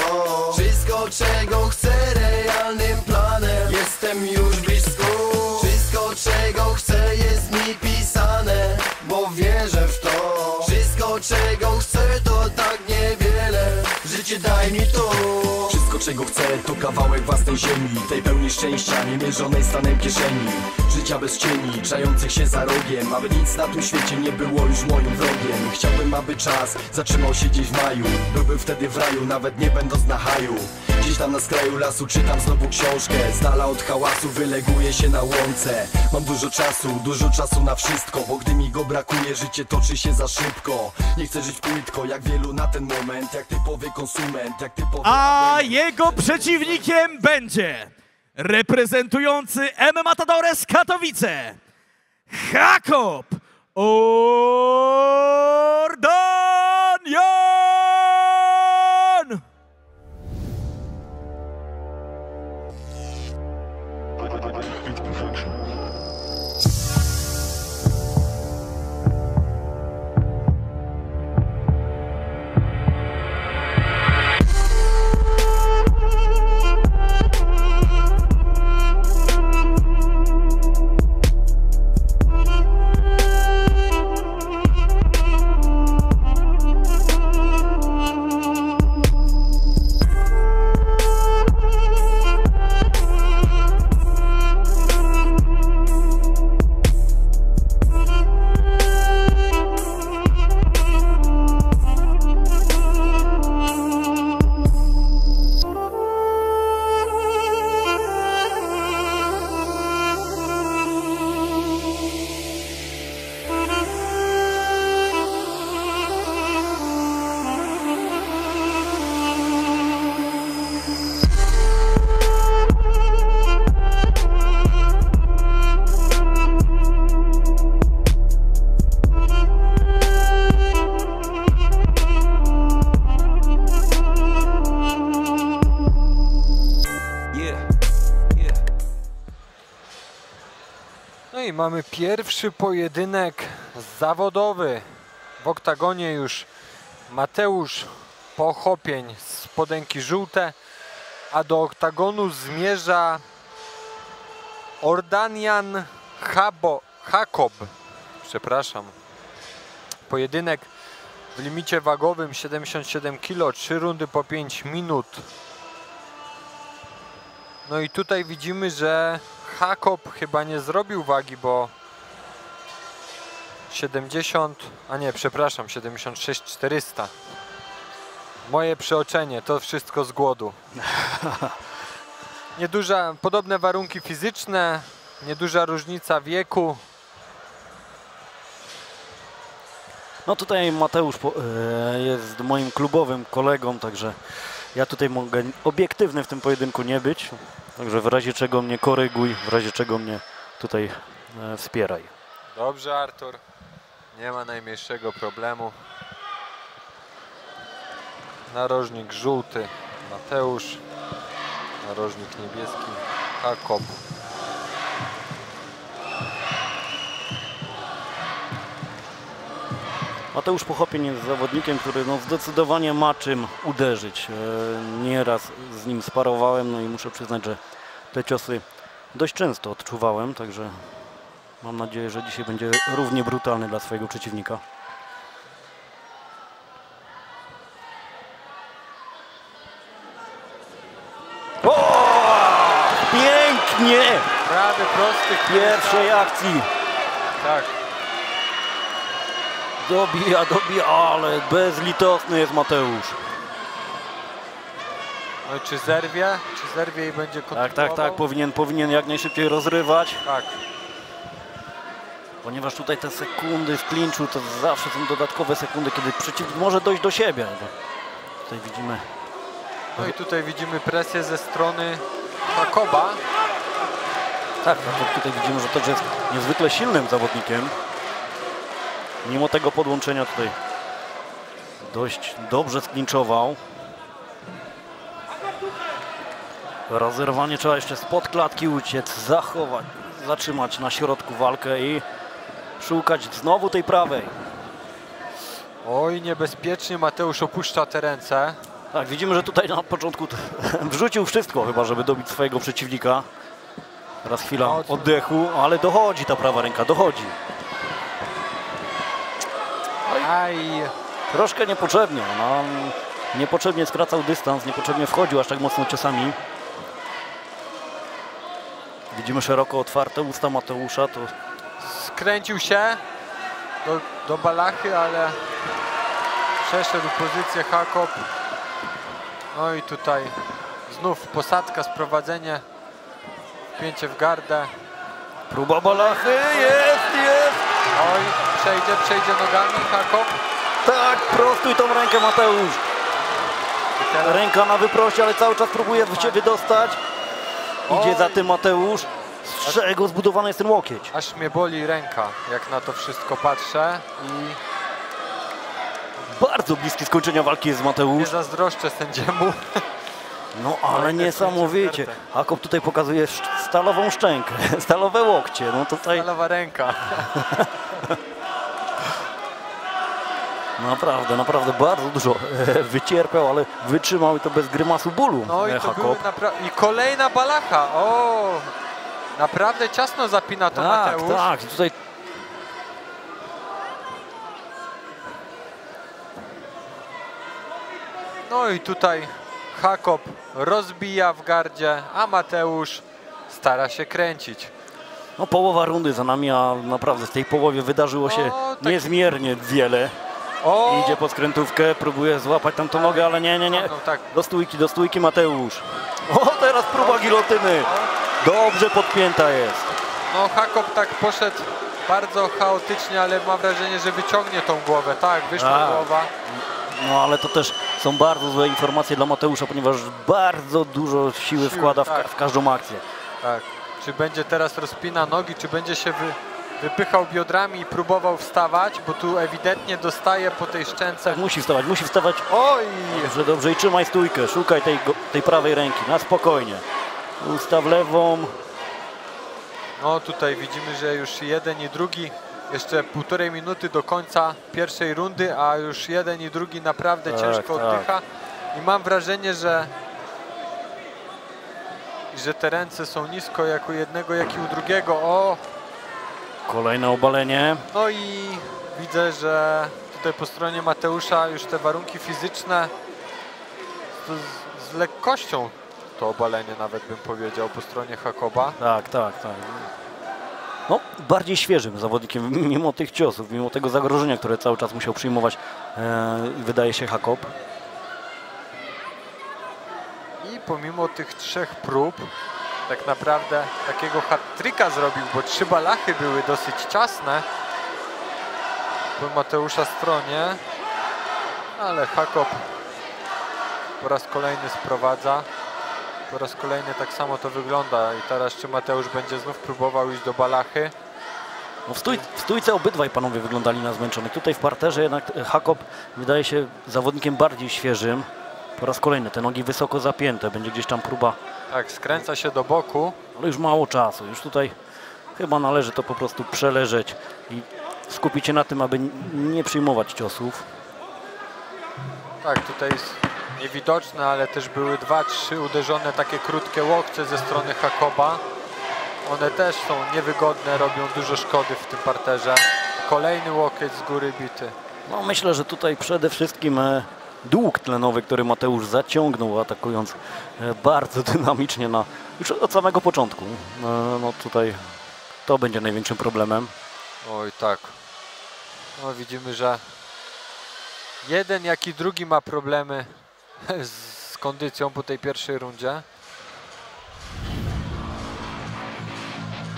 Wszystko czego chcę realnym planem, jestem już blisko. Wszystko czego chcę jest mi pisane, bo wierzę w to. Wszystko czego chcę to tak niewiele, życie daj mi to. Wszystko czego chcę to kawałek własnej ziemi, tej pełni szczęścia, niemierzonej stanem kieszeni. Życia bez cieni, czających się za rogiem, aby nic na tym świecie nie było już moim wrogiem. Chciałbym, aby czas zatrzymał się gdzieś w maju, byłbym wtedy w raju, nawet nie będąc na haju. Gdzieś tam na skraju lasu czytam znowu książkę, z dala od hałasu wyleguję się na łące. Mam dużo czasu na wszystko, bo gdy mi go brakuje, życie toczy się za szybko. Nie chcę żyć płytko, jak wielu na ten moment, jak typowy konsument, jak typowy... A jego przeciwnikiem będzie reprezentujący M Matadores Katowice Jakub Ordanian! I mamy pierwszy pojedynek zawodowy. W oktagonie już Mateusz Pochopień, spodenki żółte, a do oktagonu zmierza Ordanian Jakub. Przepraszam. Pojedynek w limicie wagowym 77 kg, 3 rundy po 5 minut. No i tutaj widzimy, że Jakub chyba nie zrobił wagi, bo 76 400. Moje przeoczenie, to wszystko z głodu. Nieduża, podobne warunki fizyczne, nieduża różnica wieku. No tutaj Mateusz jest moim klubowym kolegą, także ja tutaj mogę obiektywny w tym pojedynku nie być. Także w razie czego mnie koryguj, w razie czego mnie tutaj wspieraj. Dobrze, Artur. Nie ma najmniejszego problemu. Narożnik żółty Mateusz, narożnik niebieski Jakub. Mateusz Pochopień jest zawodnikiem, który no, zdecydowanie ma czym uderzyć. Nieraz z nim sparowałem, no i muszę przyznać, że te ciosy dość często odczuwałem, także mam nadzieję, że dzisiaj będzie równie brutalny dla swojego przeciwnika. O! Pięknie! Prawy, prosty. Pierwszej akcji. Tak. Dobija, ale bezlitosny jest Mateusz. No i czy zerwie i będzie kontynuował? Tak, powinien jak najszybciej rozrywać. Tak. Ponieważ tutaj te sekundy w klinczu to zawsze są dodatkowe sekundy, kiedy przeciwnik może dojść do siebie. Tutaj widzimy. No i tutaj widzimy presję ze strony Hakoba. Tak, no to tutaj widzimy, że też jest niezwykle silnym zawodnikiem. Mimo tego podłączenia tutaj dość dobrze sklinczował. Rozerwanie trzeba jeszcze spod klatki uciec, zachować, zatrzymać na środku walkę i szukać znowu tej prawej. Oj, niebezpiecznie Mateusz opuszcza te ręce. Tak, widzimy, że tutaj na początku wrzucił wszystko chyba, żeby dobić swojego przeciwnika. Teraz chwila oddechu, ale dochodzi ta prawa ręka, dochodzi. Aj. Troszkę niepotrzebnie, no, niepotrzebnie skracał dystans, niepotrzebnie wchodził aż tak mocno ciosami. Widzimy szeroko otwarte usta Mateusza. To skręcił się do balachy, ale przeszedł pozycję Hakob. No i tutaj znów posadka, sprowadzenie, wpięcie w gardę. Próba balachy, jest! Oj, przejdzie nogami Hakob. Tak, prostuj tą rękę Mateusz. Ręka na wyproście, ale cały czas próbuje się wydostać. Idzie za tym Mateusz. Z czego zbudowany jest ten łokieć? Aż mnie boli ręka, jak na to wszystko patrzę. I bardzo bliski skończenia walki jest Mateusz. Nie zazdroszczę sędziemu. No ale niesamowicie. Hakob tutaj pokazuje stalową szczękę, stalowe łokcie. No tutaj... Stalowa ręka. Naprawdę bardzo dużo wycierpiał, ale wytrzymał i to bez grymasu bólu. No i to były i kolejna balacha. O, naprawdę ciasno zapina to Mateusz. Tak, tutaj no i tutaj Hakob rozbija w gardzie, a Mateusz stara się kręcić. No połowa rundy za nami, a naprawdę w tej połowie wydarzyło się niezmiernie wiele. Idzie po skrętówkę, próbuje złapać tamtą nogę, ale nie. Tak. Do stójki Mateusz. O, teraz próba gilotyny. Dobrze podpięta jest. No Hakob tak poszedł bardzo chaotycznie, ale mam wrażenie, że wyciągnie tą głowę. Tak, wyszła głowa. No ale to też są bardzo złe informacje dla Mateusza, ponieważ bardzo dużo siły wkłada w każdą akcję. Tak. Czy będzie teraz rozpina nogi, czy będzie się wypychał biodrami i próbował wstawać, bo tu ewidentnie dostaje po tej szczęce. Tak, musi wstawać. Oj! Dobrze i trzymaj stójkę, szukaj tej prawej ręki, na spokojnie. Ustaw lewą. No tutaj widzimy, że już jeden i drugi, jeszcze 1,5 minuty do końca pierwszej rundy, a już jeden i drugi naprawdę ciężko oddycha. I mam wrażenie, że te ręce są nisko, jak u jednego, jak i u drugiego. O! Kolejne obalenie. No i widzę, że tutaj po stronie Mateusza już te warunki fizyczne z lekkością to obalenie nawet bym powiedział po stronie Hakoba. Tak. No, bardziej świeżym zawodnikiem, mimo tych ciosów, mimo tego zagrożenia, które cały czas musiał przyjmować, wydaje się Hakob. I pomimo tych 3 prób, tak naprawdę takiego hat-tricka zrobił, bo 3 balachy były dosyć ciasne po Mateusza stronie, ale Hakob po raz kolejny sprowadza. Po raz kolejny tak samo to wygląda i teraz czy Mateusz będzie znów próbował iść do balachy? No w stójce obydwaj panowie wyglądali na zmęczonych. Tutaj w parterze jednak Hakob wydaje się zawodnikiem bardziej świeżym. Po raz kolejny te nogi wysoko zapięte, będzie gdzieś tam próba. Tak, skręca się do boku. Ale już mało czasu, już tutaj chyba należy to po prostu przeleżeć i skupić się na tym, aby nie przyjmować ciosów. Tak, tutaj jest niewidoczne, ale też były 2-3 uderzone takie krótkie łokcie ze strony Jacoba. One też są niewygodne, robią dużo szkody w tym parterze. Kolejny łokieć z góry bity. No, myślę, że tutaj przede wszystkim dług tlenowy, który Mateusz zaciągnął, atakując bardzo dynamicznie już od samego początku. No tutaj to będzie największym problemem. Oj tak. No widzimy, że jeden jak i drugi ma problemy z kondycją po tej pierwszej rundzie.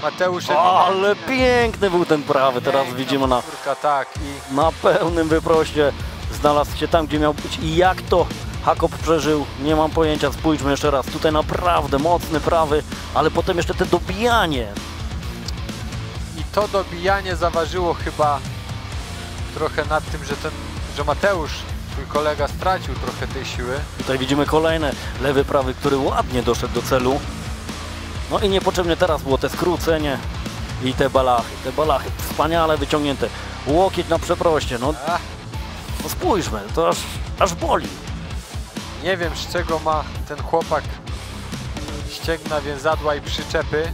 Mateusz... Ale piękny był ten prawy, teraz widzimy na pełnym wyproście. Znalazł się tam, gdzie miał być i jak to Jacob przeżył, nie mam pojęcia. Spójrzmy jeszcze raz, tutaj naprawdę mocny prawy, ale potem jeszcze te dobijanie. I to dobijanie zaważyło chyba trochę nad tym, że Mateusz, twój kolega, stracił trochę tej siły. Tutaj widzimy kolejne lewy, prawy, który ładnie doszedł do celu. No i niepotrzebnie teraz było te skrócenie i te balachy wspaniale wyciągnięte. Łokieć na przeproście, no spójrzmy, to aż boli. Nie wiem, z czego ma ten chłopak ścięgna, więzadła i przyczepy,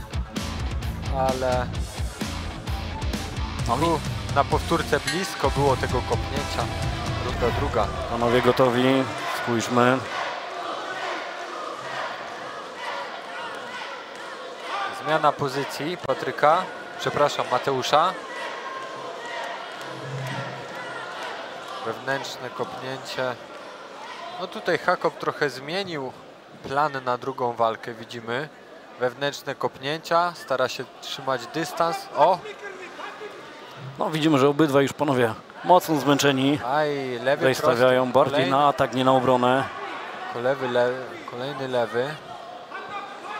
ale na powtórce blisko było tego kopnięcia. Runda druga. Panowie gotowi, spójrzmy. Zmiana pozycji Patryka, przepraszam, Mateusza. Wewnętrzne kopnięcie. No tutaj Jacob trochę zmienił plan na drugą walkę, widzimy. Wewnętrzne kopnięcia, stara się trzymać dystans. O! No widzimy, że obydwaj już panowie mocno zmęczeni. Lewy tutaj stawiają bardziej kolejny, na atak, nie na obronę. Kolejny lewy.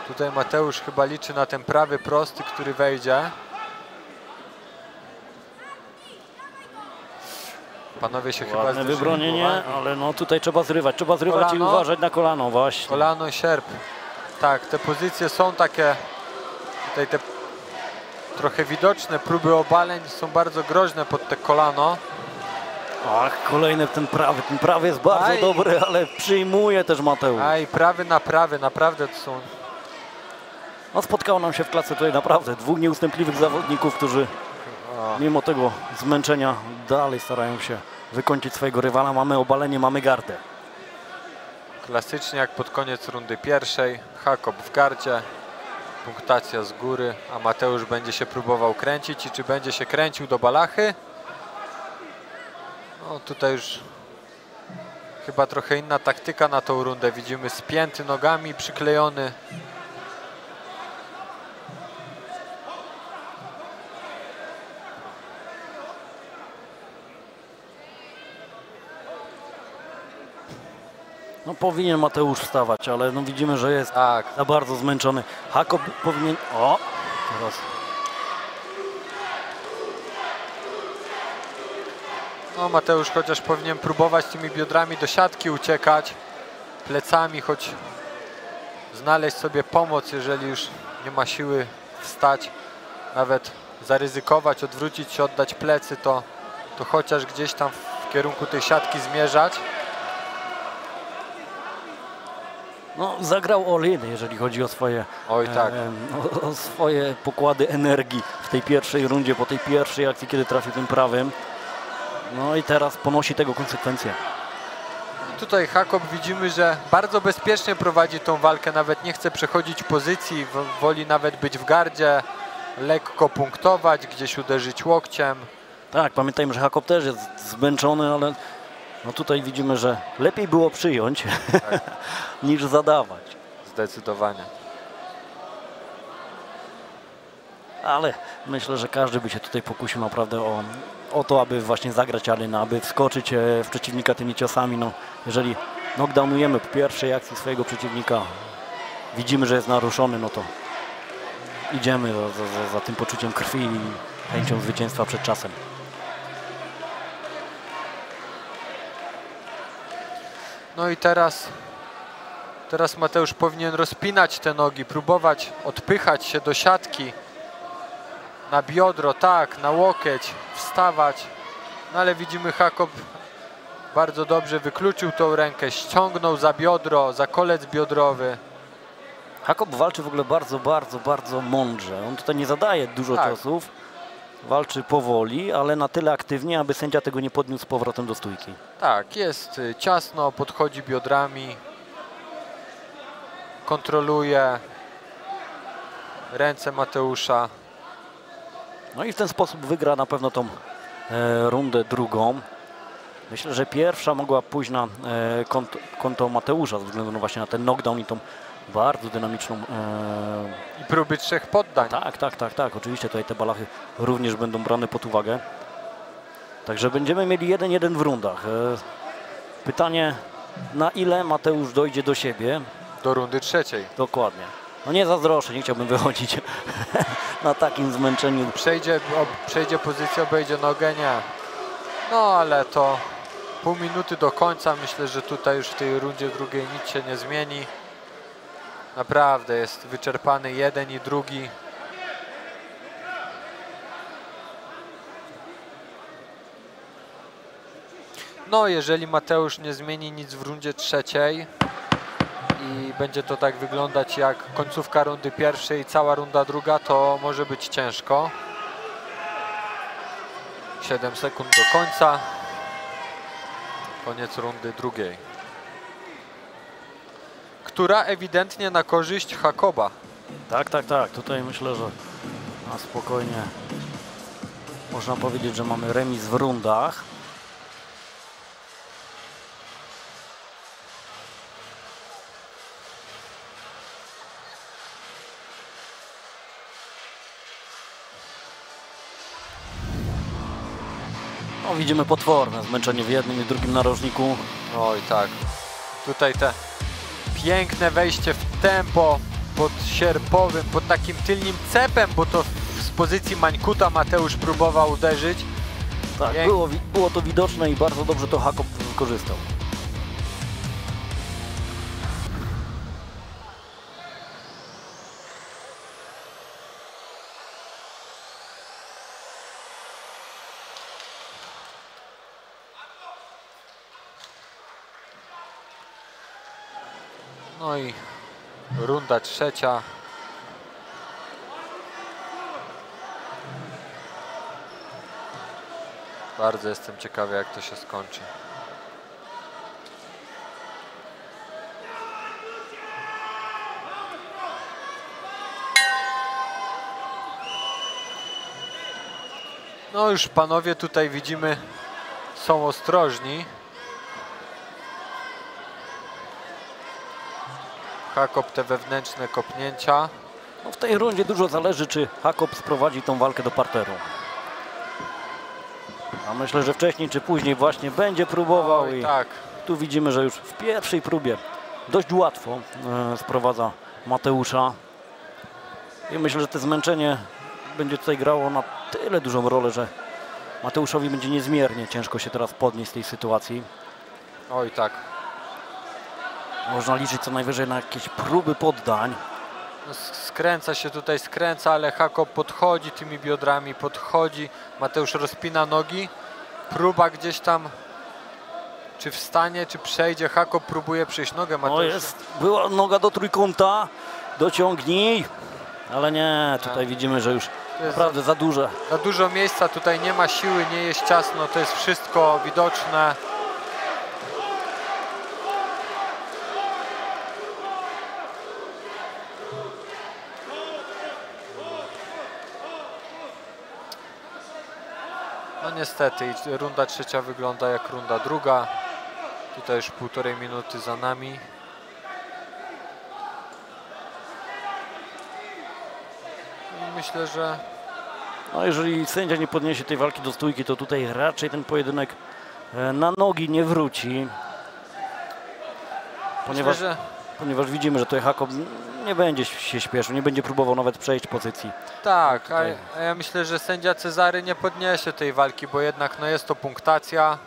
Tutaj Mateusz chyba liczy na ten prawy prosty, który wejdzie. Panowie się chyba zderzyli. Wybronienie, ale no tutaj trzeba zrywać kolano, i uważać na kolano właśnie. Kolano, sierp. Tak, te pozycje są takie, tutaj te trochę widoczne próby obaleń są bardzo groźne pod te kolano. Ach, kolejny ten prawy jest bardzo dobry, ale przyjmuje też Mateusz. Prawy na prawy, naprawdę to są... No spotkało nam się w klatce tutaj naprawdę dwóch nieustępliwych zawodników, którzy mimo tego zmęczenia dalej starają się wykończyć swojego rywala. Mamy obalenie, mamy gardę. Klasycznie jak pod koniec rundy pierwszej. Jacob w gardzie, punktacja z góry, a Mateusz będzie się próbował kręcić. I czy będzie się kręcił do balachy? No tutaj już chyba trochę inna taktyka na tą rundę. Widzimy spięty nogami, przyklejony. No powinien Mateusz wstawać, ale no widzimy, że jest za bardzo zmęczony. Jacob powinien... O! Teraz... No Mateusz chociaż powinien próbować tymi biodrami do siatki uciekać. Plecami, choć znaleźć sobie pomoc, jeżeli już nie ma siły wstać. Nawet zaryzykować, odwrócić się, oddać plecy, to chociaż gdzieś tam w kierunku tej siatki zmierzać. No, zagrał all-in, jeżeli chodzi o swoje, o swoje pokłady energii w tej pierwszej rundzie, po tej pierwszej akcji, kiedy trafił tym prawym. No i teraz ponosi tego konsekwencje. Tutaj Jacob widzimy, że bardzo bezpiecznie prowadzi tą walkę, nawet nie chce przechodzić pozycji, woli nawet być w gardzie, lekko punktować, gdzieś uderzyć łokciem. Tak, pamiętajmy, że Jacob też jest zmęczony, ale no tutaj widzimy, że lepiej było przyjąć niż zadawać. Zdecydowanie. Ale myślę, że każdy by się tutaj pokusił naprawdę o to, aby właśnie zagrać Alina, aby wskoczyć w przeciwnika tymi ciosami. No, jeżeli knockdownujemy po pierwszej akcji swojego przeciwnika, widzimy, że jest naruszony, no to idziemy za tym poczuciem krwi i chęcią zwycięstwa przed czasem. No i teraz Mateusz powinien rozpinać te nogi, próbować odpychać się do siatki. na biodro, tak, na łokieć, wstawać. No ale widzimy, Hakob bardzo dobrze wykluczył tą rękę, ściągnął za biodro, za kolec biodrowy. Hakob walczy w ogóle bardzo mądrze. On tutaj nie zadaje dużo ciosów, walczy powoli, ale na tyle aktywnie, aby sędzia tego nie podniósł z powrotem do stójki. Tak, jest ciasno, podchodzi biodrami, kontroluje ręce Mateusza. No i w ten sposób wygra na pewno tą rundę drugą. Myślę, że pierwsza mogła pójść na konto Mateusza ze względu właśnie na ten knockdown i tą bardzo dynamiczną... I próby 3 poddań. Tak. Oczywiście tutaj te balachy również będą brane pod uwagę. Także będziemy mieli 1-1 w rundach. Pytanie, na ile Mateusz dojdzie do siebie? Do rundy 3. Dokładnie. No nie zazdroszczę, nie chciałbym wychodzić na takim zmęczeniu. Przejdzie pozycję, obejdzie nogę, nie. No ale to pół minuty do końca. Myślę, że tutaj już w tej rundzie drugiej nic się nie zmieni. Naprawdę jest wyczerpany jeden i drugi. No jeżeli Mateusz nie zmieni nic w rundzie 3 i będzie to tak wyglądać jak końcówka rundy 1 i cała runda 2, to może być ciężko. 7 sekund do końca. Koniec rundy 2. Która ewidentnie na korzyść Hakoba. Tak. Tutaj myślę, że na spokojnie można powiedzieć, że mamy remis w rundach. No, widzimy potworne zmęczenie w jednym i drugim narożniku. Oj tak. Tutaj te piękne wejście w tempo pod sierpowym, pod takim tylnym cepem, bo to z pozycji mańkuta Mateusz próbował uderzyć. Tak, było to widoczne i bardzo dobrze to Hakob wykorzystał. No i runda 3. Bardzo jestem ciekawy, jak to się skończy. No już panowie tutaj widzimy, są ostrożni. Hakob te wewnętrzne kopnięcia. No w tej rundzie dużo zależy, czy Hakob sprowadzi tą walkę do parteru. A myślę, że wcześniej czy później właśnie będzie próbował. Oj, i tak. Tu widzimy, że już w pierwszej próbie dość łatwo sprowadza Mateusza. I myślę, że to zmęczenie będzie tutaj grało na tyle dużą rolę, że Mateuszowi będzie niezmiernie ciężko się teraz podnieść z tej sytuacji. Oj tak. Można liczyć co najwyżej na jakieś próby poddań. No, skręca się tutaj, ale Hakob podchodzi tymi biodrami, podchodzi. Mateusz rozpina nogi. Próba gdzieś tam, czy wstanie, czy przejdzie. Hakob próbuje przejść nogę. Mateusz. Była noga do trójkąta. Dociągnij. Ale nie, tutaj widzimy, że już naprawdę za duże. Za dużo miejsca, tutaj nie ma siły, nie jest ciasno. To jest wszystko widoczne. No niestety, runda 3 wygląda jak runda 2. Tutaj już 1,5 minuty za nami. I myślę, że... No jeżeli sędzia nie podniesie tej walki do stójki, to tutaj raczej ten pojedynek na nogi nie wróci. Ponieważ widzimy, że tutaj Hakob nie będzie się śpieszył, nie będzie próbował nawet przejść pozycji. Tak, a ja myślę, że sędzia Cezary nie podniesie tej walki, bo jednak no, jest to punktacja.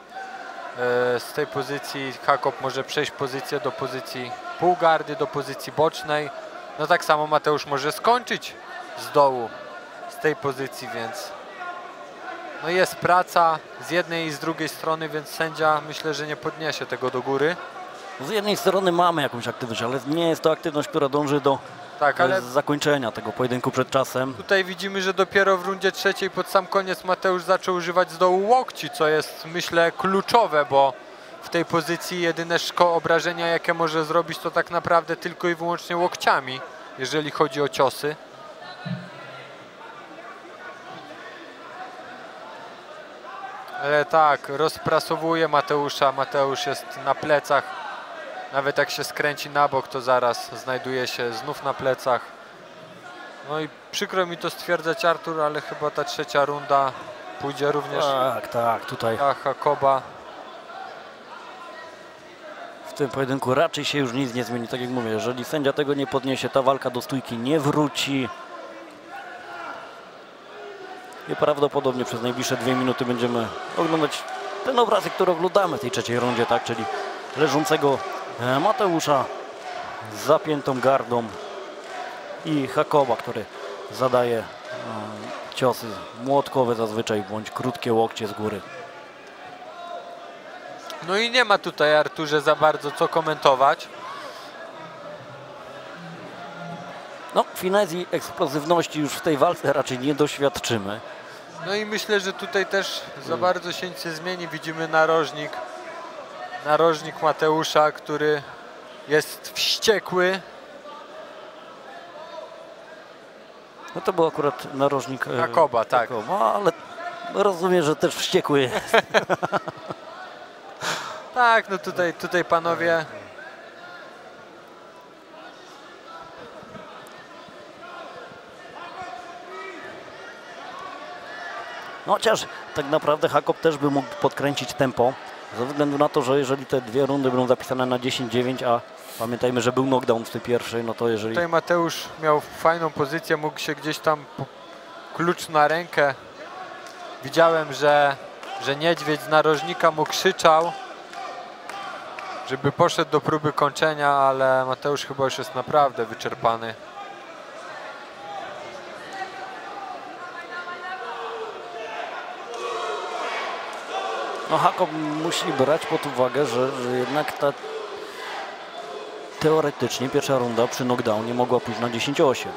Z tej pozycji Hakob może przejść pozycję do pozycji półgardy, do pozycji bocznej. No tak samo Mateusz może skończyć z dołu, z tej pozycji, więc no jest praca z jednej i z drugiej strony, więc sędzia myślę, że nie podniesie tego do góry. Z jednej strony mamy jakąś aktywność, ale nie jest to aktywność, która dąży do zakończenia tego pojedynku przed czasem. Tutaj widzimy, że dopiero w rundzie trzeciej pod sam koniec Mateusz zaczął używać z dołu łokci, co jest myślę kluczowe, bo w tej pozycji jedyne obrażenia, jakie może zrobić, to tak naprawdę tylko i wyłącznie łokciami, jeżeli chodzi o ciosy. Ale tak, rozprasowuje Mateusza. Mateusz jest na plecach. Nawet jak się skręci na bok, to zaraz znajduje się znów na plecach. No i przykro mi to stwierdzać, Artur, ale chyba ta trzecia runda pójdzie również Tak, tutaj na Hakoba. w tym pojedynku raczej się już nic nie zmieni. Tak jak mówię, jeżeli sędzia tego nie podniesie, ta walka do stójki nie wróci. I prawdopodobnie przez najbliższe 2 minuty będziemy oglądać ten obrazek, który oglądamy w tej trzeciej rundzie, tak? Czyli leżącego Mateusza z zapiętą gardą i Hakoba, który zadaje ciosy młotkowe zazwyczaj, bądź krótkie łokcie z góry. No i nie ma tutaj, Arturze, za bardzo co komentować. No, finezji, eksplozywności już w tej walce raczej nie doświadczymy. No i myślę, że tutaj też za bardzo się nic nie zmieni. Widzimy narożnik Mateusza, który jest wściekły. No to był akurat narożnik Hakoba, tak. Hakoba, ale rozumiem, że też wściekły jest. Tak, no tutaj panowie... No chociaż tak naprawdę Hakob też by mógł podkręcić tempo, ze względu na to, że jeżeli te 2 rundy będą zapisane na 10-9, a pamiętajmy, że był knockdown w tej pierwszej, no to jeżeli... Tutaj Mateusz miał fajną pozycję, mógł się gdzieś tam klucz na rękę. Widziałem, że niedźwiedź z narożnika mu krzyczał, żeby poszedł do próby kończenia, ale Mateusz chyba już jest naprawdę wyczerpany. No Hakob musi brać pod uwagę, że jednak ta teoretycznie pierwsza runda przy knockdownie mogła pójść na 10-8.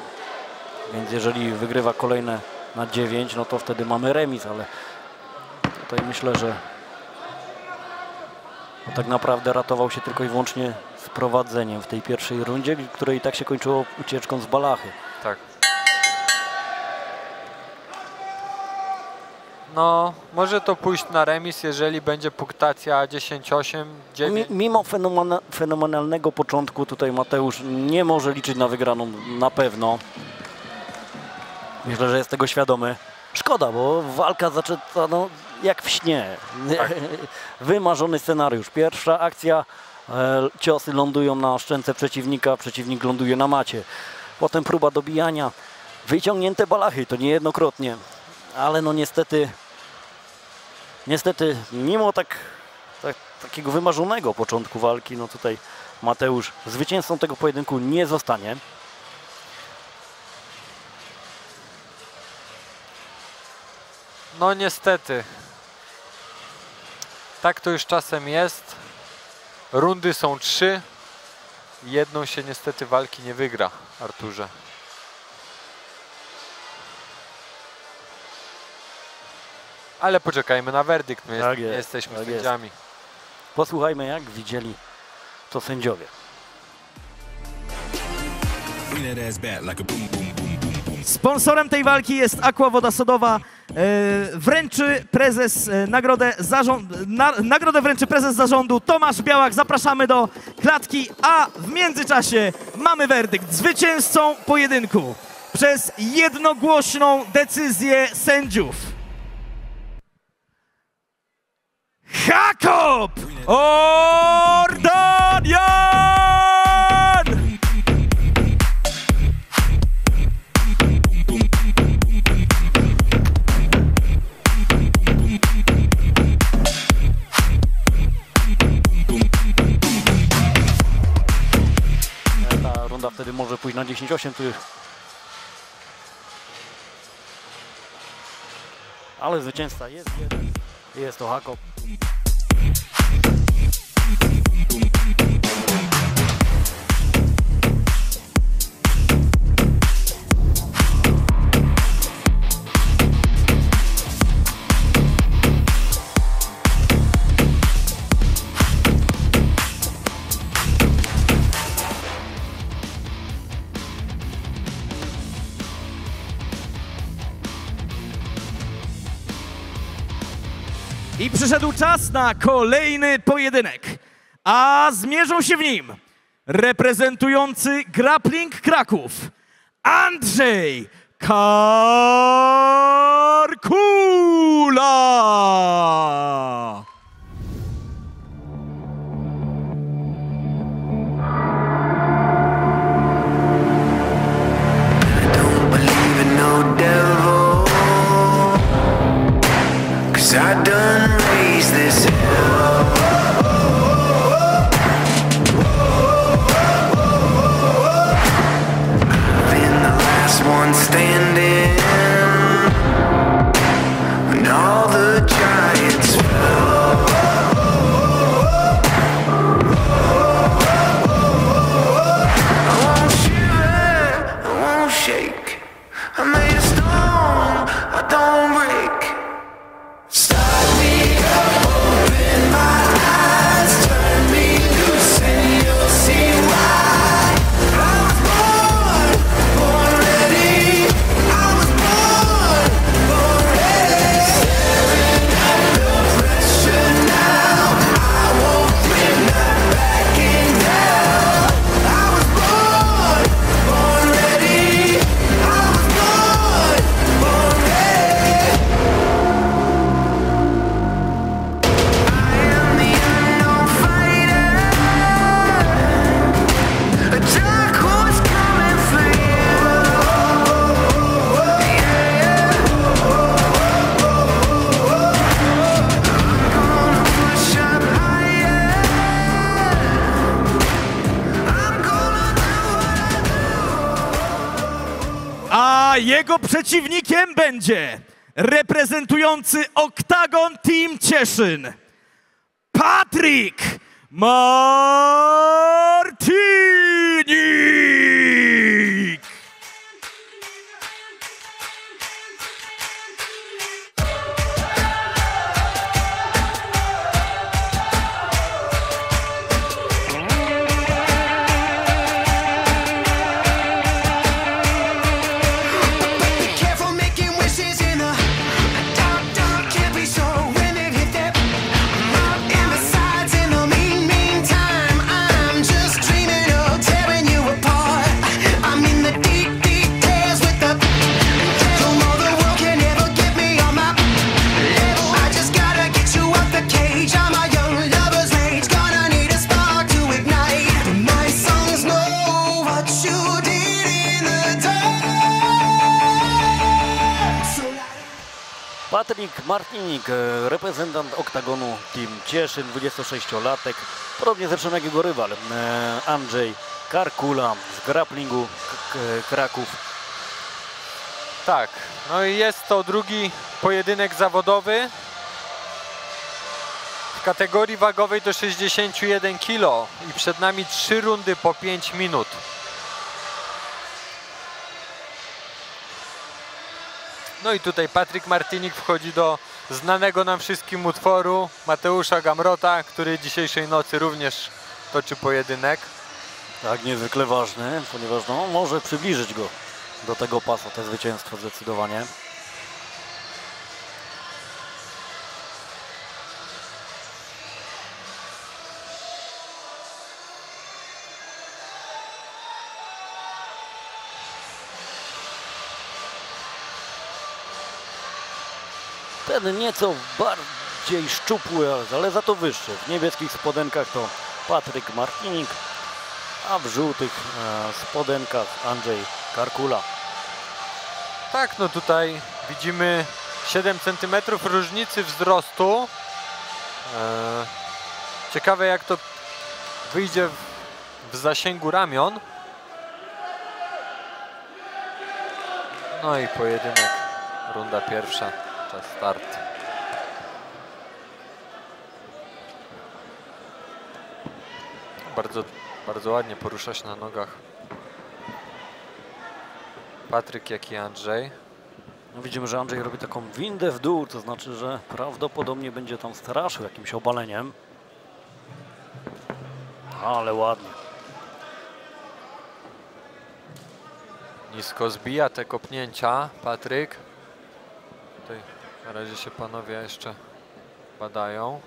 Więc jeżeli wygrywa kolejne na 9, no to wtedy mamy remis, ale tutaj myślę, że tak naprawdę ratował się tylko i wyłącznie z prowadzeniem w tej pierwszej rundzie, które i tak się kończyło ucieczką z balachy. Tak. No, może to pójść na remis, jeżeli będzie punktacja 10-8, 9. Mimo fenomenalnego początku tutaj Mateusz nie może liczyć na wygraną na pewno. Myślę, że jest tego świadomy. Szkoda, bo walka zaczęta no, jak w śnie. Tak. Wymarzony scenariusz. Pierwsza akcja, ciosy lądują na szczęce przeciwnika, przeciwnik ląduje na macie. Potem próba dobijania, wyciągnięte balachy, to niejednokrotnie. Ale no niestety mimo takiego wymarzonego początku walki, no tutaj Mateusz zwycięzcą tego pojedynku nie zostanie. No niestety. Tak to już czasem jest. Rundy są 3. Jedną się niestety walki nie wygra, Arturze. Ale poczekajmy na werdykt, my tak nie jesteśmy tak sędziami. Jest. Posłuchajmy, jak widzieli to sędziowie. Sponsorem tej walki jest Aqua Woda Sodowa. Wręczy prezes nagrodę wręczy prezes zarządu Tomasz Białak. Zapraszamy do klatki, a w międzyczasie mamy werdykt. Zwycięzcą pojedynku przez jednogłośną decyzję sędziów Hakob Ordanian! Ta runda wtedy może pójść na 10-8. Tu ale zwycięzca jest jeden. Jest to Hakop. I przyszedł czas na kolejny pojedynek, a zmierzą się w nim reprezentujący Grappling Kraków Andrzej Karkula. I done raised this hell. I've been the last one standing when all the giants fell. I won't shiver, I won't shake. I'm made of stone, I don't break. Start me up, open my eyes, turn me loose and you'll see why. I was born ready. I was born ready. Staring at the pressure now, I won't quit, not backing down. I was born ready. I was born ready. A dark horse coming for you. Yeah. I'm gonna push up higher. I'm gonna A jego przeciwnikiem będzie reprezentujący Oktagon Team Cieszyn Patryk Martinik. Be careful making wishes in the dark, dark. Can't be sure when it hit that mark. And besides, in the meantime, I'm just dreaming of tearing you apart. I'm in the deep, deep tears with the devil. No, the world can never get me on my level. I just gotta get you out the cage. I'm a young lover's rage. Gonna need a spark to ignite. But my songs know what you did in the dark. Patryk Martinik, reprezentant Oktagonu Team Cieszyn, 26-latek, podobnie zresztą jak jego rywal Andrzej Karkula z grapplingu Kraków. Tak, no i jest to drugi pojedynek zawodowy w kategorii wagowej do 61 kg i przed nami 3 rundy po 5 minut. No i tutaj Patryk Martinik wchodzi do znanego nam wszystkim utworu Mateusza Gamrota, który dzisiejszej nocy również toczy pojedynek. Tak, niezwykle ważny, ponieważ no, może przybliżyć go do tego pasa, to zwycięstwo zdecydowanie. Ten nieco bardziej szczupły, ale za to wyższy. W niebieskich spodenkach to Patryk Martinik, a w żółtych spodenkach Andrzej Karkula. Tak, no tutaj widzimy 7 cm różnicy wzrostu. Ciekawe jak to wyjdzie w zasięgu ramion. No i pojedynek, runda pierwsza. Czas start. Bardzo ładnie porusza się na nogach Patryk, jak i Andrzej. No widzimy, że Andrzej robi taką windę w dół, to znaczy, że prawdopodobnie będzie tam straszył jakimś obaleniem. Ale ładnie. Nisko zbija te kopnięcia Patryk. Tutaj na razie się panowie jeszcze badają.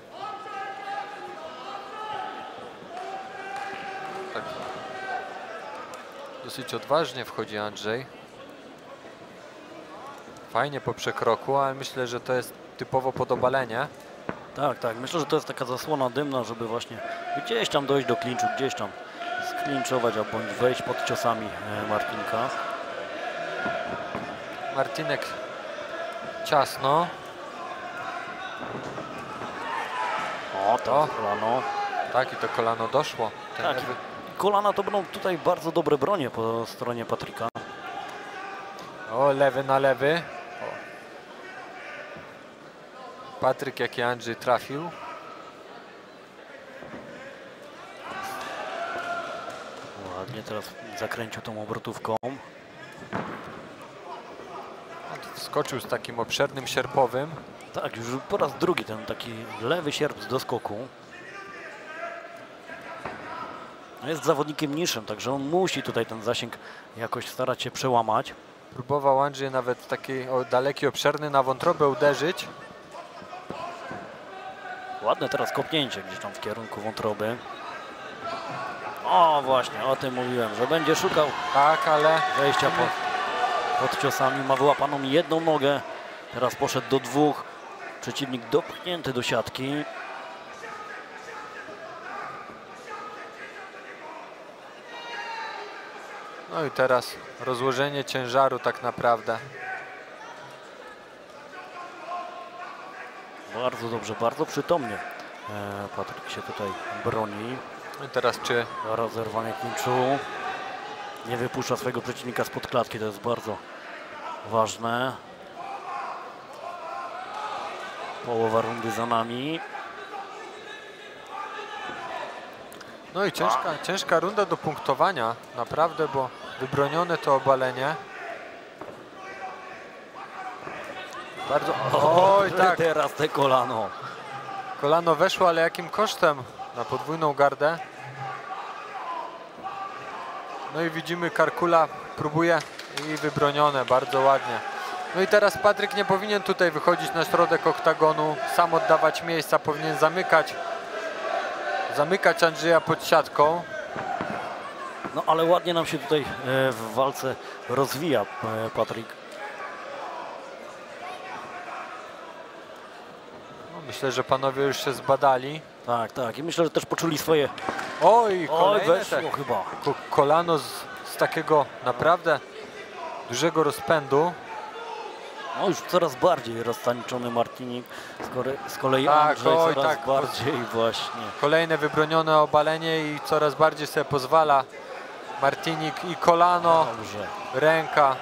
Tak. Dosyć odważnie wchodzi Andrzej. Fajnie po przekroku, ale myślę, że to jest typowo pod obalenie. Tak, tak. Myślę, że to jest taka zasłona dymna, żeby właśnie gdzieś tam dojść do klinczu, gdzieś tam sklinczować, a bądź wejść pod ciosami Martinka. Martinek ciasno. O, to kolano. Tak, i to kolano doszło. Tak, kolana to będą tutaj bardzo dobre bronie po stronie Patryka. O, lewy na lewy. O. Patryk, jak i Andrzej trafił. Ładnie teraz zakręcił tą obrotówką. Wskoczył z takim obszernym sierpowym. Tak, już po raz drugi ten taki lewy sierp z doskoku. Jest zawodnikiem niższym, także on musi tutaj ten zasięg jakoś starać się przełamać. Próbował Andrzej nawet taki daleki, obszerny na wątrobę uderzyć. Ładne teraz kopnięcie gdzieś tam w kierunku wątroby. O, właśnie, o tym mówiłem, że będzie szukał wejścia pod ciosami. Ma wyłapaną jedną nogę, teraz poszedł do dwóch. Przeciwnik dopchnięty do siatki. No i teraz rozłożenie ciężaru tak naprawdę. Bardzo dobrze, bardzo przytomnie Patryk się tutaj broni. I teraz czy rozerwanie klinczu. Nie wypuszcza swojego przeciwnika spod klatki, to jest bardzo ważne. Połowa rundy za nami. No i ciężka runda do punktowania, naprawdę, bo wybronione to obalenie. Bardzo... Oj, tak. Teraz te kolano. Kolano weszło, ale jakim kosztem? Na podwójną gardę. No i widzimy, Karkula próbuje i wybronione, bardzo ładnie. No i teraz Patryk nie powinien tutaj wychodzić na środek oktagonu, sam oddawać miejsca, powinien zamykać Andrzeja pod siatką. No ale ładnie nam się tutaj w walce rozwija Patryk. No, myślę, że panowie już się zbadali. Tak, tak. I myślę, że też poczuli swoje... Oj, weszło chyba. Kolano z takiego naprawdę dużego rozpędu. No już coraz bardziej roztańczony Martinik, z kolei tak, Andrzej coraz bardziej właśnie. Kolejne wybronione obalenie i coraz bardziej sobie pozwala Martinik i kolano, ręka.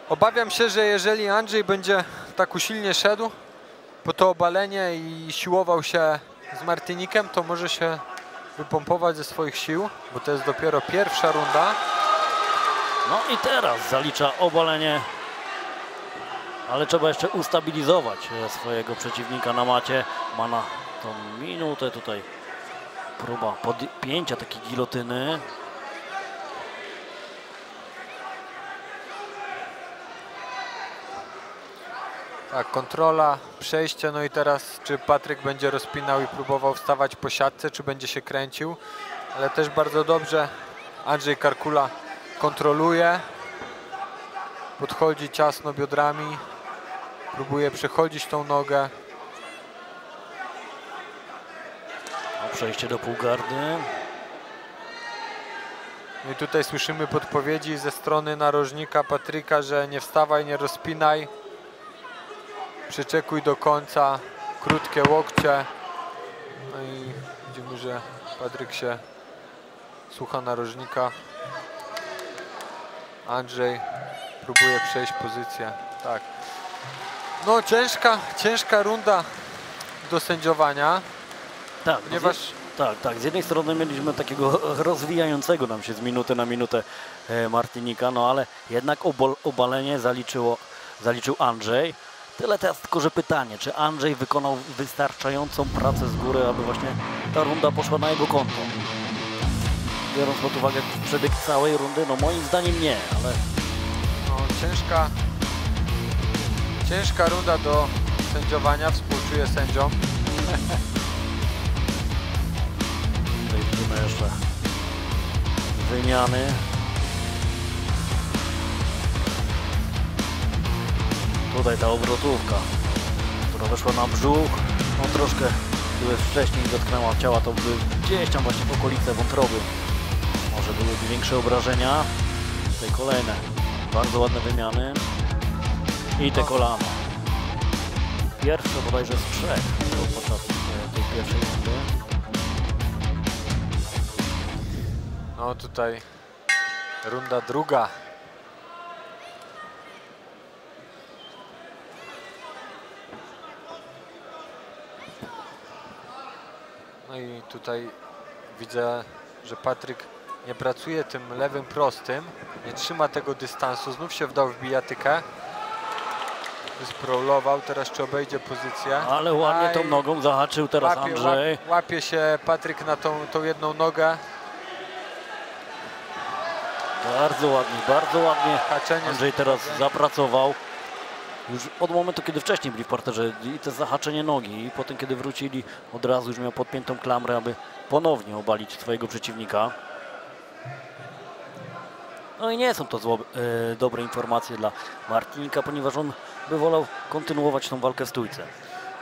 Obawiam się, że jeżeli Andrzej będzie tak usilnie szedł po to obalenie i siłował się z Martinikiem, to może się wypompować ze swoich sił, bo to jest dopiero pierwsza runda. No i teraz zalicza obalenie, ale trzeba jeszcze ustabilizować swojego przeciwnika na macie. Ma na tą minutę tutaj próba podpięcia takiej gilotyny. Tak, kontrola, przejście, no i teraz czy Patryk będzie rozpinał i próbował wstawać po siatce, czy będzie się kręcił, ale też bardzo dobrze Andrzej Karkula kontroluje, podchodzi ciasno biodrami, próbuje przechodzić tą nogę. No, przejście do półgardy. No i tutaj słyszymy podpowiedzi ze strony narożnika Patryka, że nie wstawaj, nie rozpinaj, przyczekuj do końca, krótkie łokcie. No i widzimy, że Patryk się słucha narożnika. Andrzej próbuje przejść pozycję Tak. No ciężka runda do sędziowania. Tak, ponieważ... Tak. Z jednej strony mieliśmy takiego rozwijającego nam się z minuty na minutę Martinika, no ale jednak obalenie zaliczył Andrzej. Tyle teraz tylko, że pytanie, czy Andrzej wykonał wystarczającą pracę z góry, aby właśnie ta runda poszła na jego konto? Biorąc pod uwagę przebieg całej rundy, no moim zdaniem nie, ale... No, ciężka runda do sędziowania, współczuję sędziom. Tutaj widzimy jeszcze wymiany. Tutaj ta obrotówka, która weszła na brzuch, no troszkę gdyby wcześniej dotknęła ciała, to by gdzieś tam właśnie w okolice wątroby może byłyby większe obrażenia. Tutaj kolejne bardzo ładne wymiany i te kolana. Pierwsze bodajże z 3 podczas tej pierwszej rundy. No tutaj runda druga. No i tutaj widzę, że Patryk nie pracuje tym lewym prostym, nie trzyma tego dystansu, znów się wdał w bijatykę. Wysprolował, teraz czy obejdzie pozycję. Ale ładnie tą nogą zahaczył teraz Andrzej. Łapie się Patryk na tą jedną nogę. Bardzo ładnie Andrzej teraz zapracował. Już od momentu, kiedy wcześniej byli w parterze i to zahaczenie nogi i potem, kiedy wrócili, od razu już miał podpiętą klamrę, aby ponownie obalić swojego przeciwnika. No i nie są to dobre informacje dla Martinika, ponieważ on by wolał kontynuować tą walkę w stójce.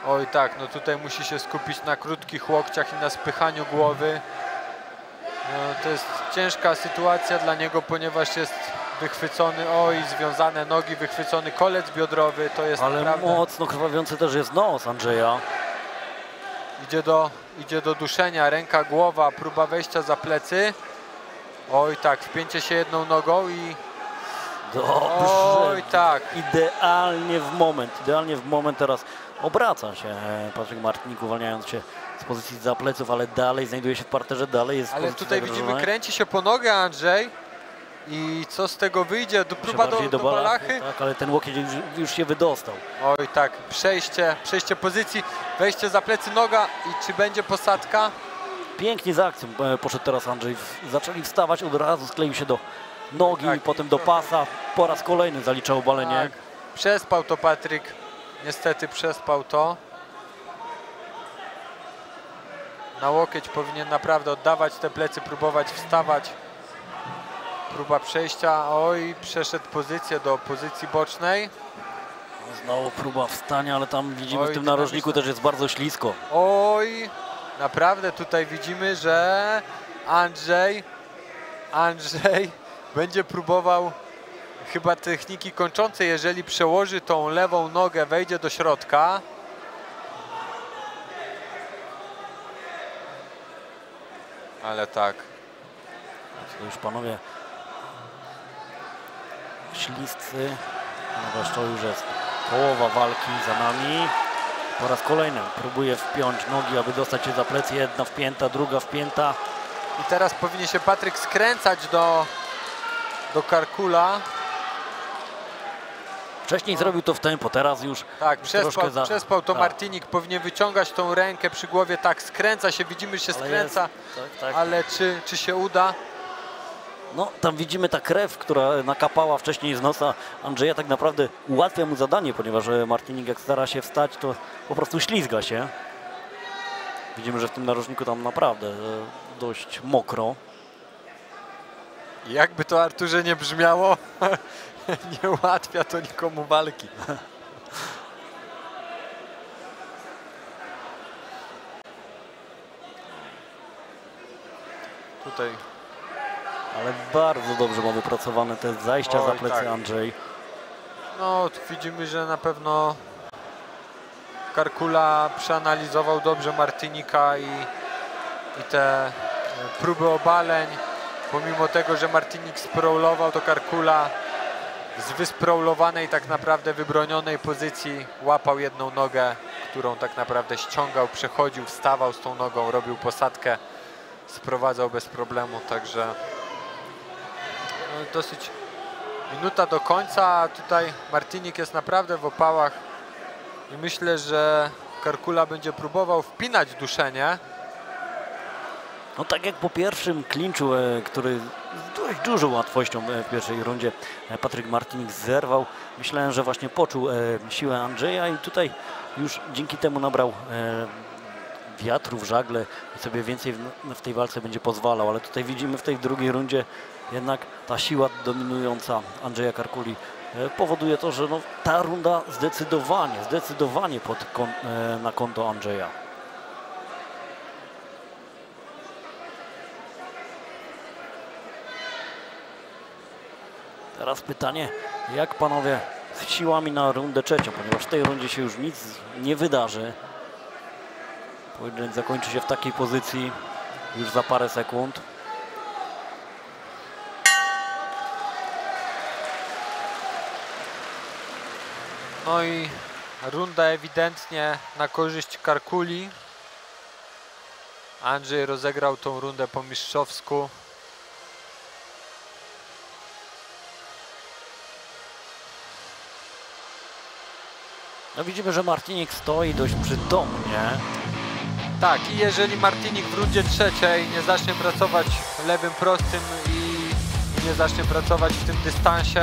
Oj tak, no tutaj musi się skupić na krótkich łokciach i na spychaniu głowy. No, to jest ciężka sytuacja dla niego, ponieważ jest wychwycony, związane nogi, wychwycony kolec biodrowy, to jest ale naprawdę... mocno krwawiący też jest nos Andrzeja. Idzie do duszenia, ręka, głowa, próba wejścia za plecy. Oj tak, wpięcie się jedną nogą i... Dobrze. Oj tak. Idealnie w moment teraz obraca się Patryk Martinik, uwalniając się z pozycji za pleców, ale dalej znajduje się w parterze, dalej jest w ale tutaj widzimy, kręci się po nogę Andrzej i co z tego wyjdzie? Próba do balachy? Tak, ale ten łokieć już się wydostał. Oj tak, przejście pozycji, wejście za plecy, noga i czy będzie posadka? Pięknie za akcją poszedł teraz Andrzej. Zaczęli wstawać, od razu skleił się do nogi, tak, potem do pasa. Po raz kolejny zaliczał obalenie. Tak. Przespał to Patryk. Niestety przespał to. Na łokieć powinien naprawdę oddawać te plecy, próbować wstawać. Próba przejścia. Oj, przeszedł pozycję do pozycji bocznej. Znowu próba wstania, ale tam widzimy w tym narożniku też jest bardzo ślisko. Oj, naprawdę tutaj widzimy, że Andrzej będzie próbował chyba techniki kończącej, jeżeli przełoży tą lewą nogę, wejdzie do środka. Ale tak. To już panowie śliscy, ponieważ to już jest połowa walki za nami. Po raz kolejny próbuje wpiąć nogi, aby dostać się za plecy. Jedna wpięta, druga wpięta. I teraz powinien się Patryk skręcać do karkula. Wcześniej zrobił to w tempo, teraz już tak, przespał to Martinik, powinien wyciągać tą rękę przy głowie, tak, skręca się, widzimy, że się skręca, tak. Ale czy się uda? No, tam widzimy ta krew, która nakapała wcześniej z nosa Andrzeja, tak naprawdę ułatwia mu zadanie, ponieważ Martinik jak stara się wstać, to po prostu ślizga się. Widzimy, że w tym narożniku tam naprawdę dość mokro. Jakby to, Arturze, nie brzmiało, nie ułatwia to nikomu walki. Tutaj. Ale bardzo dobrze ma wypracowane te zajścia za plecy tak. Andrzej. No, tu widzimy, że na pewno Karkula przeanalizował dobrze Martinika i te próby obaleń. Pomimo tego, że Martinik sprowlował, to Karkula z wyspraulowanej, tak naprawdę wybronionej pozycji łapał jedną nogę, którą tak naprawdę ściągał, przechodził, wstawał z tą nogą, robił posadkę, sprowadzał bez problemu, także no, dosyć minuta do końca, a tutaj Martinik jest naprawdę w opałach i myślę, że Karkula będzie próbował wpinać duszenie. No tak jak po pierwszym klinczu, który z dość dużą łatwością w pierwszej rundzie Patryk Martinik zerwał, myślałem, że właśnie poczuł siłę Andrzeja i tutaj już dzięki temu nabrał wiatru w żagle i sobie więcej w tej walce będzie pozwalał, ale tutaj widzimy w tej drugiej rundzie jednak ta siła dominująca Andrzeja Karkuli powoduje to, że no, ta runda zdecydowanie na konto Andrzeja. Teraz pytanie, jak panowie z siłami na rundę trzecią, ponieważ w tej rundzie się już nic nie wydarzy. Pojedynek zakończy się w takiej pozycji już za parę sekund. No i runda ewidentnie na korzyść Karkuli. Andrzej rozegrał tą rundę po mistrzowsku. No widzimy, że Martinik stoi dość przytomnie. Tak, i jeżeli Martinik w rundzie trzeciej nie zacznie pracować lewym prostym i nie zacznie pracować w tym dystansie,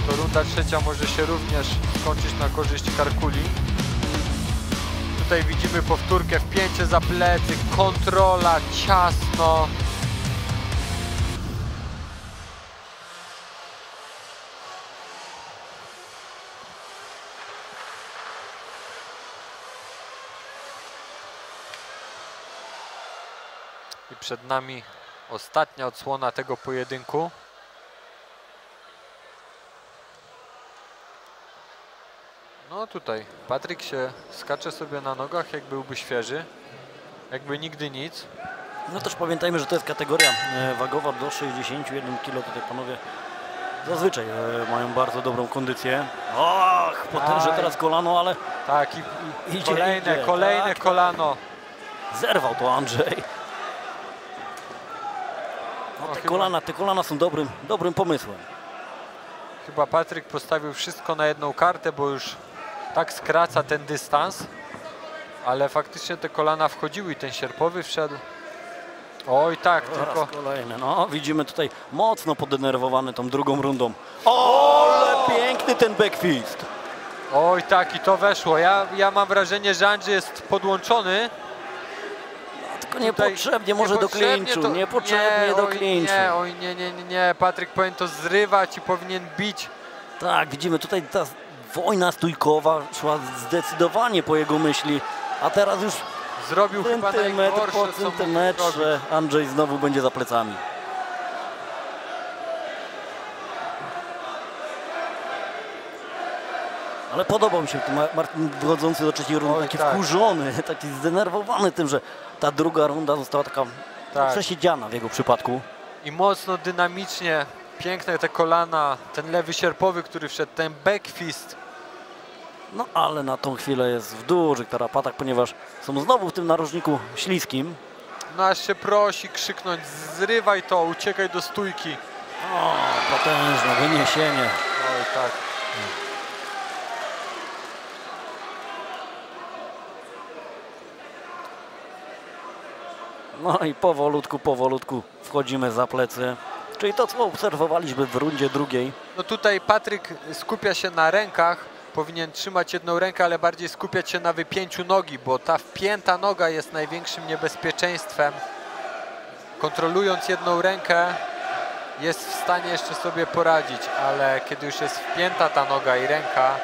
to runda trzecia może się również skończyć na korzyść Karkuli. Tutaj widzimy powtórkę, wpięcie za plecy, kontrola, ciasno. I przed nami ostatnia odsłona tego pojedynku. No tutaj Patryk się skacze sobie na nogach, jak byłby świeży, jakby nigdy nic. No też pamiętajmy, że to jest kategoria wagowa do 61 kg. Tutaj panowie zazwyczaj mają bardzo dobrą kondycję. Och, potężne teraz kolano, ale... Tak, i kolejne tak, kolano. Zerwał to Andrzej. No, te kolana są dobrym pomysłem. Chyba Patryk postawił wszystko na jedną kartę, bo już tak skraca ten dystans, ale faktycznie te kolana wchodziły i ten sierpowy wszedł. Oj tak, tylko... Kolejne. No, widzimy tutaj mocno podenerwowany tą drugą rundą. O, ale piękny ten backfist. Oj tak, i to weszło. Ja mam wrażenie, że Andrzej jest podłączony. Tylko niepotrzebnie może do klinczu, niepotrzebnie do klinczu. Nie, Patryk powinien to zrywać i powinien bić. Tak, widzimy tutaj ta wojna stójkowa szła zdecydowanie po jego myśli, a teraz już zrobił chyba najgorsze, po centymetrze Andrzej znowu będzie za plecami. Ale podobał mi się Martin wchodzący do trzeciej rundy, taki wkurzony, taki zdenerwowany tym, że ta druga runda została taka przesiedziana w jego przypadku. I mocno dynamicznie, piękne te kolana, ten lewy sierpowy, który wszedł, ten backfist. No ale na tą chwilę jest w dużych tarapatach, ponieważ są znowu w tym narożniku śliskim. No aż się prosi krzyknąć, zrywaj to, uciekaj do stójki. O, potężne wyniesienie. Oj tak. No i powolutku wchodzimy za plecy. Czyli to, co obserwowaliśmy w rundzie drugiej. No tutaj Patryk skupia się na rękach, powinien trzymać jedną rękę, ale bardziej skupiać się na wypięciu nogi, bo ta wpięta noga jest największym niebezpieczeństwem. Kontrolując jedną rękę jest w stanie jeszcze sobie poradzić, ale kiedy już jest wpięta ta noga i ręka...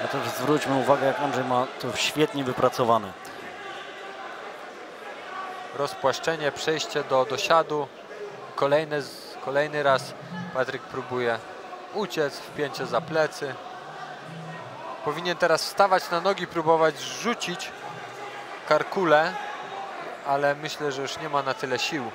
No to zwróćmy uwagę, jak Andrzej ma to świetnie wypracowane. Rozpłaszczenie, przejście do siadu. Kolejny raz Patryk próbuje uciec, wpięcie za plecy. Powinien teraz wstawać na nogi, próbować rzucić Karkulę, ale myślę, że już nie ma na tyle sił.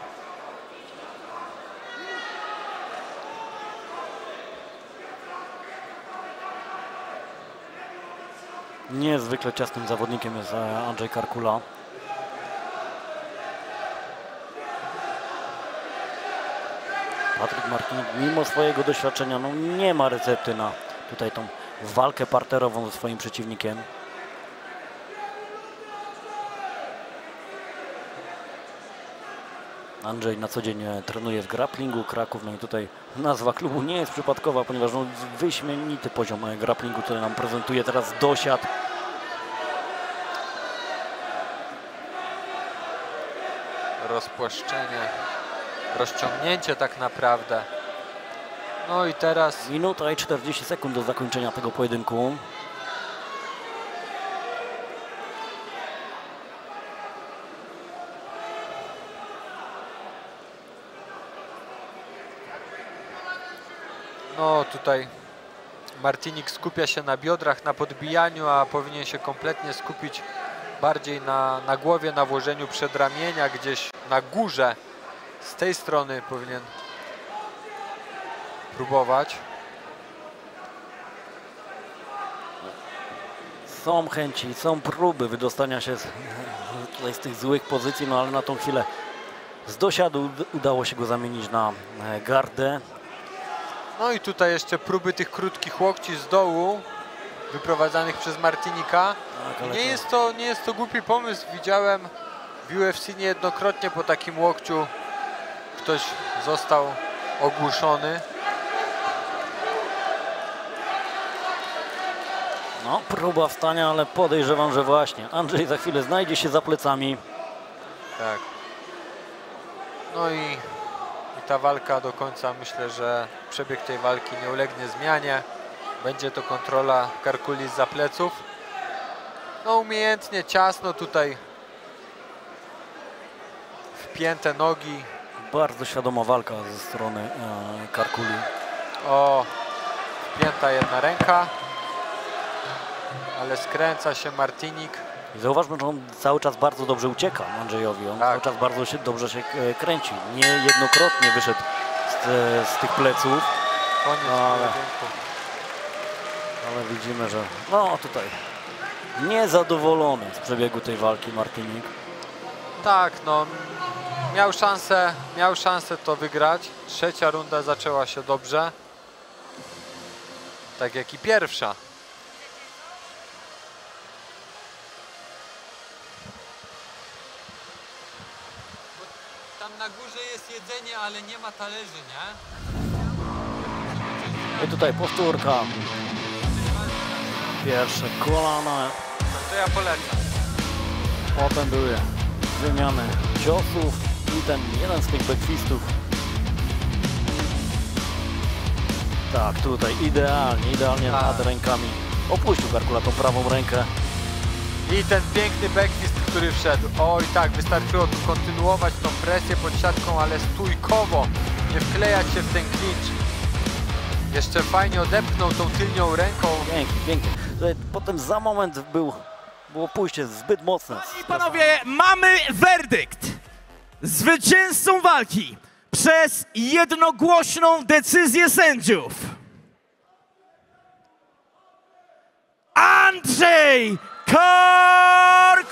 Niezwykle ciasnym zawodnikiem jest Andrzej Karkula. Patryk Martinik mimo swojego doświadczenia no nie ma recepty na tutaj tą walkę parterową ze swoim przeciwnikiem. Andrzej na co dzień trenuje w grapplingu Kraków, no i tutaj nazwa klubu nie jest przypadkowa, ponieważ no, wyśmienity poziom grapplingu, który nam prezentuje teraz dosiad. Rozpłaszczenie, rozciągnięcie tak naprawdę. No i teraz... Minuta i 40 sekund do zakończenia tego pojedynku. No tutaj Martinik skupia się na biodrach, na podbijaniu, a powinien się kompletnie skupić bardziej na głowie, na włożeniu przedramienia gdzieś na górze. Z tej strony powinien próbować. Są chęci, są próby wydostania się tutaj z tych złych pozycji, no ale na tą chwilę z dosiadu udało się go zamienić na gardę. No i tutaj jeszcze próby tych krótkich łokci z dołu wyprowadzanych przez Martinika. Tak, Nie jest to głupi pomysł. Widziałem w UFC niejednokrotnie po takim łokciu ktoś został ogłuszony. No, próba wstania, ale podejrzewam, że właśnie Andrzej za chwilę znajdzie się za plecami. Tak. No i ta walka do końca, myślę, że przebieg tej walki nie ulegnie zmianie. Będzie to kontrola Karkuli zza pleców. No umiejętnie, ciasno tutaj wpięte nogi. Bardzo świadoma walka ze strony Karkuli. O, wpięta jedna ręka, ale skręca się Martinik. I zauważmy, że on cały czas bardzo dobrze ucieka Andrzejowi. On cały czas bardzo dobrze się kręci. Niejednokrotnie wyszedł z tych pleców. Koniec ale widzimy, że no tutaj niezadowolony z przebiegu tej walki Martinik. Tak, no miał szansę to wygrać. Trzecia runda zaczęła się dobrze. Tak jak i pierwsza. Tam na górze jest jedzenie, ale nie ma talerzy, nie? I tutaj powtórka. Pierwsze kolana. To ja polecam. Potem były wymiany ciosów i ten jeden z tych backfistów. Tak, tutaj idealnie nad rękami. Opuścił Karkula tą prawą rękę. I ten piękny backfist, który wszedł. Oj tak, wystarczyło tu kontynuować tą presję pod siatką, ale stójkowo, nie wklejać się w ten clinch. Jeszcze fajnie odepchnął tą tylnią ręką. Pięknie. Potem za moment było pójście zbyt mocne. I panowie, mamy werdykt. Zwycięzcą walki przez jednogłośną decyzję sędziów Andrzej Karkula!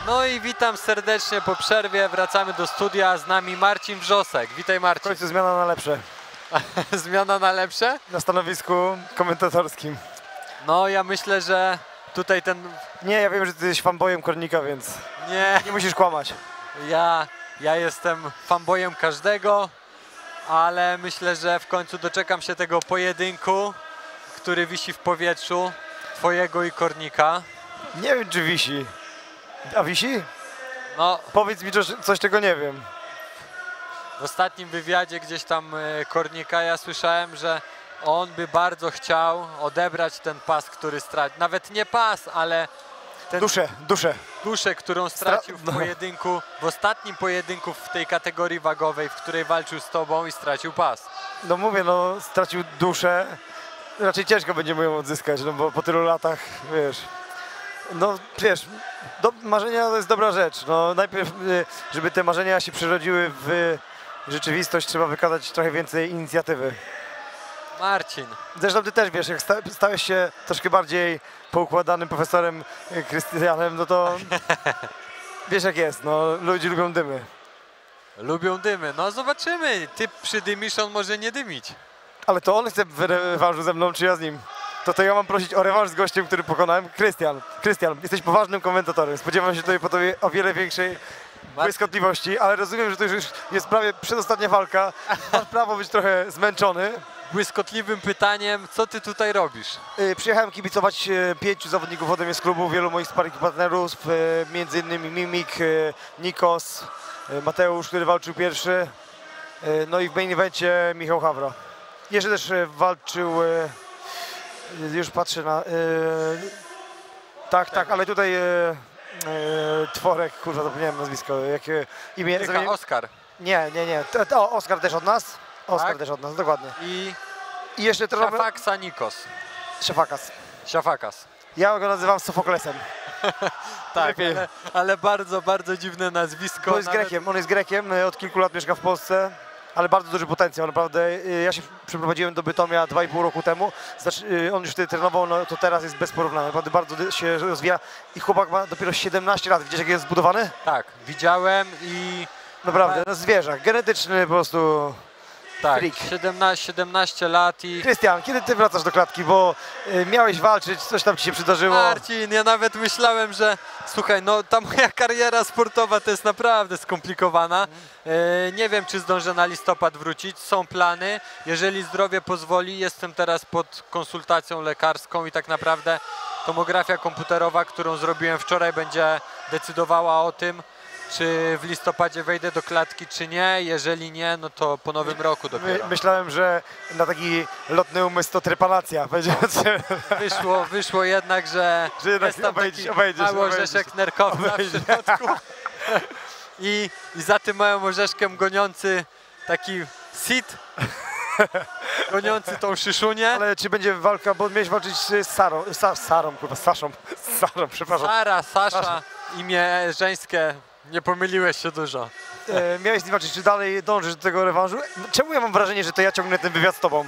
No i witam serdecznie po przerwie. Wracamy do studia. Z nami Marcin Wrzosek. Witaj Marcin. W końcu zmiana na lepsze. Zmiana na lepsze? Na stanowisku komentatorskim. No ja myślę, że tutaj ten... Nie, ja wiem, że ty jesteś fanboyem Kornika, więc nie musisz kłamać. Ja jestem fanboyem każdego, ale myślę, że w końcu doczekam się tego pojedynku, który wisi w powietrzu, twojego i Kornika. Nie wiem, czy wisi. A wisi? No. Powiedz mi coś, czego nie wiem. W ostatnim wywiadzie gdzieś tam Kornika ja słyszałem, że on by bardzo chciał odebrać ten pas, który stracił. Nawet nie pas, ale ten duszę, którą stracił w pojedynku, w ostatnim pojedynku w tej kategorii wagowej, w której walczył z tobą i stracił pas. No mówię, no stracił duszę. Raczej ciężko będzie mu ją odzyskać, no bo po tylu latach, wiesz. No wiesz, marzenia to jest dobra rzecz. No najpierw, żeby te marzenia się przerodziły w rzeczywistość, trzeba wykazać trochę więcej inicjatywy. Marcin. Zresztą ty też wiesz, jak stałeś się troszkę bardziej poukładanym profesorem Krystianem, no to wiesz jak jest, no ludzie lubią dymy. Lubią dymy, no zobaczymy. Ty przydymisz, on może nie dymić. Ale to on chce w rewanżu ze mną, czy ja z nim? To ja mam prosić o rewanż z gościem, który pokonałem. Krystian, jesteś poważnym komentatorem. Spodziewam się tutaj po tobie o wiele większej błyskotliwości, ale rozumiem, że to już jest prawie przedostatnia walka. Masz prawo być trochę zmęczony. Błyskotliwym pytaniem, co ty tutaj robisz? Przyjechałem kibicować 5 zawodników ode mnie z klubu, wielu moich sparring partnerów, między innymi Mimik, Nikos, Mateusz, który walczył pierwszy, no i w main evencie Michał Hawra. Jeszcze też walczył, już patrzę na... Tak, ale tutaj Tworek, kurwa, zapomniałem nazwisko, jakie imię... Oskar. Nie. Oskar też od nas. Oskar też od nas, dokładnie. I jeszcze trochę... Szafaksa Nikos. Szafakas. Ja go nazywam Sofoklesem. Tak, ale bardzo, bardzo dziwne nazwisko. On jest Grekiem, od kilku lat mieszka w Polsce, ale bardzo duży potencjał, naprawdę. Ja się przeprowadziłem do Bytomia 2,5 roku temu. On już wtedy trenował, no to teraz jest bez porównania. Naprawdę bardzo się rozwija i chłopak ma dopiero 17 lat. Widzisz, jak jest zbudowany? Tak, widziałem i... Naprawdę, no zwierzak, genetyczny po prostu... Tak, 17 lat i... Krystian, kiedy ty wracasz do klatki, bo miałeś walczyć, coś tam ci się przydarzyło? Marcin, ja nawet myślałem, że słuchaj, no ta moja kariera sportowa to jest naprawdę skomplikowana. Nie wiem, czy zdążę na listopad wrócić, są plany. Jeżeli zdrowie pozwoli, jestem teraz pod konsultacją lekarską i tak naprawdę tomografia komputerowa, którą zrobiłem wczoraj, będzie decydowała o tym, czy w listopadzie wejdę do klatki, czy nie. Jeżeli nie, no to po nowym roku dopiero. Myślałem, że na taki lotny umysł to trepanacja będzie. Wyszło jednak, że jest tam taki mały orzeszek nerkowca w środku. I za tym małym orzeszkiem goniący taki sit, goniący tą szyszunię. Ale czy będzie walka, bo miałeś walczyć z Saszą, przepraszam. Sasza, imię żeńskie. Nie pomyliłeś się dużo. Miałeś z nim walczyć, czy dalej dążysz do tego rewanżu? Czemu ja mam wrażenie, że to ja ciągnę ten wywiad z tobą?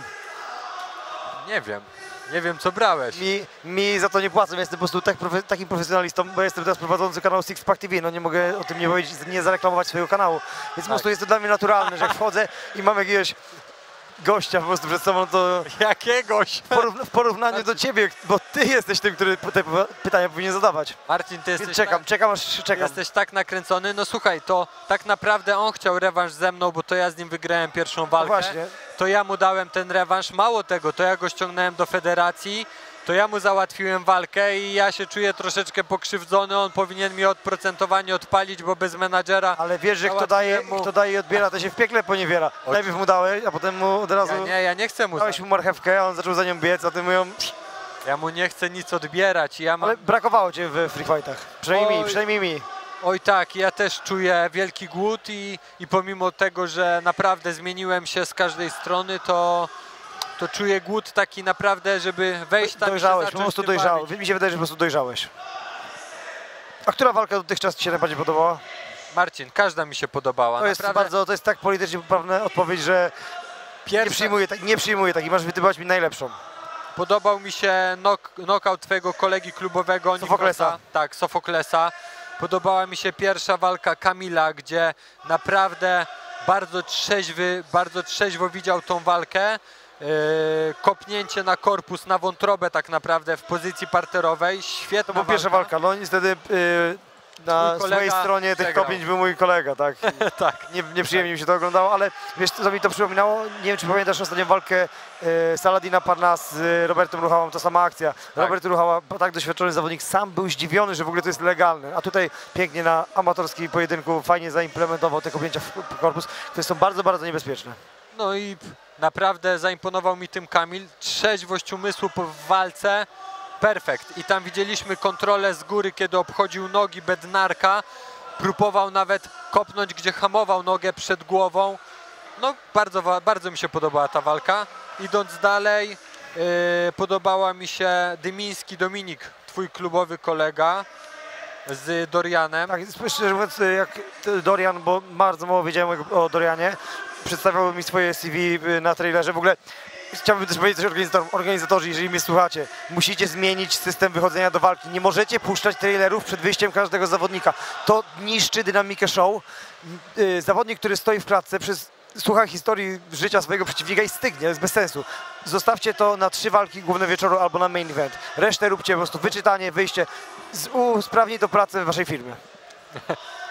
Nie wiem, co brałeś. Mi za to nie płacą, ja jestem po prostu takim profesjonalistą, bo jestem teraz prowadzący kanał Six Pack TV, no nie mogę o tym nie powiedzieć, nie zareklamować swojego kanału. Więc po prostu jest to dla mnie naturalne, że jak wchodzę i mam jakiegoś gościa po prostu przed sobą, to... Jakiegoś? W porównaniu do ciebie, bo ty jesteś tym, który te pytania powinien zadawać. Marcin, ty jesteś... Czekam. Jesteś tak nakręcony. No słuchaj, to tak naprawdę on chciał rewanż ze mną, bo to ja z nim wygrałem pierwszą walkę. No właśnie. To ja mu dałem ten rewanż. Mało tego, to ja go ściągnąłem do federacji. To ja mu załatwiłem walkę i ja się czuję troszeczkę pokrzywdzony. On powinien mi odprocentowanie odpalić, bo bez menadżera... Ale wiesz, że kto daje i odbiera, to się w piekle poniewiera. Najpierw mu dałeś, a potem mu od razu... Ja nie chcę mu... Dałeś mu marchewkę, a on zaczął za nią biec, a ty mu ją... Ja mu nie chcę nic odbierać. Ale brakowało cię w free fightach. Przynajmniej mi. Oj tak, ja też czuję wielki głód i pomimo tego, że naprawdę zmieniłem się z każdej strony, to czuję głód taki naprawdę, żeby wejść tam dojrzałeś, po prostu dojrzałeś. Mi się wydaje, że po prostu dojrzałeś. A która walka dotychczas ci się najbardziej podobała? Marcin, każda mi się podobała. To jest tak politycznie poprawna odpowiedź, że nie przyjmuję takiej, masz wytypować mi najlepszą. Podobał mi się knockout twojego kolegi klubowego Sofoklesa. Tak, Sofoklesa. Podobała mi się pierwsza walka Kamila, gdzie naprawdę bardzo trzeźwo widział tą walkę. Kopnięcie na korpus, na wątrobę tak naprawdę w pozycji parterowej. Świetna To była pierwsza walka, no niestety na kolega swojej stronie tych przegrał. top 5 był mój kolega, tak. Tak. Nieprzyjemnie mi się to oglądało, ale wiesz, co mi to przypominało? Nie wiem, czy pamiętasz ostatnią walkę Saladina Parnas z Robertem Ruchałą, to sama akcja. Robert Ruchała, tak doświadczony zawodnik, sam był zdziwiony, że w ogóle to jest legalne, a tutaj pięknie na amatorski pojedynku fajnie zaimplementował te kopnięcia w korpus, które są bardzo, bardzo niebezpieczne. No i naprawdę zaimponował mi tym Kamil. Trzeźwość umysłu po walce, perfekt. I tam widzieliśmy kontrolę z góry, kiedy obchodził nogi Bednarka. Próbował nawet kopnąć, gdzie hamował nogę przed głową. No bardzo mi się podobała ta walka. Idąc dalej, podobała mi się Dymiński Dominik, twój klubowy kolega z Dorianem. Tak, szczerze mówiąc, jak Dorian, bo bardzo mało wiedziałem o Dorianie, przedstawiał mi swoje CV na trailerze. W ogóle chciałbym też powiedzieć coś organizatorzy, jeżeli mnie słuchacie. Musicie zmienić system wychodzenia do walki. Nie możecie puszczać trailerów przed wyjściem każdego zawodnika. To niszczy dynamikę show. Zawodnik, który stoi w klatce, słucha historii życia swojego przeciwnika i stygnie, jest bez sensu. Zostawcie to na 3 walki główne wieczoru albo na main event. Resztę róbcie po prostu wyczytanie, wyjście. Usprawni to pracę w waszej firmie.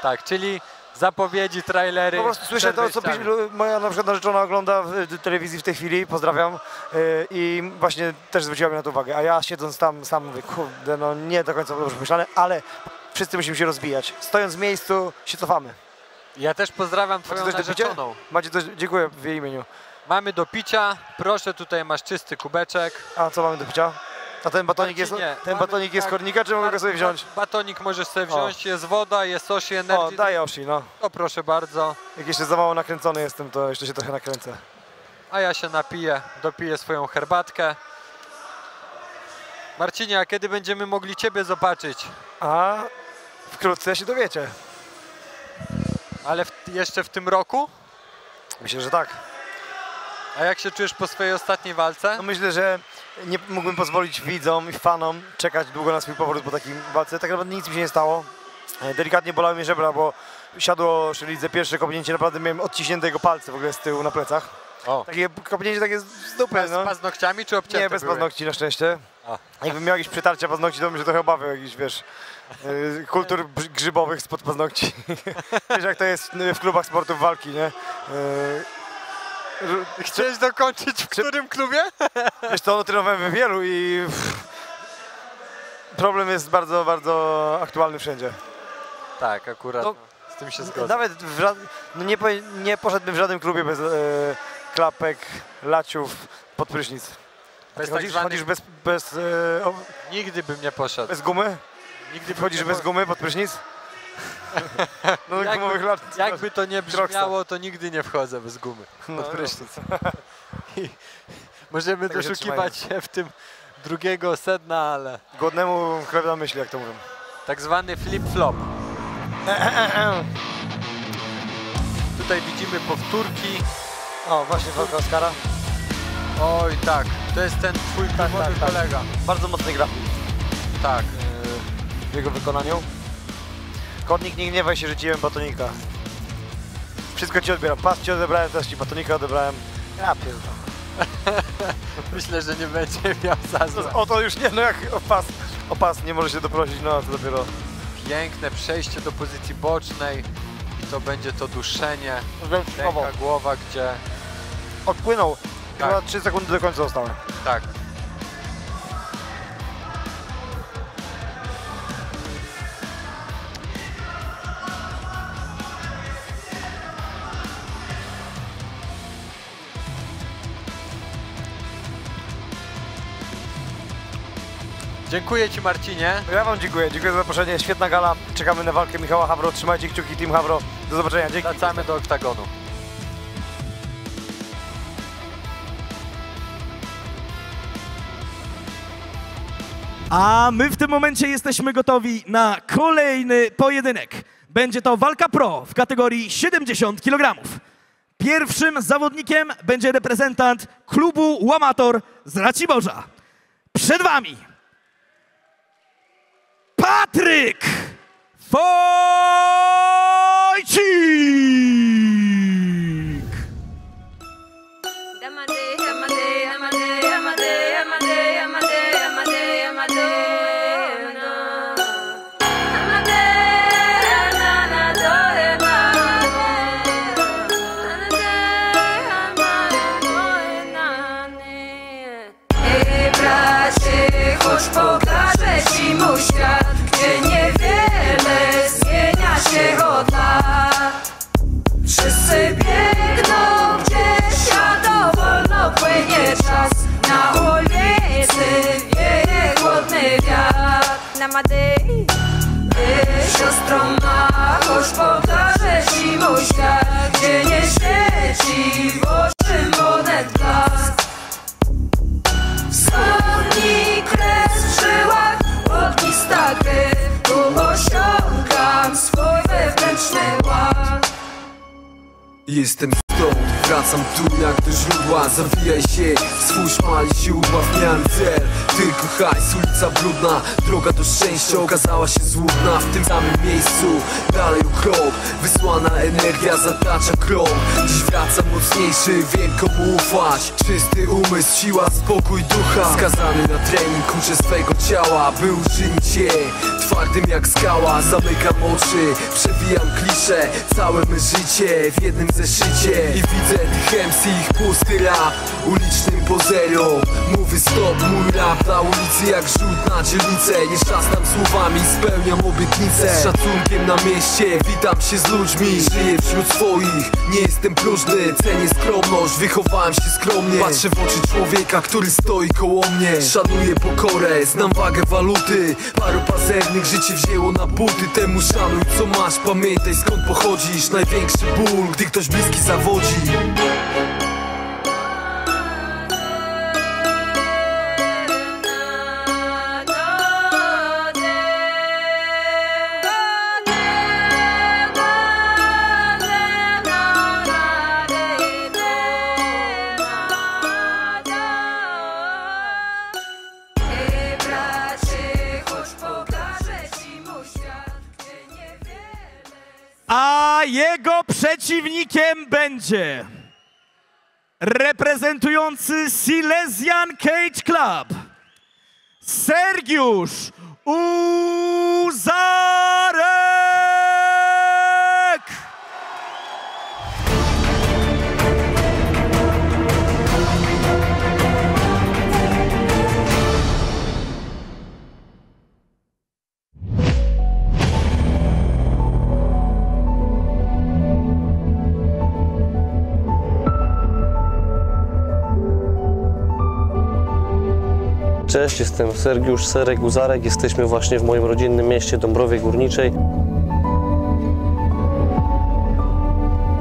Tak, czyli zapowiedzi, trailery. Po prostu słyszę to, co moja na przykład narzeczona ogląda w telewizji w tej chwili, pozdrawiam, i właśnie też zwróciła mi na to uwagę, a ja siedząc tam sam mówię, kurde, no nie do końca dobrze myślane, ale wszyscy musimy się rozwijać. Stojąc w miejscu się cofamy. Ja też pozdrawiam twoją narzeczoną. Macie coś, dziękuję w jej imieniu. Mamy do picia, proszę, tutaj masz czysty kubeczek. A co mamy do picia? A ten batonik jest kornika, czy mogę go sobie wziąć? Batonik możesz sobie wziąć, jest woda, jest Oshi Energy. O, daj Oshi, no. O, proszę bardzo. Jak jeszcze za mało nakręcony jestem, to jeszcze się trochę nakręcę. A ja się napiję, dopiję swoją herbatkę. Marcinie, a kiedy będziemy mogli ciebie zobaczyć? A wkrótce się dowiecie. Ale jeszcze w tym roku? Myślę, że tak. A jak się czujesz po swojej ostatniej walce? No myślę, że nie mógłbym pozwolić widzom i fanom czekać długo na swój powrót po takiej walce. Tak naprawdę nic mi się nie stało. Delikatnie bolały mnie żebra, bo siadło Szylidze pierwsze kopnięcie, naprawdę miałem odciśnięte jego palce w ogóle z tyłu na plecach. O. Takie kopnięcie takie z dupy, Z paznokciami czy obcięte Nie, bez były? paznokci na szczęście. Jakbym miał jakieś przytarcia paznokci, to bym się trochę obawiał jakichś, wiesz, kultur grzybowych spod paznokci. Wiesz, jak to jest w klubach sportów walki, nie? Chciałeś dokończyć w którym klubie? Wiesz co, trenowałem w wielu i problem jest bardzo, bardzo aktualny wszędzie. Tak, akurat no, z tym się zgodzę. Nawet nie poszedłbym w żadnym klubie bez klapek, laciów, pod prysznic. Chodzisz bez Nigdy bym nie poszedł. Bez gumy? Nigdy Chodzisz bez gumy pod prysznic? No, jakby to nie brzmiało, to nigdy nie wchodzę bez gumy pod prysznic. Możemy doszukiwać się w tym drugiego sedna, ale... Głodnemu chleb na myśli, jak to mówią. Tak zwany flip-flop. Tutaj widzimy powtórki. O, właśnie walka Oskara. Oj, tak. To jest ten twój klubowy kolega. Bardzo mocny grafik. Tak. W jego wykonaniu. Kornik, nie gniewaj się, rzuciłem batonika. Wszystko ci odbieram. Pas ci odebrałem, teraz ci batonika odebrałem. Ja pierdolę. Myślę, że nie będzie miał za złe. O to już nie, no jak o pas nie może się doprosić, no to dopiero. Piękne przejście do pozycji bocznej i to będzie to duszenie. Ręka, głowa, gdzie... Odpłynął. Tak. Chyba 3 sekundy do końca zostały. Tak. Dziękuję ci, Marcinie. Ja wam dziękuję. Dziękuję za zaproszenie. Świetna gala. Czekamy na walkę Michała Hawro. Trzymajcie kciuki, Team Hawro. Do zobaczenia. Dzięki. Wracamy do oktagonu. A my w tym momencie jesteśmy gotowi na kolejny pojedynek. Będzie to walka pro w kategorii 70 kg. Pierwszym zawodnikiem będzie reprezentant klubu Łamator z Raciborza. Przed wami Patryk Wojcik! Chodź pokażę ci mój świat, gdzie niewiele zmienia się od lat. Wszyscy biegną gdzieś, a dowolno płynie czas. Na ulicy wieje chłodny wiatr. Siostro ma, chodź pokażę ci mój świat, gdzie nie świeci w oczy monet blask. Wschodni kres w żyłach, ognista krew, tu osiągam swój wewnętrzny ład. Jestem stąd, wracam tu jak do źródła. Zawijaj się w swój szmal i się ubaw, miałem cel. Tylko hajs, ulica brudna, droga do szczęścia okazała się złudna. W tym samym miejscu, dalej o krok, wysłana energia zatacza krok. Dziś wracam mocniejszy, wiem komu ufać. Czysty umysł, siła, spokój ducha. Skazany na trening, uczę swego ciała, by uczynić je twardym jak skała. Zamykam oczy, przewijam klisze, całe me życie w jednym zeszycie. I widzę tych MC, ich pusty rap ulicznym pozerom. Mówi stop, mój rap na ulicy jak rzut na dzielnicę. Nie szastam słowami, spełniam obietnice. Z szacunkiem na mieście, witam się z ludźmi. Żyję wśród swoich, nie jestem próżny. Cenię skromność, wychowałem się skromnie. Patrzę w oczy człowieka, który stoi koło mnie. Szanuję pokorę, znam wagę waluty. Paru pazernych życie wzięło na buty. Temu szanuj co masz, pamiętaj skąd pochodzisz. Największy ból, gdy ktoś bliski zawodzi. A jego przeciwnikiem będzie reprezentujący Silesian Cage Club Sergiusz Uzarek! Cześć, jestem Sergiusz Serek Uzarek. Jesteśmy właśnie w moim rodzinnym mieście Dąbrowie Górniczej.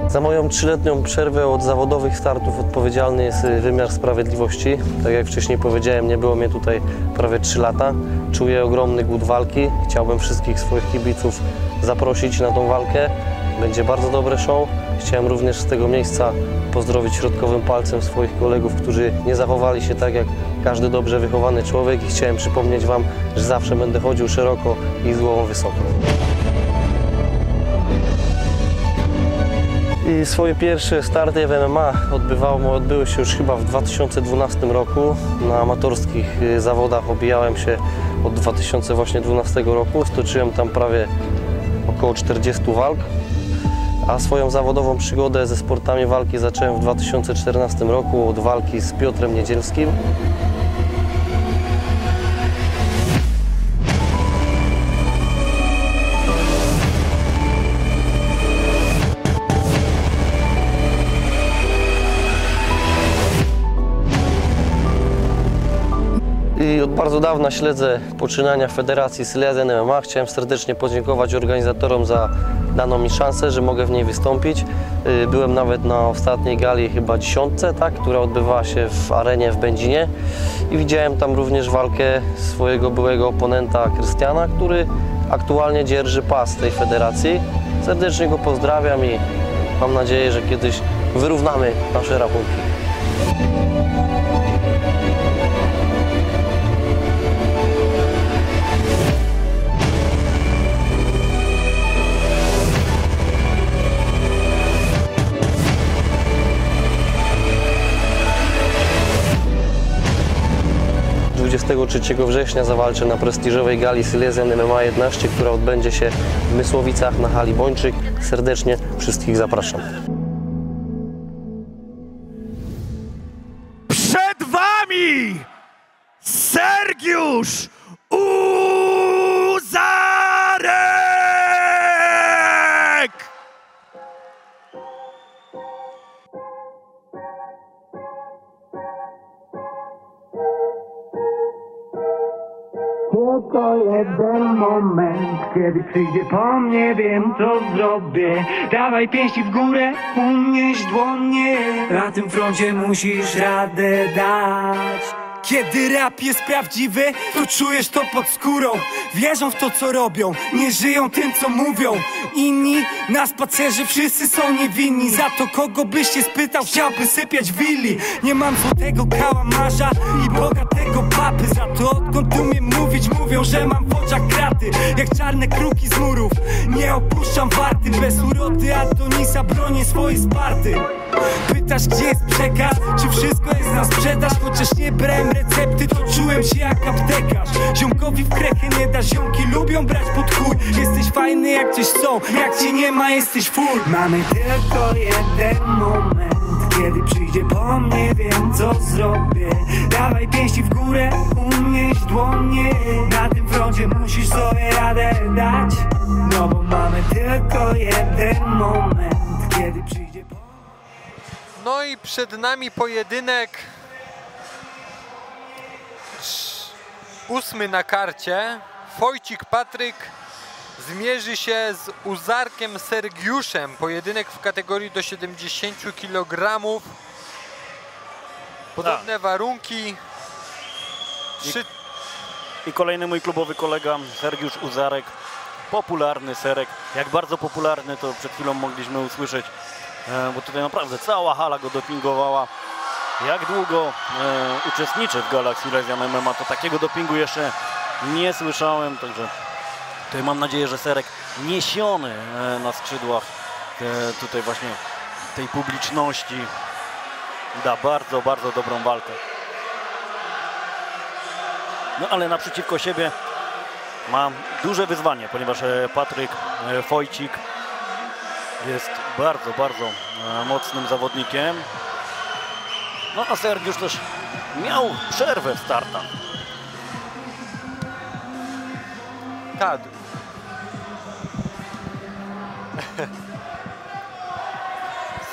Za moją 3-letnią przerwę od zawodowych startów odpowiedzialny jest wymiar sprawiedliwości. Tak jak wcześniej powiedziałem, nie było mnie tutaj prawie 3 lata. Czuję ogromny głód walki. Chciałbym wszystkich swoich kibiców zaprosić na tą walkę. Będzie bardzo dobre show. Chciałem również z tego miejsca pozdrowić środkowym palcem swoich kolegów, którzy nie zachowali się tak jak każdy dobrze wychowany człowiek i chciałem przypomnieć Wam, że zawsze będę chodził szeroko i z głową wysoko. I swoje pierwsze starty w MMA odbyły się już chyba w 2012 roku. Na amatorskich zawodach obijałem się od 2012 roku. Stoczyłem tam prawie około 40 walk. A swoją zawodową przygodę ze sportami walki zacząłem w 2014 roku od walki z Piotrem Niedzielskim. I od bardzo dawna śledzę poczynania Federacji Silesian MMA. Chciałem serdecznie podziękować organizatorom za daną mi szansę, że mogę w niej wystąpić. Byłem nawet na ostatniej gali, chyba 10, tak, która odbywała się w arenie w Będzinie i widziałem tam również walkę swojego byłego oponenta Krystiana, który aktualnie dzierży pas tej federacji. Serdecznie go pozdrawiam i mam nadzieję, że kiedyś wyrównamy nasze rachunki. ...23 września zawalczę na prestiżowej gali Silesian MMA 11, która odbędzie się w Mysłowicach na hali Bończyk. Serdecznie wszystkich zapraszam. Przed Wami Sergiusz Uzarek! Tylko jeden moment, kiedy przyjdzie po mnie, wiem co zrobię. Dawaj pięści w górę, unieś dłonie. Na tym froncie musisz radę dać. Kiedy rap jest prawdziwy, to czujesz to pod skórą. Wierzą w to co robią, nie żyją tym co mówią. Inni na spacerze wszyscy są niewinni. Za to kogo byś się spytał, chciałby sypiać w willi. Nie mam złotego kałamarza i bogatego papy. Za to odkąd umiem mówić, mówią, że mam w oczach kraty. Jak czarne kruki z murów, nie opuszczam warty. Bez urody Adonisa bronię swojej Sparty. Pytasz gdzie jest przekaz, czy wszystko jest na sprzedaż. Chociaż nie brałem recepty, to czułem się jak aptekarz. Ziomkowi w krechę nie da, ziomki lubią brać pod chuj. Jesteś fajny jak coś są, jak cię nie ma jesteś full. Mamy tylko jeden moment, kiedy przyjdzie po mnie, wiem co zrobię. Dawaj pięści w górę, unieś dłonie. Na tym froncie musisz sobie radę dać. No bo mamy tylko jeden moment, kiedy przyjdzie po mnie. No i przed nami pojedynek 8 na karcie. Wojcik Patryk zmierzy się z Uzarkiem Sergiuszem. Pojedynek w kategorii do 70 kg. Podobne warunki. I kolejny mój klubowy kolega Sergiusz Uzarek. Popularny Serek. Jak bardzo popularny, to przed chwilą mogliśmy usłyszeć, bo tutaj naprawdę cała hala go dopingowała. Jak długo uczestniczy w galach Silesian MMA, to takiego dopingu jeszcze nie słyszałem, także tutaj mam nadzieję, że Serek niesiony na skrzydłach tutaj właśnie tej publiczności da bardzo, bardzo dobrą walkę. No ale naprzeciwko siebie ma duże wyzwanie, ponieważ Patryk Wojcik jest bardzo, bardzo mocnym zawodnikiem. No a Sergiusz też miał przerwę w startach. Tak.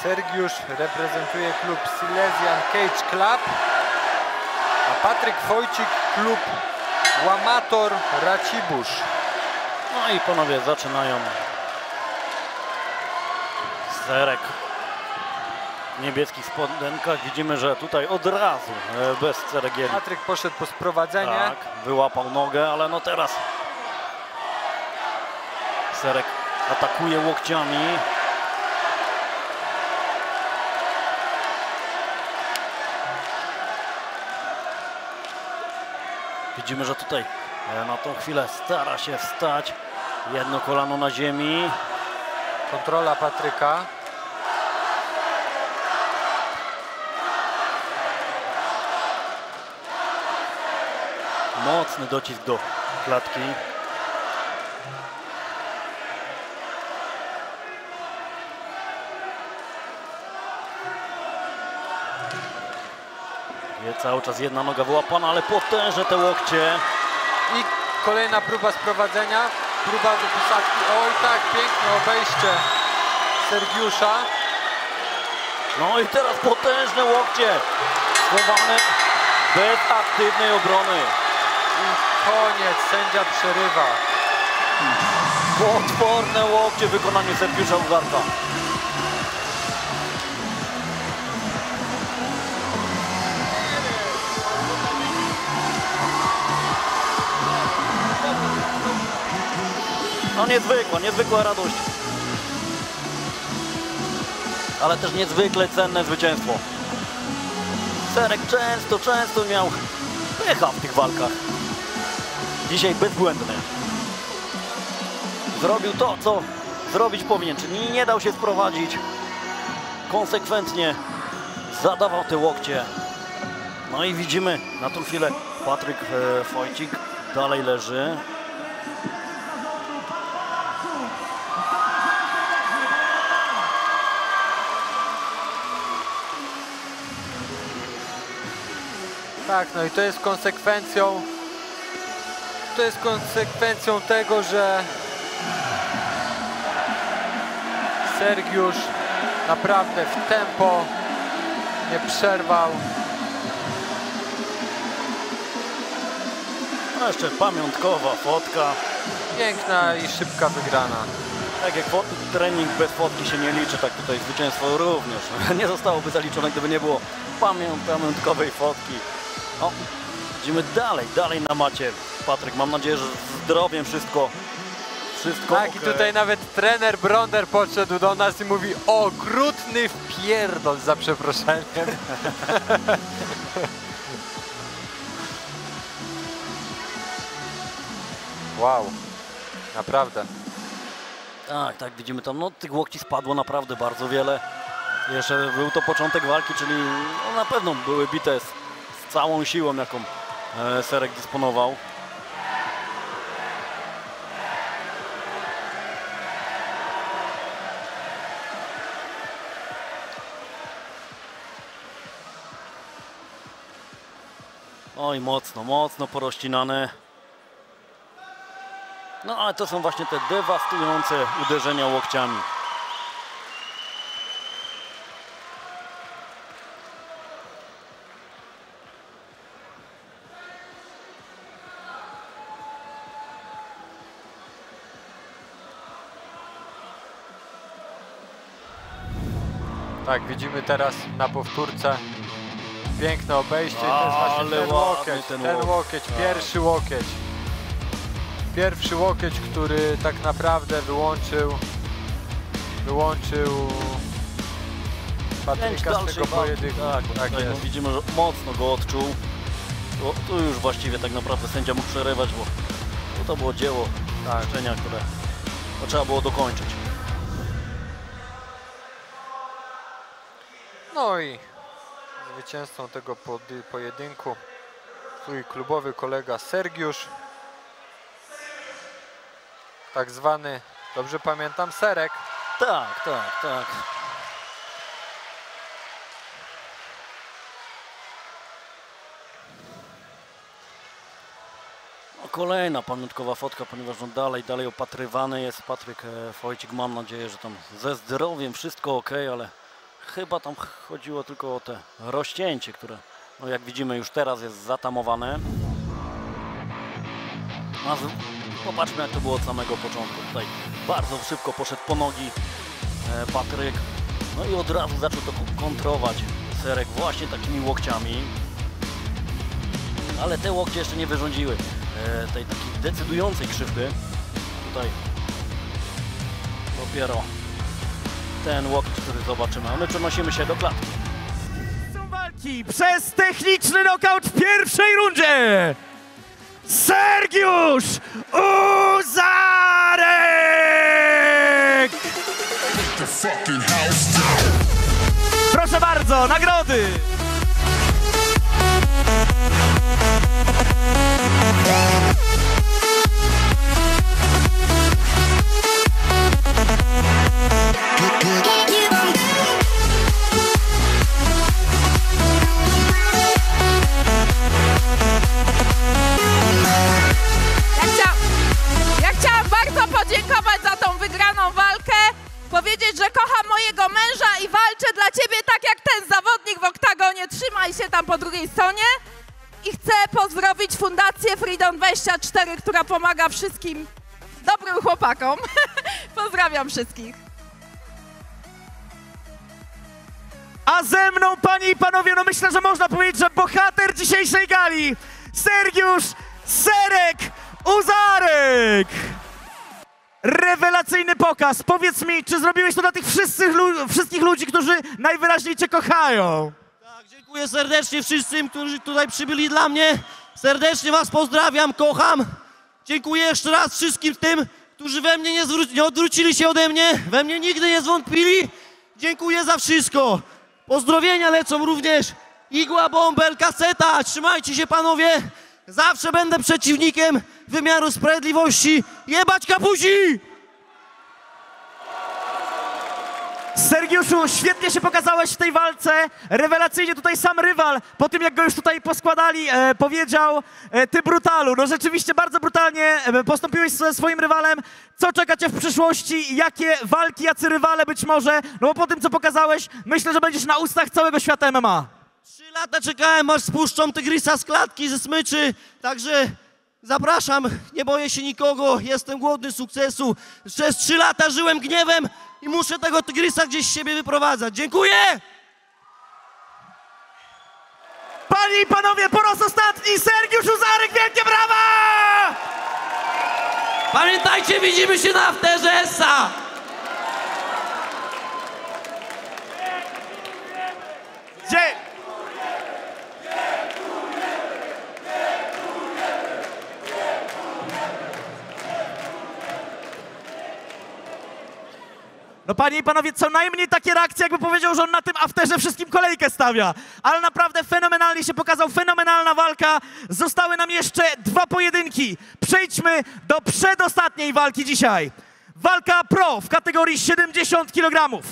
Sergiusz reprezentuje klub Silesian Cage Club, a Patryk Wojcik klub Łamator Racibórz. No i panowie zaczynają. Serek w niebieskich spodenkach. Widzimy, że tutaj od razu bez ceregieli. Patryk poszedł po sprowadzenie. Tak, wyłapał nogę, ale no teraz Serek atakuje łokciami. Widzimy, że tutaj na tą chwilę stara się wstać. Jedno kolano na ziemi. Kontrola Patryka. Mocny docisk do klatki. Jest cały czas jedna noga wyłapana, ale potężne te łokcie. I kolejna próba sprowadzenia. Próba do posadki. Oj tak, piękne obejście Sergiusza. No i teraz potężne łokcie. Schowane bez aktywnej obrony. I koniec, sędzia przerywa. Potworne łokcie w wykonaniu Sergiusza Uzarka. No niezwykła radość. Ale też niezwykle cenne zwycięstwo. Serek często miał pecha w tych walkach. Dzisiaj bezbłędny. Zrobił to, co zrobić powinien, czyli nie dał się sprowadzić. Konsekwentnie zadawał te łokcie. No i widzimy na tą chwilę Patryk Wojcik dalej leży. Tak, no i to jest konsekwencją To jest konsekwencją tego, że Sergiusz naprawdę w tempo nie przerwał. No jeszcze pamiątkowa fotka. Piękna i szybka wygrana. Tak jak trening bez fotki się nie liczy, tak tutaj zwycięstwo również nie zostałoby zaliczone, gdyby nie było pamiątkowej fotki. O, idziemy dalej na macie. Patryk, mam nadzieję, że z zdrowiem wszystko tak, okay. I tutaj nawet trener Bronder podszedł do nas i mówi: okrutny wpierdol, za przeproszeniem. Wow, naprawdę. Tak, widzimy tam, no tych łokci spadło naprawdę bardzo wiele. Jeszcze był to początek walki, czyli no, na pewno były bite z całą siłą, jaką Serek dysponował. Oj, mocno porozcinane. No ale to są właśnie te dewastujące uderzenia łokciami. Tak, widzimy teraz na powtórce piękne obejście i to jest właśnie ten łokieć, pierwszy łokieć. Pierwszy łokieć, który tak naprawdę wyłączył Patryka z tego pojedynku. Tak jest. No, widzimy, że mocno go odczuł. Tu już właściwie tak naprawdę sędzia mógł przerywać, bo to było dzieło szczenia, które trzeba było dokończyć. No i zwycięzcą tego pojedynku twój klubowy kolega Sergiusz, tak zwany, dobrze pamiętam, Serek. Tak. No, kolejna pamiątkowa fotka, ponieważ on dalej opatrywany jest Patryk Wojcik. Mam nadzieję, że tam ze zdrowiem wszystko ok, ale chyba tam chodziło tylko o te rozcięcie, które, no jak widzimy, już teraz jest zatamowane. Popatrzmy, jak to było od samego początku. Tutaj bardzo szybko poszedł po nogi Patryk. No i od razu zaczął to kontrować Serek właśnie takimi łokciami. Ale te łokcie jeszcze nie wyrządziły tej takiej decydującej krzywdy. Tutaj dopiero ten łokieć, który zobaczymy. A my przenosimy się do klatki. Są walki przez techniczny knockout w pierwszej rundzie. Sergiusz Uzarek! Proszę bardzo, nagrody! Ja chciałam bardzo podziękować za tą wygraną walkę, powiedzieć, że kocham mojego męża i walczę dla ciebie tak jak ten zawodnik w oktagonie. Trzymaj się tam po drugiej stronie. I chcę pozdrowić Fundację Freedom 24, która pomaga wszystkim dobrym chłopakom. Pozdrawiam wszystkich. A ze mną, panie i panowie, no myślę, że można powiedzieć, że bohater dzisiejszej gali, Sergiusz Serek Uzarek! Rewelacyjny pokaz. Powiedz mi, czy zrobiłeś to dla tych wszystkich ludzi, którzy najwyraźniej cię kochają? Tak, dziękuję serdecznie wszystkim, którzy tutaj przybyli dla mnie. Serdecznie was pozdrawiam, kocham. Dziękuję jeszcze raz wszystkim tym, którzy we mnie nie odwrócili się ode mnie, we mnie nigdy nie zwątpili. Dziękuję za wszystko. Pozdrowienia lecą również. Igła, bąbel, kaseta. Trzymajcie się, panowie. Zawsze będę przeciwnikiem wymiaru sprawiedliwości. Jebać kapuzi! Sergiuszu, świetnie się pokazałeś w tej walce, rewelacyjnie tutaj sam rywal, po tym jak go już tutaj poskładali, powiedział, ty brutalu, no rzeczywiście bardzo brutalnie postąpiłeś ze swoim rywalem. Co czekacie w przyszłości, jakie walki, jacy rywale być może, no bo po tym co pokazałeś, myślę, że będziesz na ustach całego świata MMA. 3 lata czekałem, aż spuszczą tygrisa z klatki, ze smyczy, także zapraszam, nie boję się nikogo, jestem głodny sukcesu. Przez 3 lata żyłem gniewem i muszę tego tygrysa gdzieś z siebie wyprowadzać. Dziękuję! Panie i panowie, po raz ostatni Sergiusz Huzarek, wielkie brawa! Pamiętajcie, widzimy się na afterze ESSA! No panie i panowie, co najmniej takie reakcje, jakby powiedział, że on na tym afterze wszystkim kolejkę stawia. Ale naprawdę fenomenalnie się pokazał, fenomenalna walka. Zostały nam jeszcze 2 pojedynki. Przejdźmy do przedostatniej walki dzisiaj. Walka pro w kategorii 70 kg.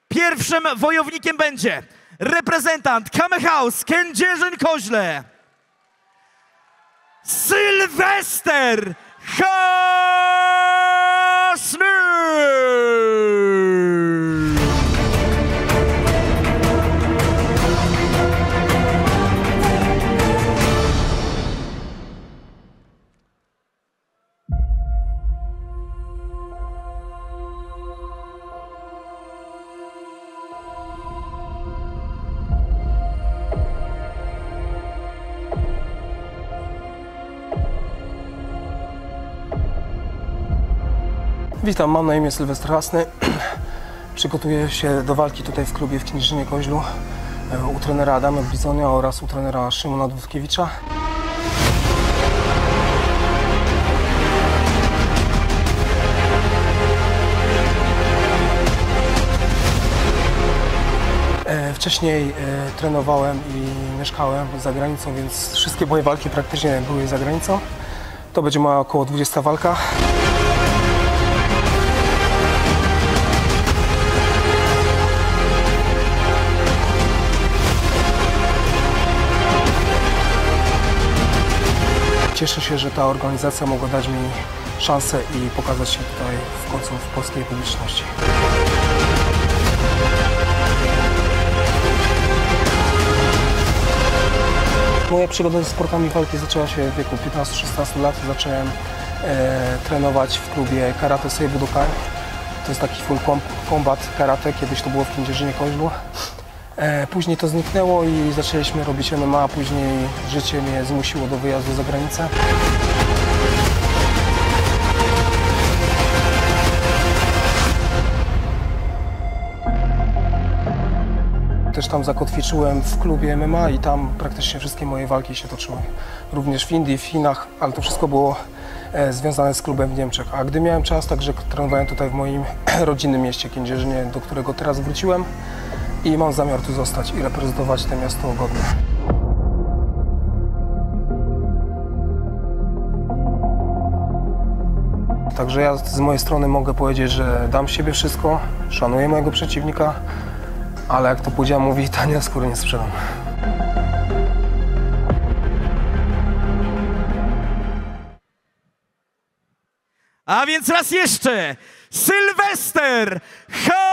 Pierwszym wojownikiem będzie reprezentant Kamehaus Kędzierzyn-Koźle, Sylwester Hasny! Witam, mam na imię Sylwester Hasny. Przygotuję się do walki tutaj w klubie w Kędzierzynie-Koźlu u trenera Adama Bizonia oraz u trenera Szymona Dudkiewicza. Wcześniej trenowałem i mieszkałem za granicą, więc wszystkie moje walki praktycznie były za granicą. To będzie moja około 20 walka. Cieszę się, że ta organizacja mogła dać mi szansę i pokazać się tutaj w końcu w polskiej publiczności. Moja przygoda ze sportami walki zaczęła się w wieku 15-16 lat. Zacząłem trenować w klubie Karate Seibudokan. To jest taki full combat karate, kiedyś to było w Kędzierzynie-Koźlu. Później to zniknęło i zaczęliśmy robić MMA, a później życie mnie zmusiło do wyjazdu za granicę. Też tam zakotwiczyłem w klubie MMA i tam praktycznie wszystkie moje walki się toczyły. Również w Indii, w Chinach, ale to wszystko było związane z klubem w Niemczech. A gdy miałem czas, także trenowałem tutaj w moim rodzinnym mieście Kędzierzynie, do którego teraz wróciłem. I mam zamiar tu zostać i reprezentować to miasto godnie. Także ja z mojej strony mogę powiedzieć, że dam siebie wszystko, szanuję mojego przeciwnika, ale jak to powiedział, mówi, tania skóry nie sprzedam. A więc raz jeszcze, Sylwester Hasny!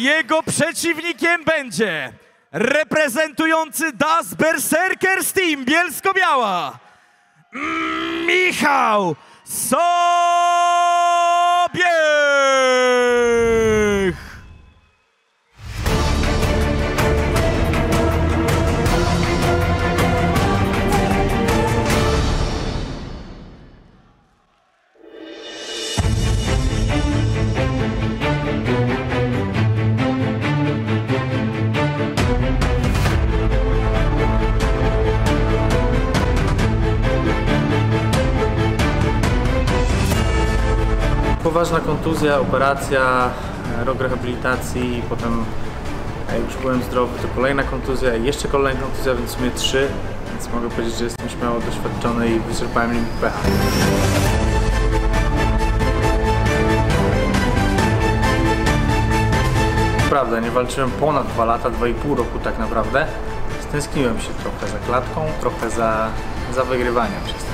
jego przeciwnikiem będzie reprezentujący Das Berserkers Team Bielsko-Biała Michał Sobiech. Poważna kontuzja, operacja, rok rehabilitacji, potem jak już byłem zdrowy, to kolejna kontuzja i jeszcze kolejna kontuzja, więc w sumie 3, więc mogę powiedzieć, że jestem śmiało doświadczony i wyczerpałem limit pH. Prawda, nie walczyłem ponad 2 lata, 2,5 roku tak naprawdę. Stęskniłem się trochę za klatką, trochę za wygrywaniem się stęskniłem.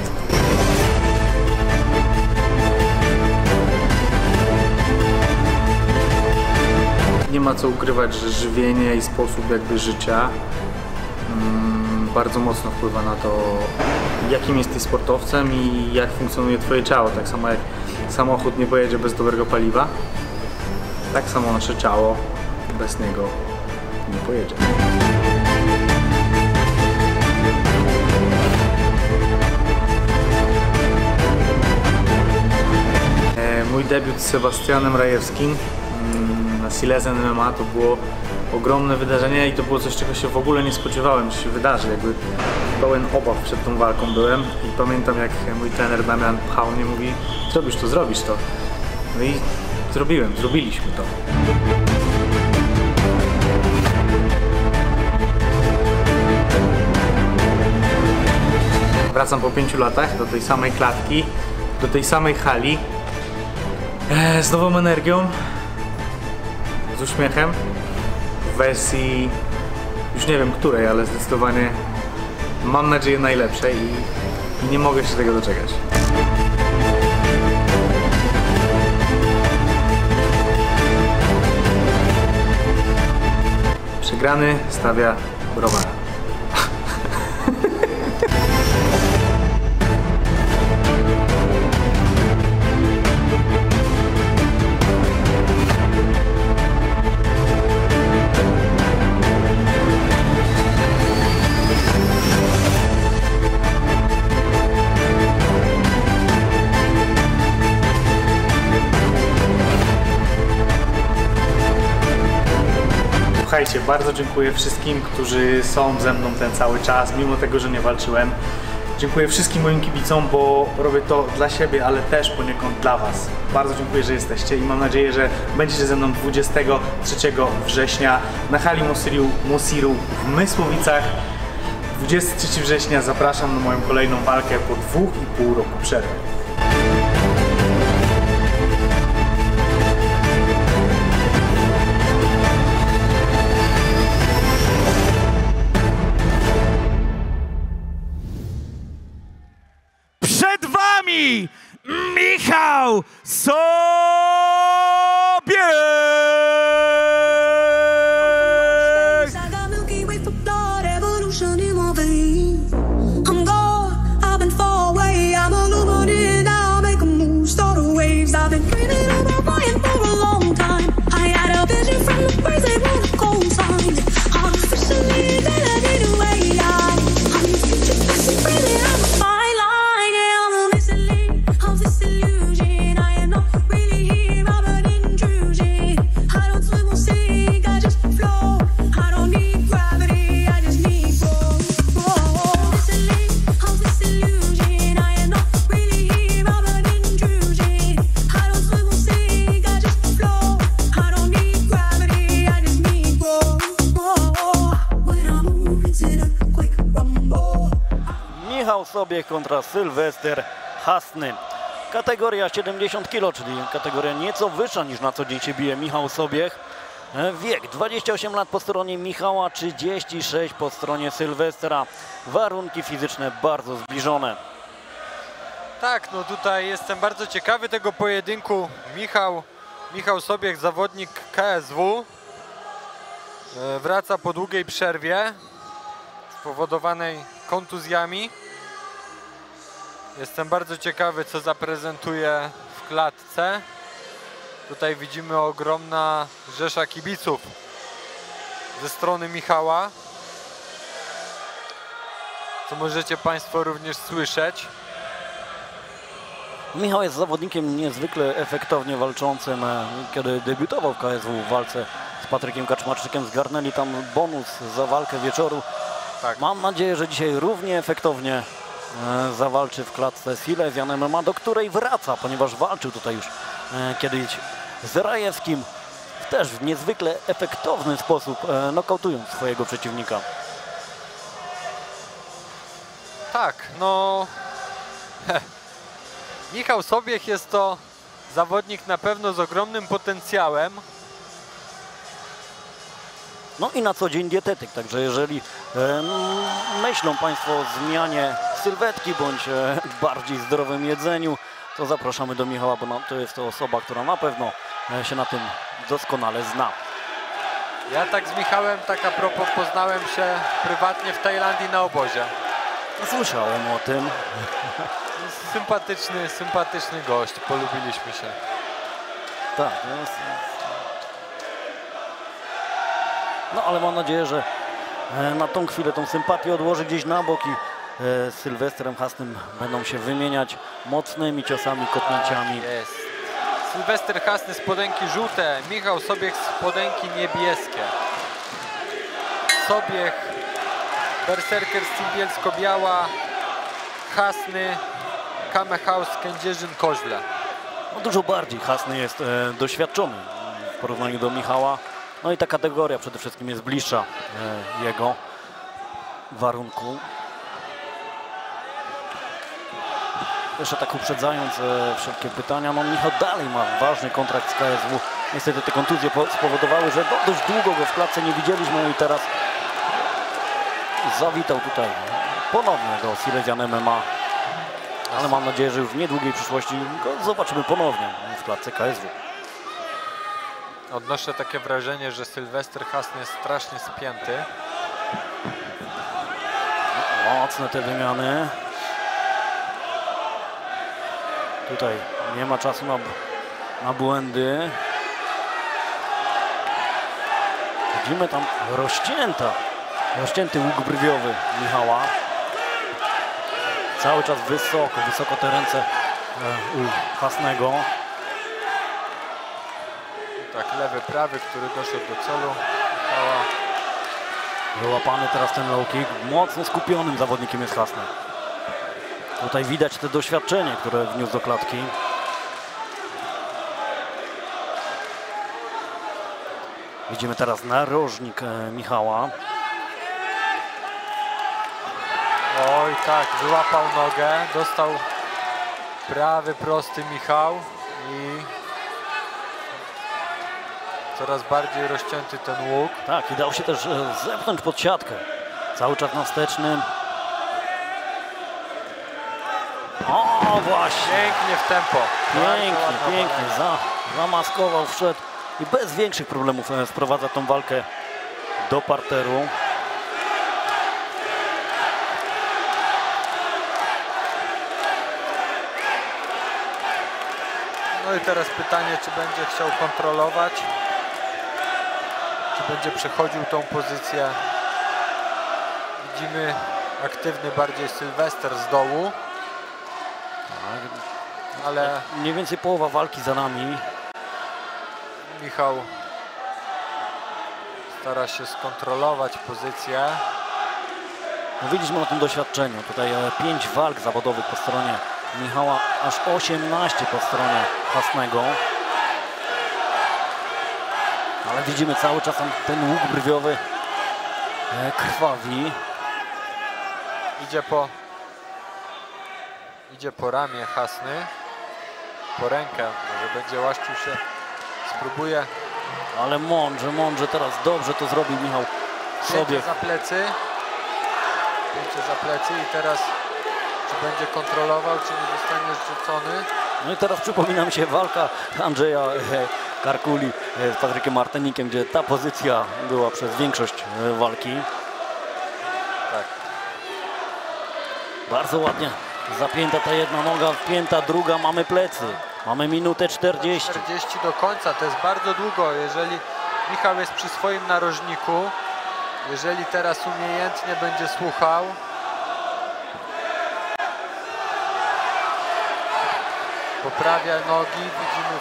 Nie ma co ukrywać, że żywienie i sposób jakby życia bardzo mocno wpływa na to, jakim jesteś sportowcem i jak funkcjonuje twoje ciało. Tak samo jak samochód nie pojedzie bez dobrego paliwa, tak samo nasze ciało bez niego nie pojedzie. Mój debiut z Sebastianem Rajewskim na Silesian MMA to było ogromne wydarzenie i to było coś, czego się w ogóle nie spodziewałem, że się wydarzy. Jakby pełen obaw przed tą walką byłem i pamiętam, jak mój trener Damian pchał mnie, mówi: zrobisz to. No i zrobiliśmy to. Wracam po 5 latach do tej samej klatki, do tej samej hali, z nową energią, z uśmiechem, w wersji już nie wiem której, ale zdecydowanie mam nadzieję najlepszej i nie mogę się tego doczekać. Przegrany stawia browara. Słuchajcie, bardzo dziękuję wszystkim, którzy są ze mną ten cały czas, mimo tego, że nie walczyłem. Dziękuję wszystkim moim kibicom, bo robię to dla siebie, ale też poniekąd dla was. Bardzo dziękuję, że jesteście i mam nadzieję, że będziecie ze mną 23 września na hali Mosiru w Mysłowicach. 23 września zapraszam na moją kolejną walkę po 2,5 roku przerwy. Przed wami Michał Sobiech! Michał Sobiech kontra Sylwester Hasny. Kategoria 70 kg, czyli kategoria nieco wyższa niż na co dzień się bije Michał Sobiech. Wiek 28 lat po stronie Michała, 36 po stronie Sylwestra. Warunki fizyczne bardzo zbliżone. Tak, no tutaj jestem bardzo ciekawy tego pojedynku. Michał Sobiech, zawodnik KSW. Wraca po długiej przerwie spowodowanej kontuzjami. Jestem bardzo ciekawy, co zaprezentuje w klatce. Tutaj widzimy ogromna rzesza kibiców ze strony Michała, co możecie Państwo również słyszeć. Michał jest zawodnikiem niezwykle efektownie walczącym. Kiedy debiutował w KSW w walce z Patrykiem Kaczmarczykiem, zgarnęli tam bonus za walkę wieczoru. Tak. Mam nadzieję, że dzisiaj równie efektownie zawalczy w klatce Silesian MMA, do której wraca, ponieważ walczył tutaj już kiedyś z Rajewskim, też w niezwykle efektowny sposób nokautując swojego przeciwnika. Tak, no... Michał Sobiech jest to zawodnik na pewno z ogromnym potencjałem. No i na co dzień dietetyk, także jeżeli myślą Państwo o zmianie sylwetki bądź bardziej zdrowym jedzeniu, to zapraszamy do Michała, bo to jest to osoba, która na pewno się na tym doskonale zna. Ja tak z Michałem, tak a propos, poznałem się prywatnie w Tajlandii na obozie. Słyszałem o tym. Sympatyczny gość, polubiliśmy się. Tak. No ale mam nadzieję, że na tą chwilę tą sympatię odłoży gdzieś na bok i z Sylwestrem Hasnym będą się wymieniać mocnymi ciosami, kopnięciami. Jest. Sylwester Hasny spodenki żółte, Michał Sobiech spodenki niebieskie. Sobiech, Berserker z Team Bielsko-Biała, Hasny, Kamehaus, Kędzierzyn, Koźle. No, dużo bardziej Hasny jest doświadczony w porównaniu do Michała. No i ta kategoria przede wszystkim jest bliższa jego warunku. Jeszcze tak uprzedzając wszelkie pytania, no Michał dalej ma ważny kontrakt z KSW. Niestety te kontuzje spowodowały, że dość długo go w klatce nie widzieliśmy, no i teraz zawitał tutaj ponownie do Silesian MMA. Ale mam nadzieję, że już w niedługiej przyszłości go zobaczymy ponownie w klatce KSW. Odnoszę takie wrażenie, że Sylwester Hasny jest strasznie spięty. Mocne te wymiany. Tutaj nie ma czasu na błędy. Widzimy tam rozcięty łuk brwiowy Michała. Cały czas wysoko te ręce u Hasnego. Tak, lewy, prawy, który doszedł do celu Michała. Wyłapany teraz ten low kick. Mocno skupionym zawodnikiem jest Hasny. Tutaj widać te doświadczenie, które wniósł do klatki. Widzimy teraz narożnik Michała. Oj tak, wyłapał nogę, dostał prawy prosty Michał i coraz bardziej rozcięty ten łuk. Tak, i dał się też zepchnąć pod siatkę. Cały czas na wstecznym. O, właśnie. Pięknie w tempo. Pięknie. Zamaskował, wszedł i bez większych problemów sprowadza tą walkę do parteru. No i teraz pytanie, czy będzie chciał kontrolować, czy będzie przechodził tą pozycję. Widzimy aktywny bardziej Sylwester z dołu. Ale mniej więcej połowa walki za nami. Michał stara się skontrolować pozycję. No widzieliśmy o tym doświadczeniu. Tutaj 5 walk zawodowych po stronie Michała, aż 18 po stronie Hasnego. Ale widzimy cały czas ten łuk brwiowy krwawi. Idzie po ramię Hasny, po rękę, może będzie łaszczył się, spróbuje. Ale mądrze teraz dobrze to zrobił Michał Sobiech. Pięcie za plecy i teraz czy będzie kontrolował, czy nie zostanie zrzucony. No i teraz przypomina mi się walka Andrzeja Karkuli z Patrykiem Martenikiem, gdzie ta pozycja była przez większość walki. Tak. Bardzo ładnie zapięta ta jedna noga, wpięta druga, mamy plecy. Mamy minutę 40. 40 do końca, to jest bardzo długo. Jeżeli Michał jest przy swoim narożniku, jeżeli teraz umiejętnie będzie słuchał, poprawia nogi, widzimy.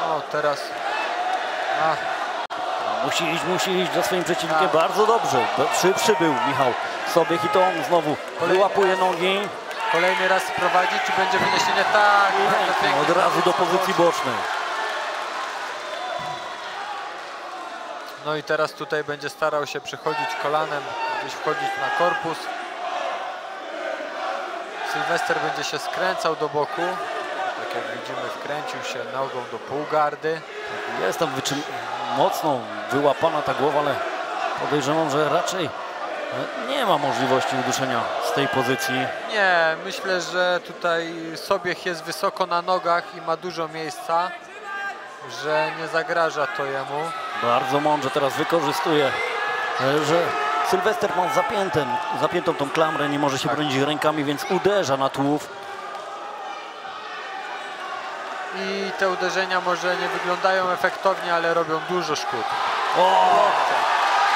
O, teraz. Musi iść za swoim przeciwnikiem bardzo dobrze. Przybył Michał Sobiech i to on znowu wyłapuje nogi. Kolejny raz prowadzi, czy będzie wyniesienie? Tak, od razu do pozycji bocznej. No i teraz tutaj będzie starał się przychodzić kolanem, gdzieś wchodzić na korpus. Sylwester będzie się skręcał do boku. Tak jak widzimy, wkręcił się nogą do półgardy. Jest tam mocno wyłapana ta głowa, ale podejrzewam, że raczej nie ma możliwości uduszenia z tej pozycji. Nie, myślę, że tutaj Sobiech jest wysoko na nogach i ma dużo miejsca, że nie zagraża to jemu. Bardzo mądrze teraz wykorzystuje, że Sylwester ma zapiętą tą klamrę, nie może się bronić rękami, więc uderza na tułów. I te uderzenia może nie wyglądają efektownie, ale robią dużo szkód.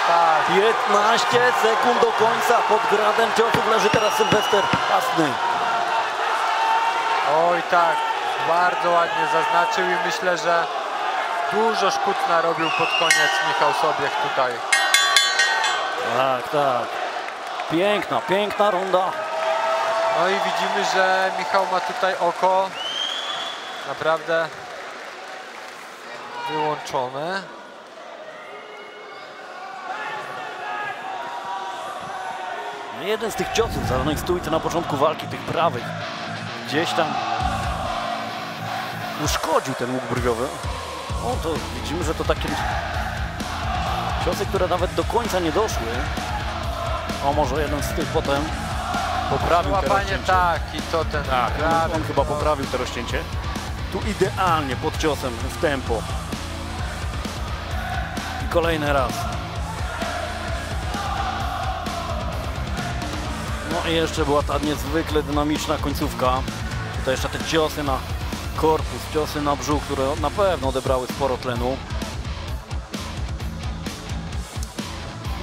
Tak. 15 sekund do końca, pod gradem ciosów leży teraz Sylwester Hasny. Oj tak, bardzo ładnie zaznaczył i myślę, że dużo szkód narobił pod koniec Michał Sobiech tutaj. Tak. Piękna runda. No i widzimy, że Michał ma tutaj oko naprawdę wyłączone. Jeden z tych ciosów zadanych stójce na początku walki, tych prawych, gdzieś tam uszkodził ten łuk brwiowy. O, to widzimy, że to takie ciosy, które nawet do końca nie doszły. O, może jeden z tych potem poprawił te rozcięcie. Tak, i to ten on chyba poprawił to rozcięcie. Tu idealnie pod ciosem w tempo. I kolejny raz. No i jeszcze była ta niezwykle dynamiczna końcówka. Tutaj jeszcze te ciosy na korpus, ciosy na brzuch, które na pewno odebrały sporo tlenu.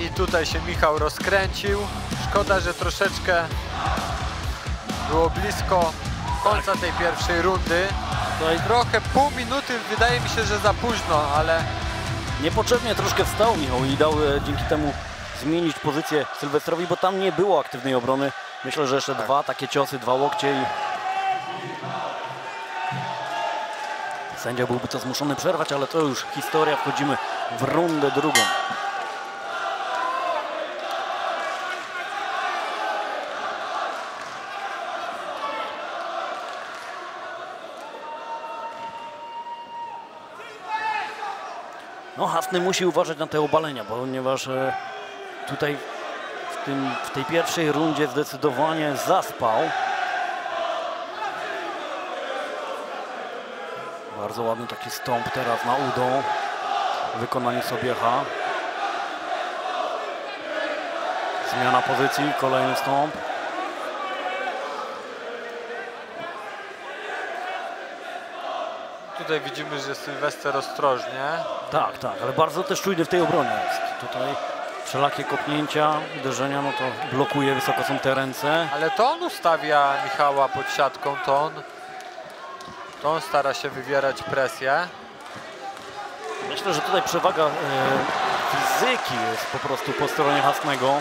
I tutaj się Michał rozkręcił. Szkoda, że troszeczkę było blisko końca tej pierwszej rundy. Trochę pół minuty, wydaje mi się, że za późno, ale... Niepotrzebnie troszkę wstał Michał i dał dzięki temu zmienić pozycję Sylwestrowi, bo tam nie było aktywnej obrony. Myślę, że jeszcze dwa takie ciosy, dwa łokcie i sędzia byłby to zmuszony przerwać, ale to już historia. Wchodzimy w rundę drugą. No, Hasny musi uważać na te obalenia, ponieważ tutaj w tej pierwszej rundzie zdecydowanie zaspał. Bardzo ładny taki stąp teraz na udo w wykonaniu Sobiecha. Zmiana pozycji, kolejny stąp. Tutaj widzimy, że Sylwester ostrożnie. Tak, ale bardzo też czujny w tej obronie jest. Tutaj wszelakie kopnięcia, uderzenia, no to blokuje, wysoko są te ręce. Ale to on ustawia Michała pod siatką, to on stara się wywierać presję. Myślę, że tutaj przewaga fizyki jest po prostu po stronie Hasnego.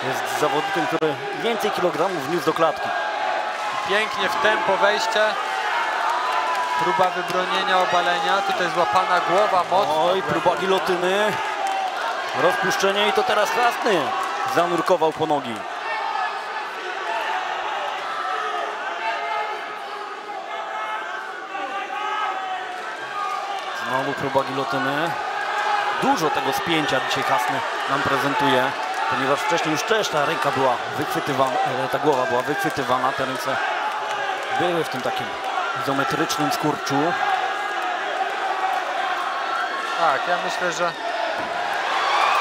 Jest zawodnikiem, który więcej kilogramów wniósł do klatki. Pięknie w tempo wejście. Próba wybronienia obalenia. Tutaj złapana głowa mocno. Oj, próba gilotyny. Rozpuszczenie i to teraz Hasny zanurkował po nogi. Znowu próba gilotyny. Dużo tego spięcia dzisiaj Hasny nam prezentuje, ponieważ wcześniej już też ta ręka była wychwytywana, ta głowa była wychwytywana, te ręce były w tym takim izometrycznym skurczu. Tak, ja myślę, że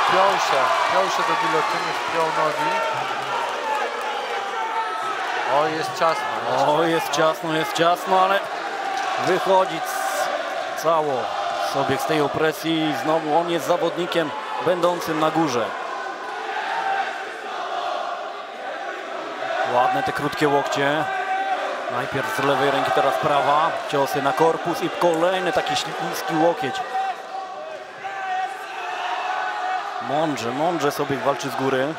wpiął się do gilotyny, wpiął nogi. O, jest ciasno. O, jest ciasno, ale wychodzi cało sobie z tej opresji i znowu on jest zawodnikiem będącym na górze. Ładne te krótkie łokcie. Najpierw z lewej ręki, teraz prawa. Ciosy na korpus i kolejny taki śliski łokieć. Mądrze sobie walczy z góry.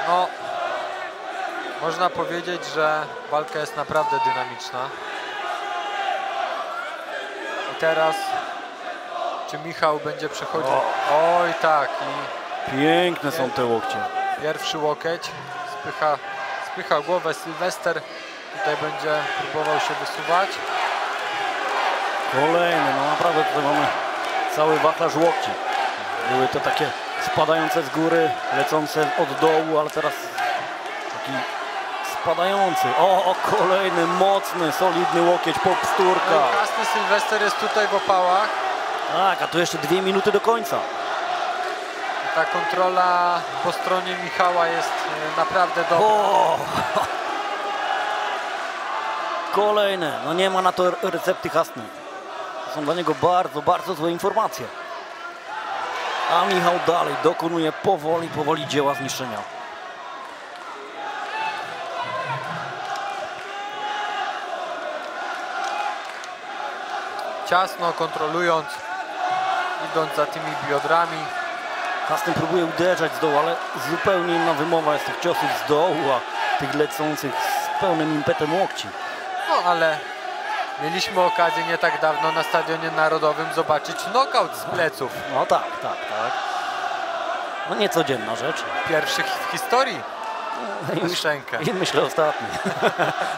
No, można powiedzieć, że walka jest naprawdę dynamiczna. I teraz, czy Michał będzie przechodził? Oj tak. I piękne są te łokcie. Pierwszy łokieć, spycha głowę Sylwester. Tutaj będzie próbował się wysuwać. Kolejny, no naprawdę tutaj mamy cały wachlarz łokci. Były to takie spadające z góry, lecące od dołu, ale teraz taki spadający. O, kolejny mocny, solidny łokieć, popsturka. Jasny Sylwester jest tutaj w opałach. Tak, a tu jeszcze 2 minuty do końca. Ta kontrola po stronie Michała jest naprawdę dobra. O! Kolejne, no nie ma na to recepty Hasny. To są dla niego bardzo złe informacje. A Michał dalej dokonuje powoli dzieła zniszczenia. Ciasno kontrolując, idąc za tymi biodrami. Hasny próbuje uderzać z dołu, ale zupełnie inna wymowa jest tych ciosów z dołu, a tych lecących z pełnym impetem łokci. No ale mieliśmy okazję nie tak dawno na Stadionie Narodowym zobaczyć knockout z pleców. No tak. No niecodzienna rzecz. Pierwszych w historii na szczękę. I myślę ostatni.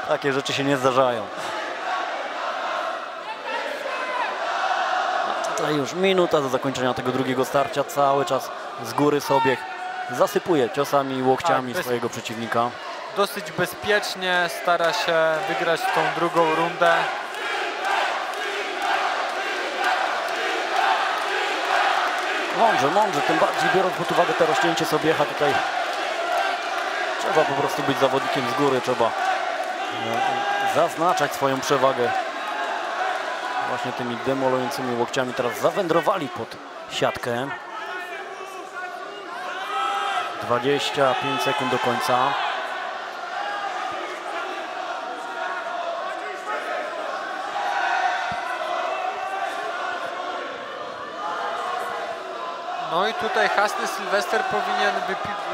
Takie rzeczy się nie zdarzają. Tutaj już minuta do zakończenia tego drugiego starcia. Cały czas z góry sobie zasypuje ciosami i łokciami swojego przeciwnika. Dosyć bezpiecznie stara się wygrać tą drugą rundę. Mądrze, tym bardziej biorąc pod uwagę to rozcięcie Sobiecha tutaj. Trzeba po prostu być zawodnikiem z góry, trzeba zaznaczać swoją przewagę. Właśnie tymi demolującymi łokciami teraz zawędrowali pod siatkę. 25 sekund do końca. No i tutaj Hasny Sylwester powinien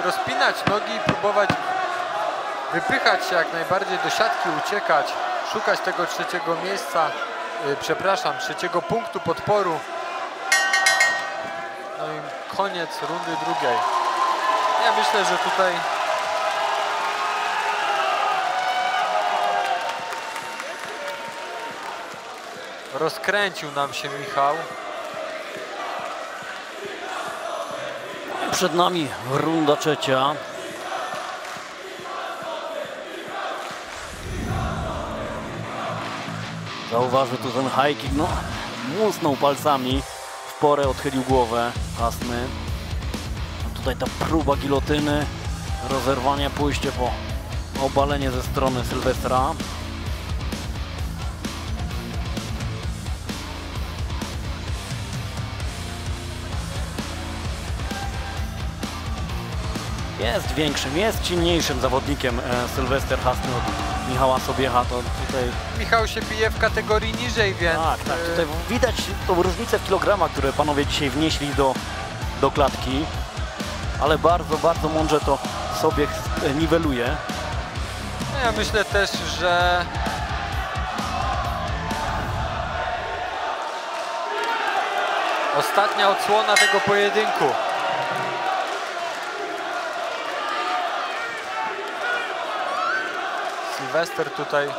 rozpinać nogi i próbować wypychać się jak najbardziej do siatki, uciekać, szukać tego trzeciego miejsca, trzeciego punktu podporu. No i koniec rundy drugiej. Ja myślę, że tutaj rozkręcił nam się Michał. Przed nami runda trzecia. Zauważy tu ten high kick, no musnął palcami, w porę odchylił głowę Hasny. A tutaj ta próba gilotyny, rozerwanie, pójście po obalenie ze strony Sylwestra. Jest większym, jest silniejszym zawodnikiem Sylwester Hasny od Michała Sobiecha. To tutaj... Michał się bije w kategorii niżej, więc... Tak, tutaj widać tą różnicę w kilogramach, które panowie dzisiaj wnieśli do klatki. Ale bardzo mądrze to Sobiech niweluje. Ja myślę też, że ostatnia odsłona tego pojedynku. Sylwester tutaj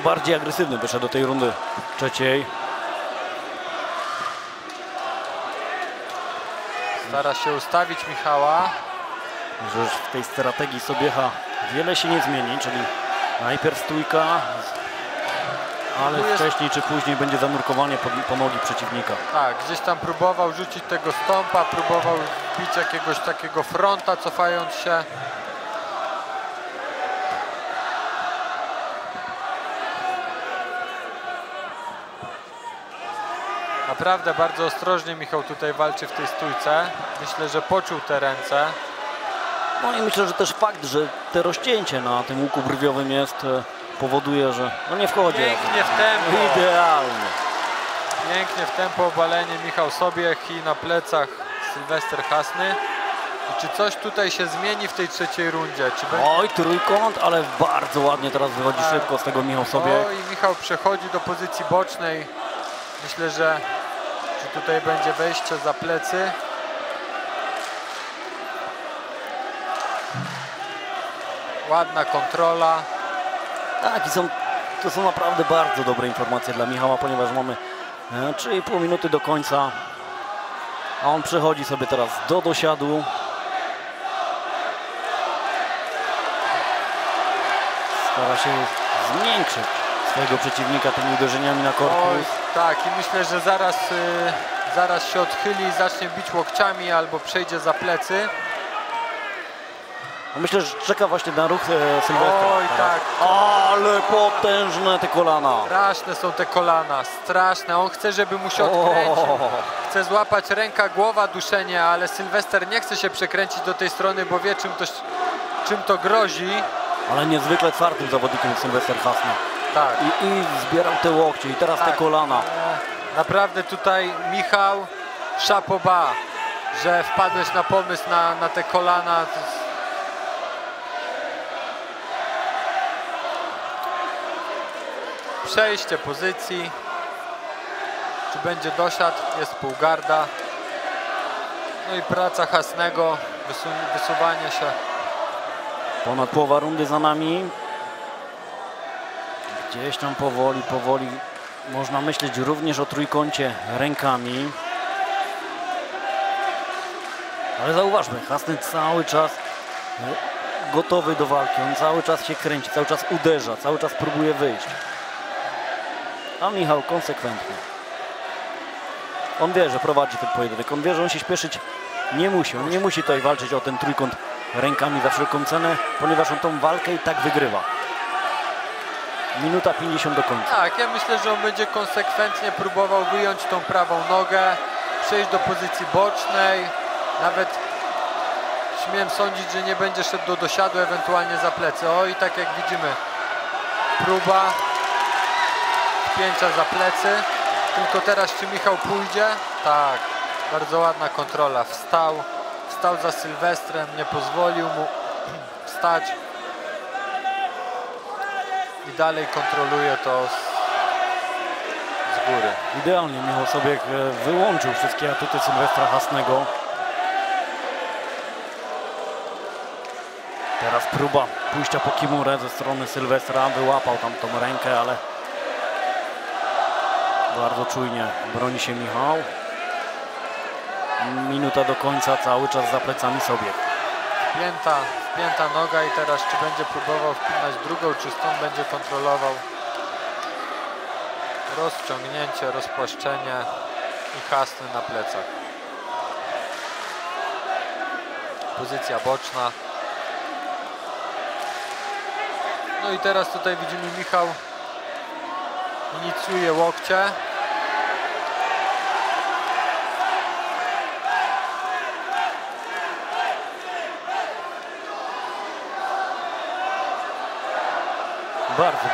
bardziej agresywny wyszedł do tej rundy trzeciej. Stara się ustawić Michała. Że w tej strategii Sobiecha wiele się nie zmieni, czyli Najpierw stójka, ale Tu jest- wcześniej czy później będzie zanurkowanie po nogi przeciwnika. Tak, gdzieś tam próbował rzucić tego stąpa, próbował wbić jakiegoś takiego fronta, cofając się. Naprawdę bardzo ostrożnie Michał tutaj walczy w tej stójce. Myślę, że poczuł te ręce. No i myślę, że też fakt, że te rozcięcie na tym łuku brwiowym powoduje, że no nie wchodzi. Pięknie w tempo. Idealnie. Pięknie w tempo obalenie Michał Sobiech i na plecach Sylwester Hasny. I czy coś tutaj się zmieni w tej trzeciej rundzie? Czy będzie... Oj, trójkąt, ale bardzo ładnie teraz wychodzi szybko z tego Michał Sobiech. Oj, Michał przechodzi do pozycji bocznej. Myślę, że czy tutaj będzie wejście za plecy. Ładna kontrola. Tak, to są naprawdę bardzo dobre informacje dla Michała, ponieważ mamy 3,5 minuty do końca. A on przechodzi sobie teraz do dosiadu. Stara się zmniejszyć swojego przeciwnika tymi uderzeniami na korpus. Oj, tak, i myślę, że zaraz się odchyli i zacznie bić łokciami albo przejdzie za plecy. Myślę, że czeka właśnie na ruch Sylwestra. Oj, tak. Ale potężne te kolana. Straszne są te kolana, straszne. On chce, żeby mu się odkręcił. Chce złapać ręka, głowa, duszenie, ale Sylwester nie chce się przekręcić do tej strony, bo wie, czym to grozi. Ale niezwykle twardym zawodnikiem jest Sylwester Hasny. Tak. I zbierał te łokcie i teraz te kolana. Naprawdę tutaj Michał, chapeau bas, że wpadłeś na pomysł na te kolana. Przejście pozycji. Czy będzie dosiad? Jest półgarda. No i praca Hasnego, wysuwanie się. Ponad połowa rundy za nami. Gdzieś tam powoli można myśleć również o trójkącie rękami. Ale zauważmy, Hasny cały czas gotowy do walki. On cały czas się kręci, cały czas uderza, cały czas próbuje wyjść. A Michał konsekwentnie. On wie, że prowadzi ten pojedynek. On wie, że on się śpieszyć nie musi. On nie musi tutaj walczyć o ten trójkąt rękami za wszelką cenę, ponieważ on tą walkę i tak wygrywa. Minuta 50 do końca. Tak, ja myślę, że on będzie konsekwentnie próbował wyjąć tą prawą nogę, przejść do pozycji bocznej. Nawet śmiem sądzić, że nie będzie szedł do dosiadu, ewentualnie za plecy. O, i tak jak widzimy, próba wpięcia za plecy. Tylko teraz czy Michał pójdzie? Tak, bardzo ładna kontrola. Wstał za Sylwestrem, nie pozwolił mu wstać. I dalej kontroluje to z góry. Idealnie Michał Sobiech wyłączył wszystkie atuty Sylwestra Hasnego. Teraz próba pójścia po kimurę ze strony Sylwestra. Wyłapał tam tą rękę, ale bardzo czujnie broni się Michał. Minuta do końca, cały czas za plecami Sobiech. Wpięta noga i teraz czy będzie próbował wpinać drugą, czy stąd będzie kontrolował rozciągnięcie, rozpłaszczenie i Hasny na plecach. Pozycja boczna. No i teraz tutaj widzimy Michał inicjuje łokcie.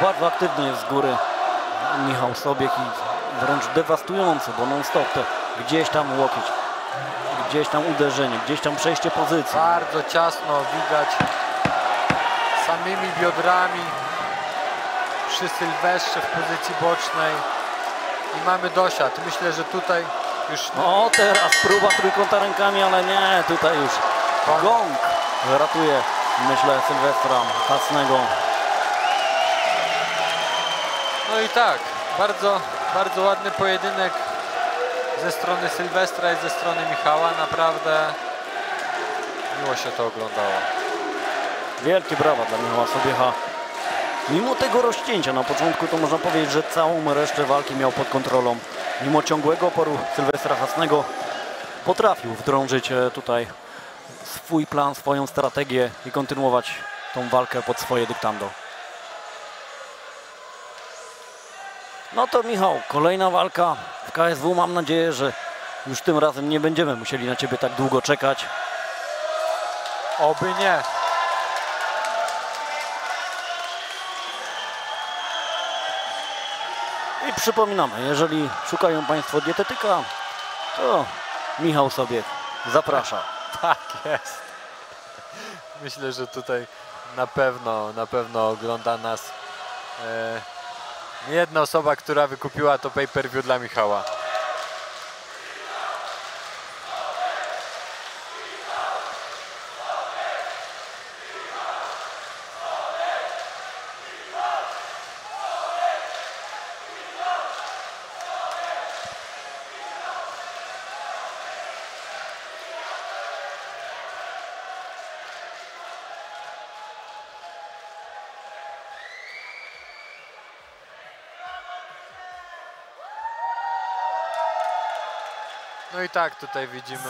Bardzo aktywny jest z góry Michał Sobiech i wręcz dewastujący, bo non-stop to gdzieś tam łokieć, gdzieś tam uderzenie, gdzieś tam przejście pozycji. Bardzo ciasno widać samymi biodrami przy Sylwestrze w pozycji bocznej i mamy dosiad. Myślę, że tutaj już... O, teraz próba trójkąta rękami, ale nie, tutaj już gong ratuje, myślę, Sylwestra Hasnego. No i tak, bardzo ładny pojedynek ze strony Sylwestra i ze strony Michała. Naprawdę miło się to oglądało. Wielkie brawa dla Michała Sobiecha. Mimo tego rozcięcia na początku, to można powiedzieć, że całą resztę walki miał pod kontrolą. Mimo ciągłego oporu Sylwestra Hasnego potrafił wdrążyć tutaj swój plan, swoją strategię i kontynuować tą walkę pod swoje dyktando. No to Michał, kolejna walka w KSW. Mam nadzieję, że już tym razem nie będziemy musieli na Ciebie tak długo czekać. Oby nie. I przypominamy, jeżeli szukają Państwo dietetyka, to Michał sobie zaprasza. Tak jest. Myślę, że tutaj na pewno ogląda nas nie jedna osoba, która wykupiła to pay-per-view dla Michała. No i tak tutaj widzimy.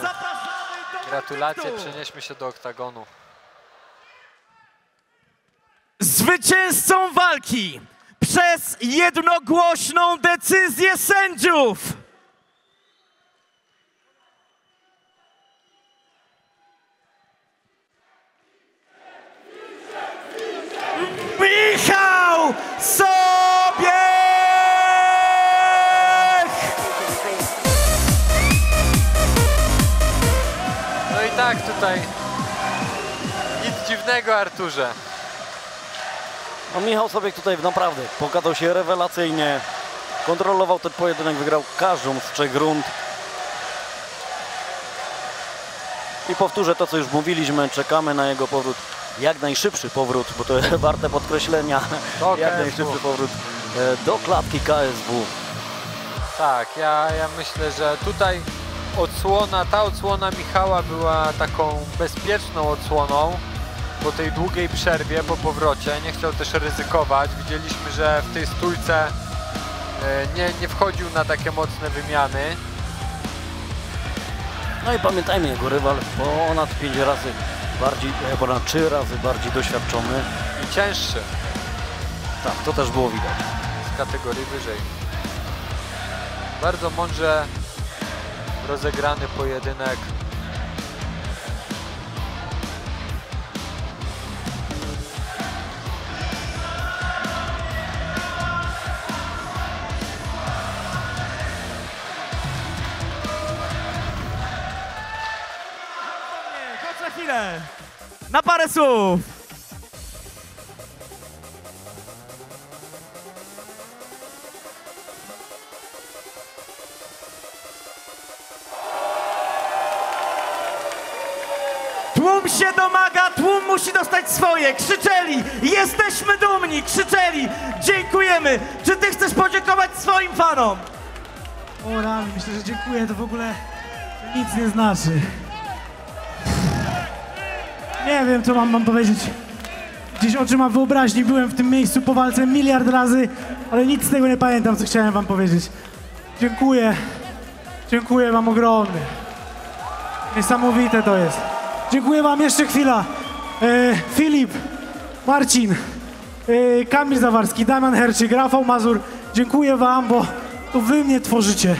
Gratulacje, przenieśmy się do oktagonu. Zwycięzcą walki przez jednogłośną decyzję sędziów Michał Sobiech! No i tak tutaj nic dziwnego, Arturze. No Michał Sobiech tutaj naprawdę pokazał się rewelacyjnie. Kontrolował ten pojedynek, wygrał każdą z 3 rund. I powtórzę to, co już mówiliśmy, czekamy na jego powrót. Jak najszybszy powrót, bo to jest warte podkreślenia. Jak najszybszy powrót do klatki KSW. Tak, ja myślę, że tutaj ta odsłona Michała była taką bezpieczną odsłoną po tej długiej przerwie, po powrocie. Nie chciał też ryzykować. Widzieliśmy, że w tej stójce nie wchodził na takie mocne wymiany. No i pamiętajmy, jego rywal ponad 5 razy bardziej, ponad 3 razy bardziej doświadczony. I cięższy. Tak, to też było widać. Z kategorii wyżej. Bardzo mądrze rozegrany pojedynek. Chodź na chwilę, na parę słów. Tłum się domaga, tłum musi dostać swoje. Krzyczeli, jesteśmy dumni, krzyczeli, dziękujemy. Czy ty chcesz podziękować swoim fanom? O rany, myślę, że dziękuję, to w ogóle nic nie znaczy. Nie wiem, co mam powiedzieć. Gdzieś oczyma wyobraźni byłem w tym miejscu po walce miliard razy, ale nic z tego nie pamiętam, co chciałem wam powiedzieć. Dziękuję. Dziękuję wam ogromnie. Niesamowite to jest. Dziękuję wam, jeszcze chwila. Filip, Marcin, Kamil Zawarski, Damian Herczyk, Rafał Mazur. Dziękuję wam, bo to wy mnie tworzycie.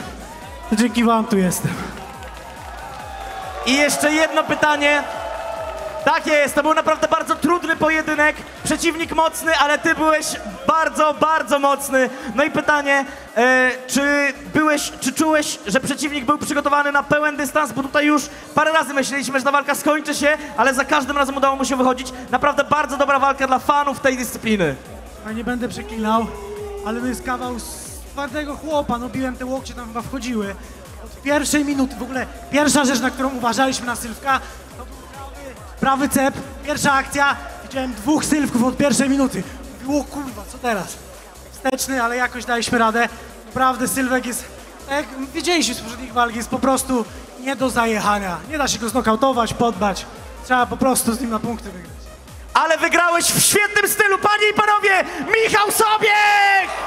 To dzięki wam tu jestem. I jeszcze jedno pytanie. Tak jest, to był naprawdę bardzo trudny pojedynek, przeciwnik mocny, ale ty byłeś bardzo, bardzo mocny. No i pytanie, czy czułeś, że przeciwnik był przygotowany na pełen dystans, bo tutaj już parę razy myśleliśmy, że ta walka skończy się, ale za każdym razem udało mu się wychodzić. Naprawdę bardzo dobra walka dla fanów tej dyscypliny. Ja nie będę przeklinał, ale to jest kawał z twardego chłopa, no biłem te łokcie, tam chyba wchodziły. Od pierwszej minuty, w ogóle pierwsza rzecz, na którą uważaliśmy na Sylwka, to był prawy cep, pierwsza akcja, widziałem 2 Sylwków od pierwszej minuty. Mówił, o kurwa, co teraz? Wsteczny, ale jakoś daliśmy radę. Naprawdę Sylwek jest, tak jak wiedzieliśmy z poprzednich walk, jest po prostu nie do zajechania. Nie da się go znokautować, poddać. Trzeba po prostu z nim na punkty wygrać. ale wygrałeś w świetnym stylu, panie i panowie, Michał Sobiech!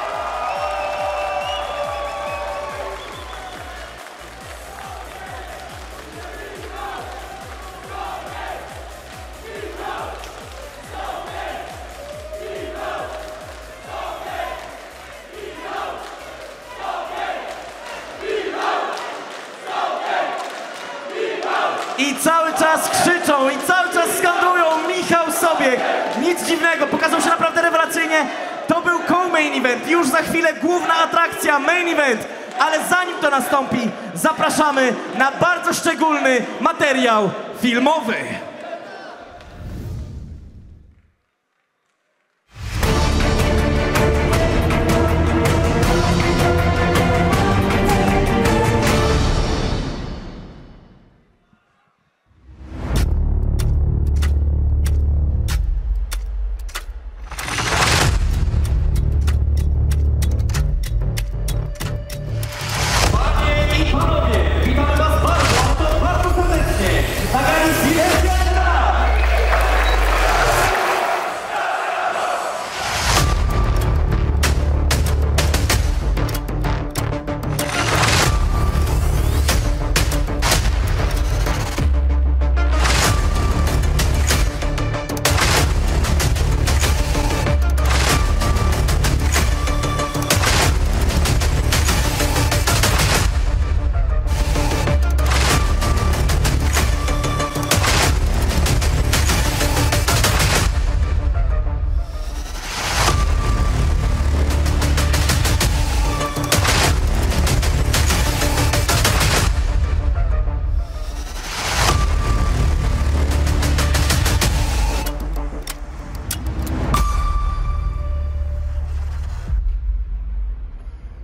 I cały czas krzyczą, i cały czas skandują Michał Sobiech. Nic dziwnego, pokazał się naprawdę rewelacyjnie. To był co-main event, już za chwilę główna atrakcja, main event. Ale zanim to nastąpi, zapraszamy na bardzo szczególny materiał filmowy.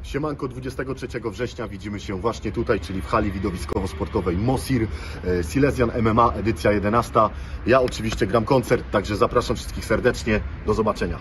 Siemanko, 23 września widzimy się właśnie tutaj, czyli w hali widowiskowo-sportowej Mosir, Silesian MMA, edycja 11. Ja oczywiście gram koncert, także zapraszam wszystkich serdecznie. Do zobaczenia.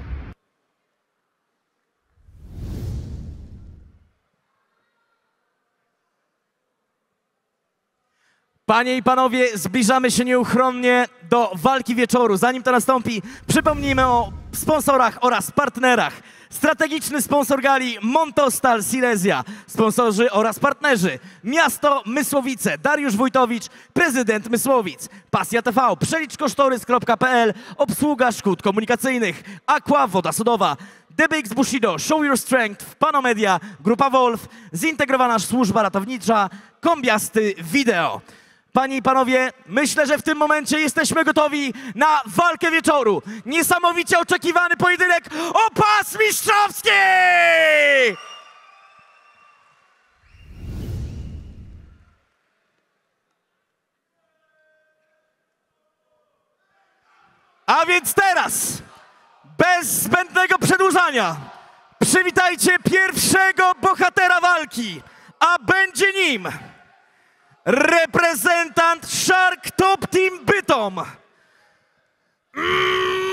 Panie i panowie, zbliżamy się nieuchronnie do walki wieczoru. Zanim to nastąpi, przypomnijmy o sponsorach oraz partnerach. Strategiczny sponsor gali Montostal Silesia. Sponsorzy oraz partnerzy: Miasto Mysłowice, Dariusz Wójtowicz, prezydent Mysłowic, Pasja TV, przeliczkosztorys.pl, obsługa szkód komunikacyjnych, Aqua, woda sodowa, DBX Bushido, Show Your Strength, Panomedia, Grupa Wolf, zintegrowana służba ratownicza, Kombiasty Wideo. Panie i panowie, myślę, że w tym momencie jesteśmy gotowi na walkę wieczoru. Niesamowicie oczekiwany pojedynek o pas mistrzowski! A więc teraz, bez zbędnego przedłużania, przywitajcie pierwszego bohatera walki, a będzie nim reprezentant Shark Top Team Bytom,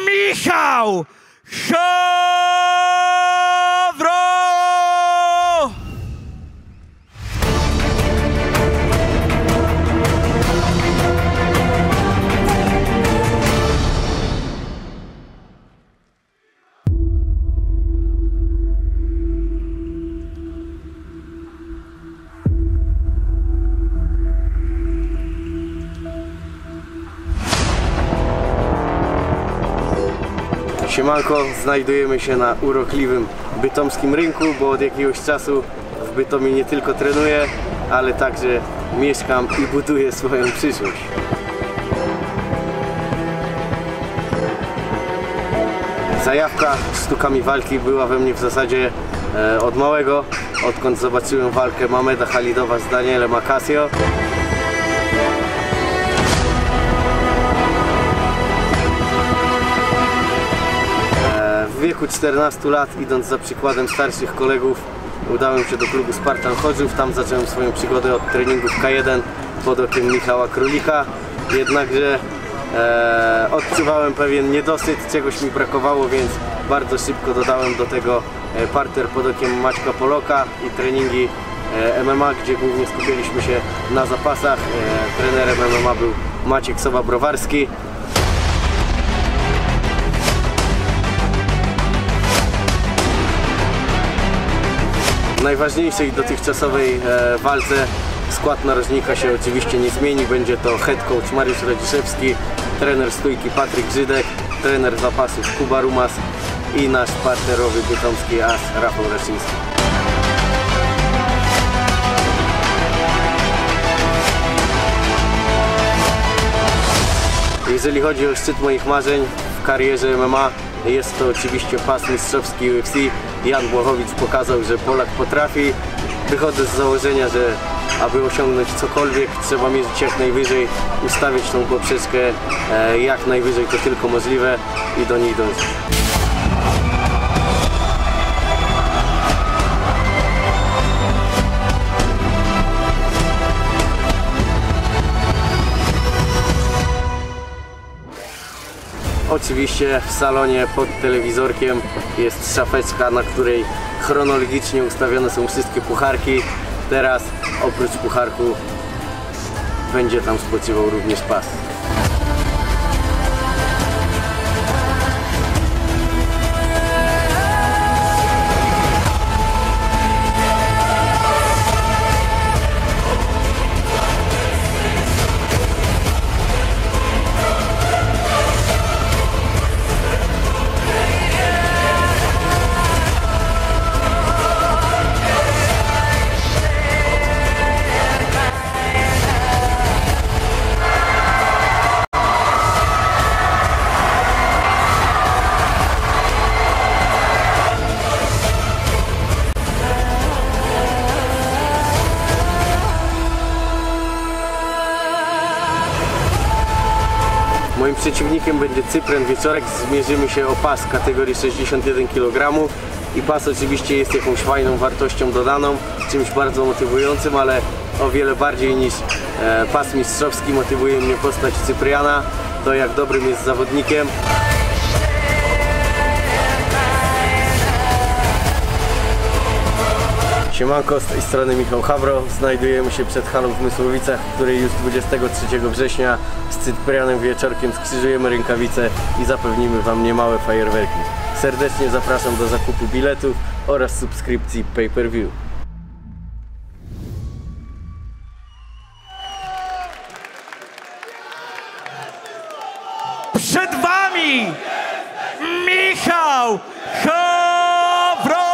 Michał Hawro! Siemanko, znajdujemy się na urokliwym bytomskim rynku, bo od jakiegoś czasu w Bytomiu nie tylko trenuję, ale także mieszkam i buduję swoją przyszłość. Zajawka sztukami walki była we mnie w zasadzie od małego, odkąd zobaczyłem walkę Mameda Halidowa z Danielem Akasio. W wieku 14 lat, idąc za przykładem starszych kolegów, udałem się do klubu Spartan Chorzów. Tam zacząłem swoją przygodę od treningów K1 pod okiem Michała Królika. Jednakże odczuwałem pewien niedosyt, czegoś mi brakowało, więc bardzo szybko dodałem do tego parter pod okiem Maćka Poloka i treningi MMA, gdzie głównie skupialiśmy się na zapasach. Trenerem MMA był Maciek Sowa-Browarski. najważniejszej dotychczasowej walce skład narożnika się oczywiście nie zmieni. Będzie to head coach Mariusz Radziszewski, trener stójki Patryk Grzydek, trener zapasów Kuba Rumas i nasz partnerowy bytomski as Rafał Raczyński. Jeżeli chodzi o szczyt moich marzeń w karierze MMA, jest to oczywiście pas mistrzowski UFC. Jan Błachowicz pokazał, że Polak potrafi. Wychodzę z założenia, że aby osiągnąć cokolwiek, trzeba mierzyć jak najwyżej, ustawić tą poprzeczkę jak najwyżej to tylko możliwe i do niej dążyć. Oczywiście w salonie pod telewizorkiem jest szafeczka, na której chronologicznie ustawione są wszystkie pucharki. Teraz oprócz pucharku będzie tam spoczywał również pas. Moim przeciwnikiem będzie Cyprian Wieczorek. Zmierzymy się o pas kategorii 61 kg i pas oczywiście jest jakąś fajną wartością dodaną, czymś bardzo motywującym, ale o wiele bardziej niż pas mistrzowski motywuje mnie postać Cypriana, to jak dobrym jest zawodnikiem. Siemanko, z tej strony Michał Habro. Znajdujemy się przed halą w Mysłowicach, w której już 23 września z Cyprianem Wieczorkiem skrzyżujemy rękawice i zapewnimy Wam niemałe fajerwerki. Serdecznie zapraszam do zakupu biletów oraz subskrypcji pay-per-view. Przed Wami Michał Habro!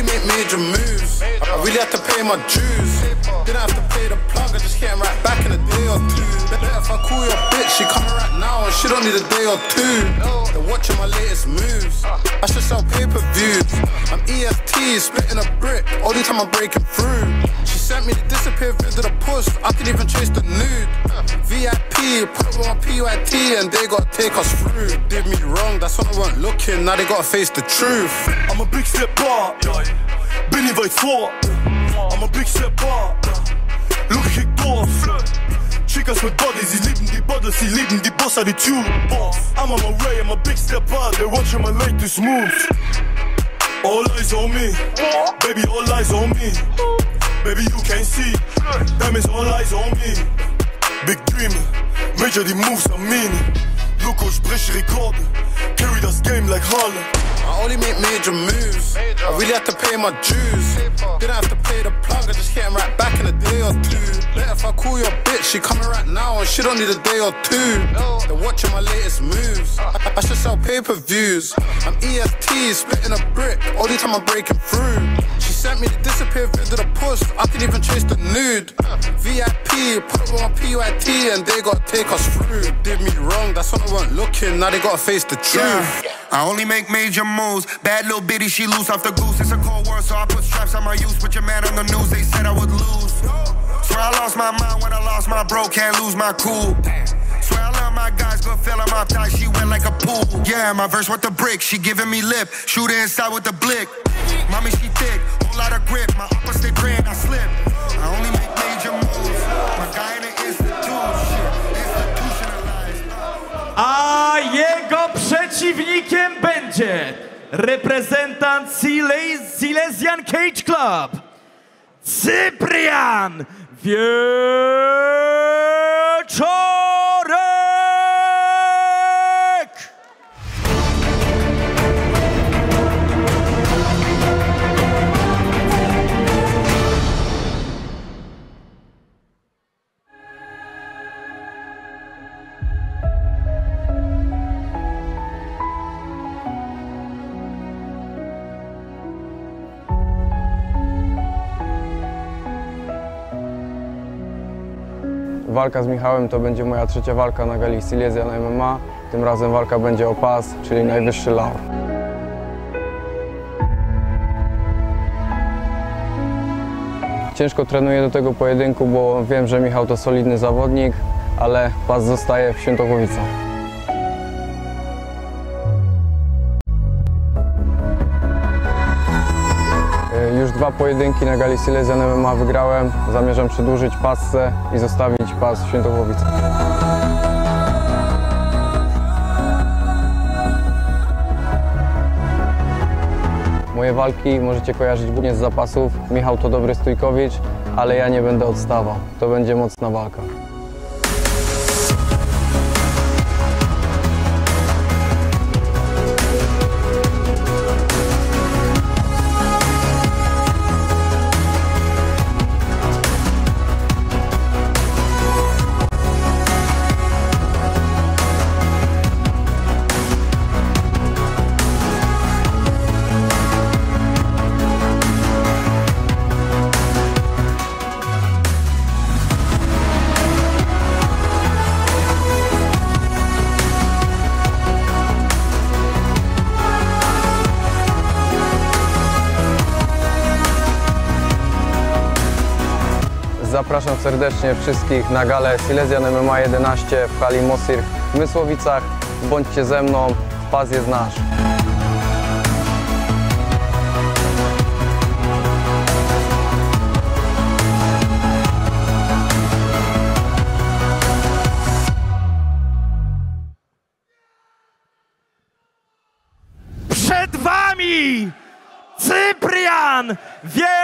Make major moves. I really have to pay my dues. Didn't have to pay the plug, I just came right back in a day or two. Better if I call your bitch, she coming right now and she don't need a day or two. They're watching my latest moves. I should sell pay-per-views. I'm EFT, splitting a brick, only time I'm breaking through. She sent me the disappear vid of the post, I can even trace the nude. VIP, put it on PYT and they gotta take us through. Did me wrong, that's when I weren't looking, now they gotta face the truth. I'm a big step back, Benny weit vor. I'm a big step back. Look, kick door. Chicas with bodies, sie lieben die Bodies, sie lieben die Bossa, die Tune. I'm on my way, I'm a big step back. They're watching my latest moves. All eyes on me, baby, all eyes on me. Baby, you can't see, that means all eyes on me. Big dream, major die moves I mean. Look, ich breche Rekorde, carry das game like Harlem. I only make major moves. I really have to pay my dues. Didn't have to pay the plug, I just came right back in a day or two. Better if I call your bitch, she coming right now and she don't need a day or two. They're watching my latest moves. I should sell pay-per-views. I'm EFT, splitting a brick, only time I'm breaking through. She sent me the disappear vid of the post, I can even chase the nude. VIP, put it on PYT and they gotta take us through. Did me wrong, that's when I weren't looking, now they gotta face the truth. I only make major moves. Bad little bitty, she loose off the goose. It's a cold war, so I put straps on my use. Put your man on the news, they said I would lose. Swear I lost my mind when I lost my bro, can't lose my cool. Swear I love my guys, good feeling my thighs, she wet like a pool. Yeah, my verse with the brick, she giving me lip. Shoot her inside with the blick. Mommy, she thick, whole lot of grip. My upper stay praying, I slip. I only make major moves. My guy in the institute, shit, institutionalized. A jego przeciwnikiem będzie reprezentant Silesian Cage Club, Cyprian Wieczorek! Walka z Michałem to będzie moja trzecia walka na gali Silesian MMA. Tym razem walka będzie o pas, czyli najwyższy laur. Ciężko trenuję do tego pojedynku, bo wiem, że Michał to solidny zawodnik, ale pas zostaje w Świętochowicach. Już 2 pojedynki na gali Silesian MMA wygrałem. Zamierzam przedłużyć pasce i zostawić pas w Świętochowicach. Moje walki możecie kojarzyć głównie z zapasów. Michał to dobry stójkowicz, ale ja nie będę odstawał. To będzie mocna walka. Zapraszam serdecznie wszystkich na galę Silesian MMA 11 w hali Mosir w Mysłowicach. Bądźcie ze mną, pas jest nasz. Przed wami Cyprian Wieczorek!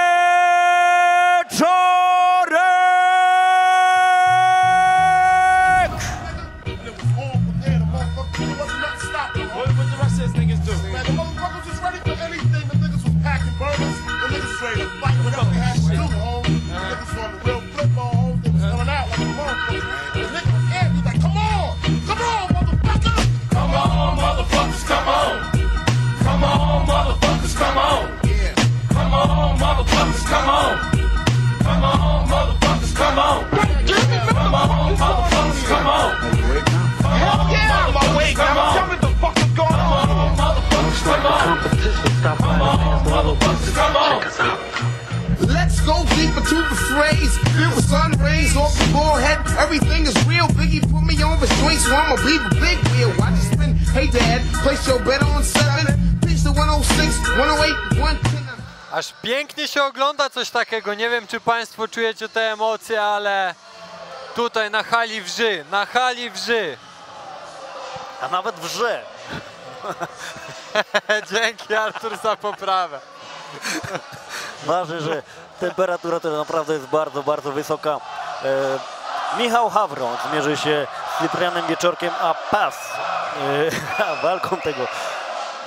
Let's go deeper to the phrase. Feel the sun rays off the forehead. Everything is real. Biggie put me on the joint, so I'ma be the big wheel. Watch it spin. Hey dad, place your bet on 7. Pitch the 106, 108, 110. Aż pięknie się ogląda coś takiego. Nie wiem, czy Państwo czujecie te emocje, ale tutaj na hali wrzy, na hali wrzy. A nawet wrze. Dzięki Artur za poprawę. Ważne, że temperatura to naprawdę jest bardzo, bardzo wysoka. Michał Hawron zmierzy się z Cyprianem Wieczorkiem, a walką tego,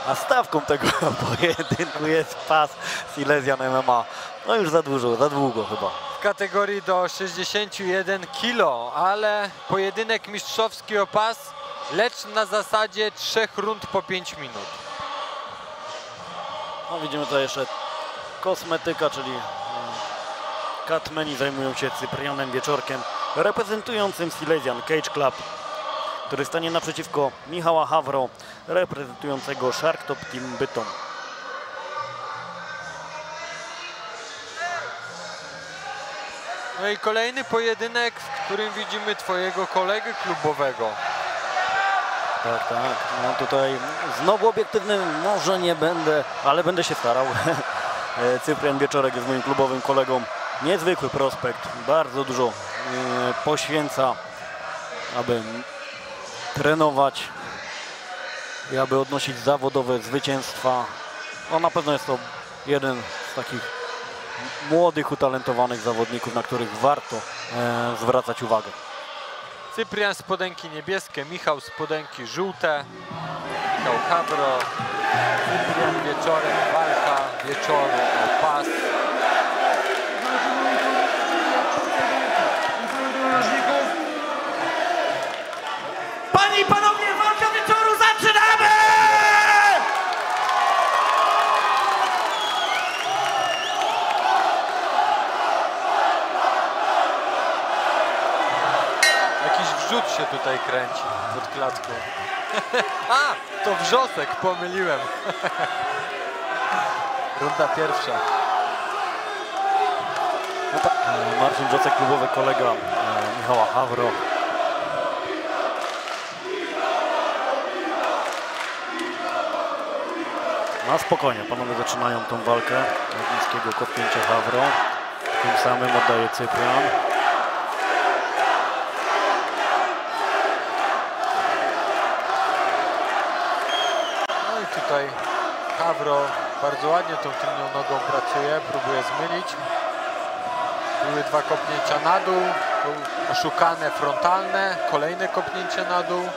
a stawką tego pojedynku jest pas Silesian MMA. No już za dużo, za długo chyba. W kategorii do 61 kg, ale pojedynek mistrzowski o pas, lecz na zasadzie 3 rund po 5 minut. No widzimy tutaj jeszcze kosmetyka, czyli Catmeni zajmują się Cyprianem Wieczorkiem, reprezentującym Silesian Cage Club, który stanie naprzeciwko Michała Hawro, reprezentującego Shark Top Team Bytom. No i kolejny pojedynek, w którym widzimy twojego kolegę klubowego. Tak, tak. No tutaj znowu obiektywny może nie będę, ale będę się starał. Cyprian Wieczorek jest moim klubowym kolegą. Niezwykły prospekt, bardzo dużo poświęca, aby trenować. i aby odnosić zawodowe zwycięstwa. No na pewno jest to jeden z takich młodych, utalentowanych zawodników, na których warto zwracać uwagę. Cyprian spodenki niebieskie, Michał spodenki żółte, Michał Hawro, Cyprian wieczorem walka, wieczoru o pas. Panie i panowie, walka wieczoru, zaczynamy! Jakiś wrzut się tutaj kręci pod klatką. A, to wrzosek, pomyliłem. Runda pierwsza. No tak, Marcin Wrzosek, klubowy kolega Michała Hawro. Na spokojnie, panowie zaczynają tą walkę od niskiego kopnięcia Hawro. Tym samym oddaje Cyprian. No i tutaj Hawro bardzo ładnie tą tylną nogą pracuje, próbuje zmylić. Były dwa kopnięcia na dół, oszukane frontalne, kolejne kopnięcie na dół.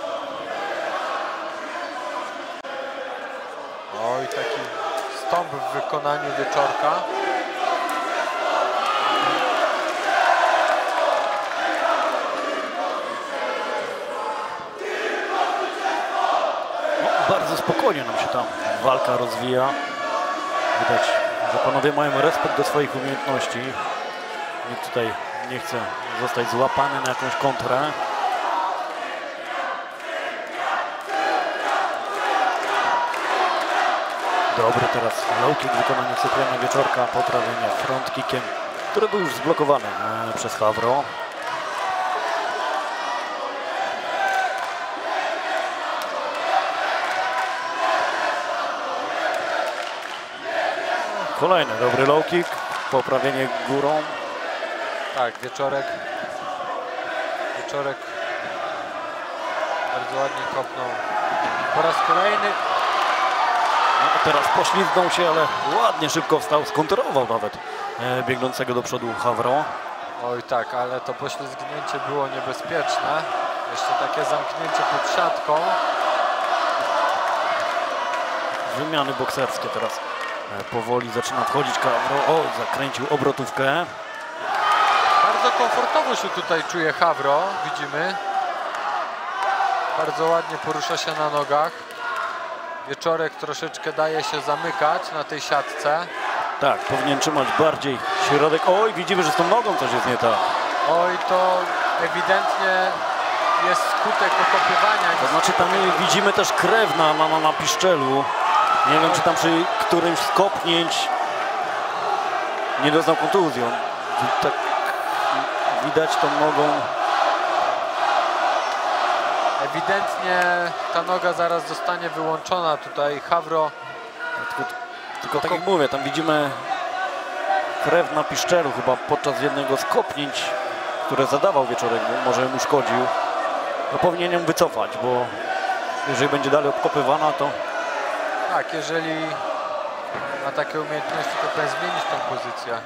Oj, taki stąp w wykonaniu Wieczorka. No, bardzo spokojnie nam się ta walka rozwija. Widać, że panowie mają respekt do swoich umiejętności. Nikt tutaj nie chce zostać złapany na jakąś kontrę. Dobry teraz low kick w wykonaniu Cypriana Wieczorka, poprawienie front kickiem, który był już zblokowany przez Hawro. Kolejny dobry low kick, poprawienie górą. Tak, Wieczorek bardzo ładnie kopnął. Po raz kolejny. No, teraz poślizgnął się, ale ładnie szybko wstał, skontrował nawet biegnącego do przodu Hawro. Oj tak, ale to poślizgnięcie było niebezpieczne. Jeszcze takie zamknięcie pod siatką. Wymiany bokserskie teraz powoli zaczyna wchodzić Hawro. O, zakręcił obrotówkę. Bardzo komfortowo się tutaj czuje Hawro, widzimy. Bardzo ładnie porusza się na nogach. Wieczorek troszeczkę daje się zamykać na tej siatce. Tak, powinien trzymać bardziej środek. Oj, widzimy, że z tą nogą coś jest nie tak. Oj, to ewidentnie jest skutek okopywania. To znaczy tam widzimy też krew na piszczelu. Nie wiem, czy tam przy którymś z kopnięć nie doznał kontuzją. Tak widać tą nogą. Ewidentnie ta noga zaraz zostanie wyłączona tutaj. Hawro. Tylko tak jak mówię, tam widzimy krew na piszczelu chyba podczas jednego z kopnięć, które zadawał Wieczorek, bo może mu szkodził. No powinien ją wycofać, bo jeżeli będzie dalej obkopywana, to... Tak, jeżeli ma takie umiejętności, to powinien zmienić tą pozycję.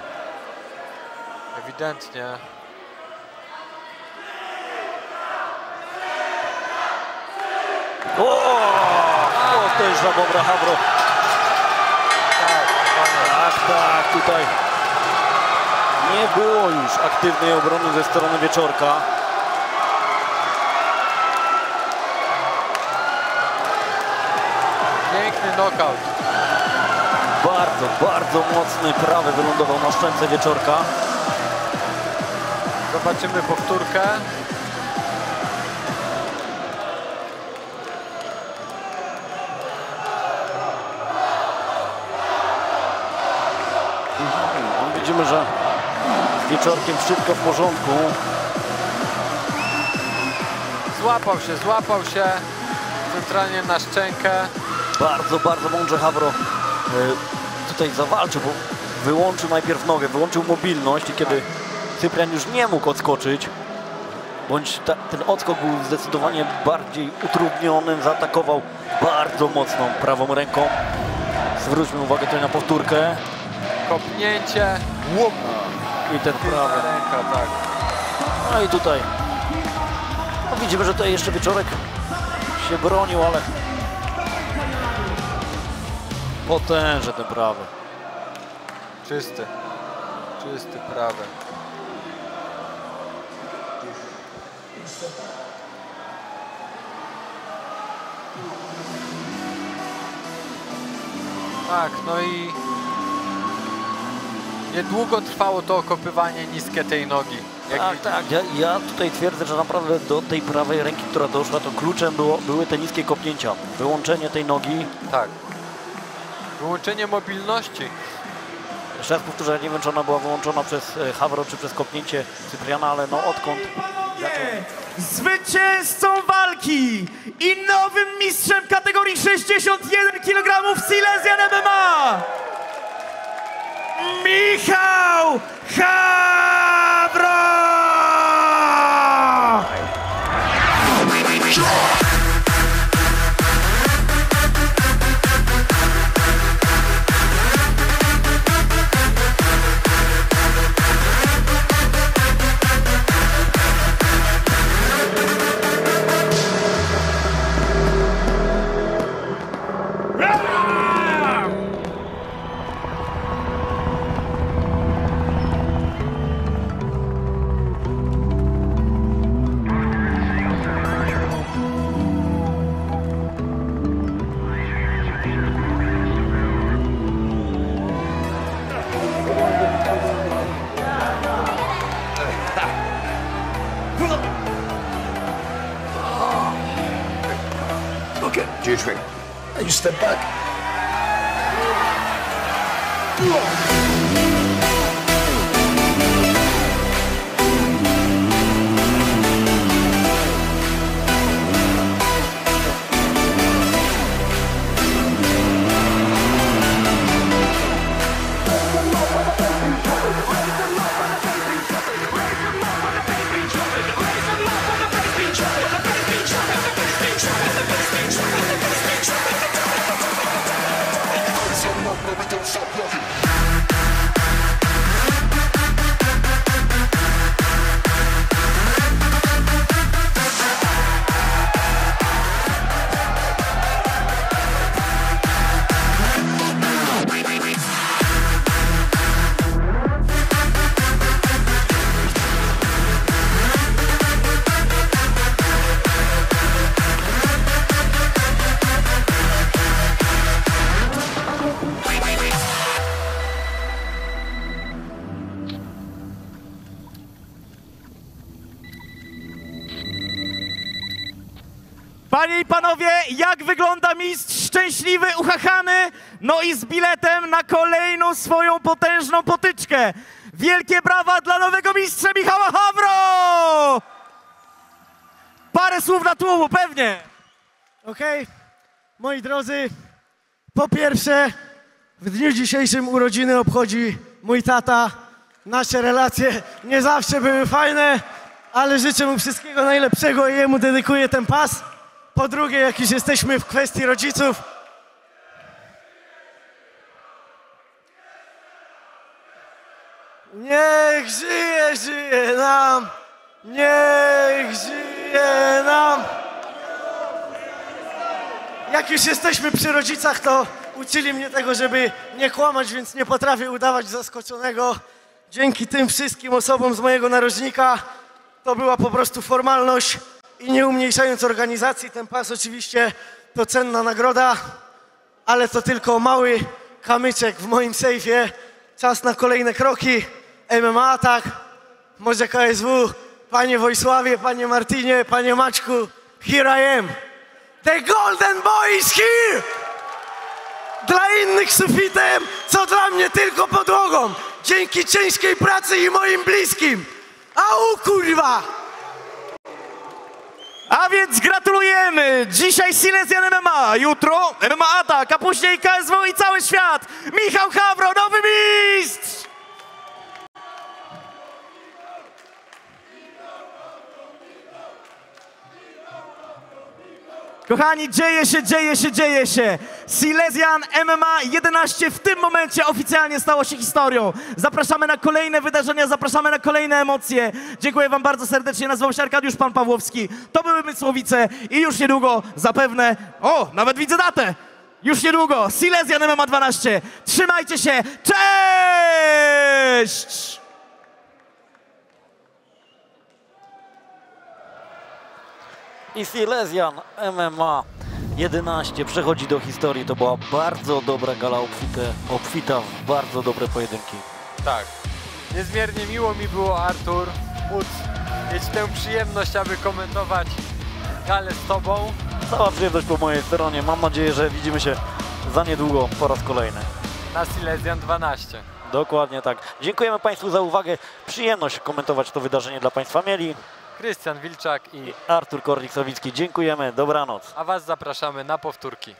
Ewidentnie. O, to jest dobra Hawro. Tak, tutaj nie było już aktywnej obrony ze strony Wieczorka. Piękny knockout. Bardzo mocny prawy wylądował na szczęce Wieczorka. Zobaczymy powtórkę. Widzimy, że z Wieczorkiem wszystko w porządku. Złapał się centralnie na szczękę. Bardzo mądrze Hawro tutaj zawalczył, bo wyłączył najpierw nogę, wyłączył mobilność i kiedy Cyprian już nie mógł odskoczyć, bądź ten odskok był zdecydowanie bardziej utrudniony, zaatakował bardzo mocną prawą ręką. Zwróćmy uwagę tutaj na powtórkę. Kopnięcie. Łup. I ten prawy. Ręka, tak. No i tutaj. No widzimy, że tutaj jeszcze Wieczorek się bronił, ale potężny ten prawy. Czysty prawy. Tak, no i niedługo trwało to okopywanie niskie tej nogi. Tak. Ja tutaj twierdzę, że naprawdę do tej prawej ręki, która doszła, to kluczem były te niskie kopnięcia. Wyłączenie tej nogi. Tak. Wyłączenie mobilności. Jeszcze raz powtórzę, nie wiem, czy ona była wyłączona przez Hawro, czy przez kopnięcie Cypriana, ale no odkąd zaczął... Zwycięzcą walki i nowym mistrzem kategorii 61 kg Silesian MMA Michał Hawro! Okay, Dietrich, you step back. Panie i panowie, jak wygląda mistrz szczęśliwy, uchachany, no i z biletem na kolejną swoją potężną potyczkę. Wielkie brawa dla nowego mistrza Michała Hawro! Parę słów dla tłumu, pewnie. Okej, moi drodzy, po pierwsze, w dniu dzisiejszym urodziny obchodzi mój tata. Nasze relacje nie zawsze były fajne, ale życzę mu wszystkiego najlepszego i jemu dedykuję ten pas. Po drugie, jak już jesteśmy w kwestii rodziców, niech żyje nam, niech żyje nam. Jak już jesteśmy przy rodzicach, to uczyli mnie tego, żeby nie kłamać, więc nie potrafię udawać zaskoczonego. Dzięki tym wszystkim osobom z mojego narożnika to była po prostu formalność i nie umniejszając organizacji, ten pas oczywiście to cenna nagroda, ale to tylko mały kamyczek w moim sejfie. Czas na kolejne kroki. MMA Atak, może KSW, panie Wojsławie, panie Martinie, panie Maćku, here I am. The Golden Boy is here! Dla innych sufitem, co dla mnie tylko podłogą. Dzięki ciężkiej pracy i moim bliskim. Au kurwa! A więc gratulujemy! Dzisiaj Silesian MMA, jutro MMA Atak, a później KSW i cały świat! Michał Hawro, nowy mistrz! Kochani, dzieje się. Silesian MMA 11 w tym momencie oficjalnie stało się historią. Zapraszamy na kolejne wydarzenia, zapraszamy na kolejne emocje. Dziękuję wam bardzo serdecznie. Nazywam się Arkadiusz Pan Pawłowski. To były Mysłowice i już niedługo zapewne... O, nawet widzę datę! Już niedługo Silesian MMA 12. Trzymajcie się. Cześć! I Silesian MMA 11 przechodzi do historii. To była bardzo dobra gala obfita w bardzo dobre pojedynki. Tak. Niezmiernie miło mi było, Artur, móc mieć tę przyjemność, aby komentować galę z Tobą. Cała przyjemność po mojej stronie. Mam nadzieję, że widzimy się za niedługo po raz kolejny. Na Silesian 12. Dokładnie tak. Dziękujemy Państwu za uwagę. Przyjemność komentować to wydarzenie dla Państwa mieli Krystian Wilczak i Artur Kornik-Sawicki. Dziękujemy. Dobranoc. A Was zapraszamy na powtórki.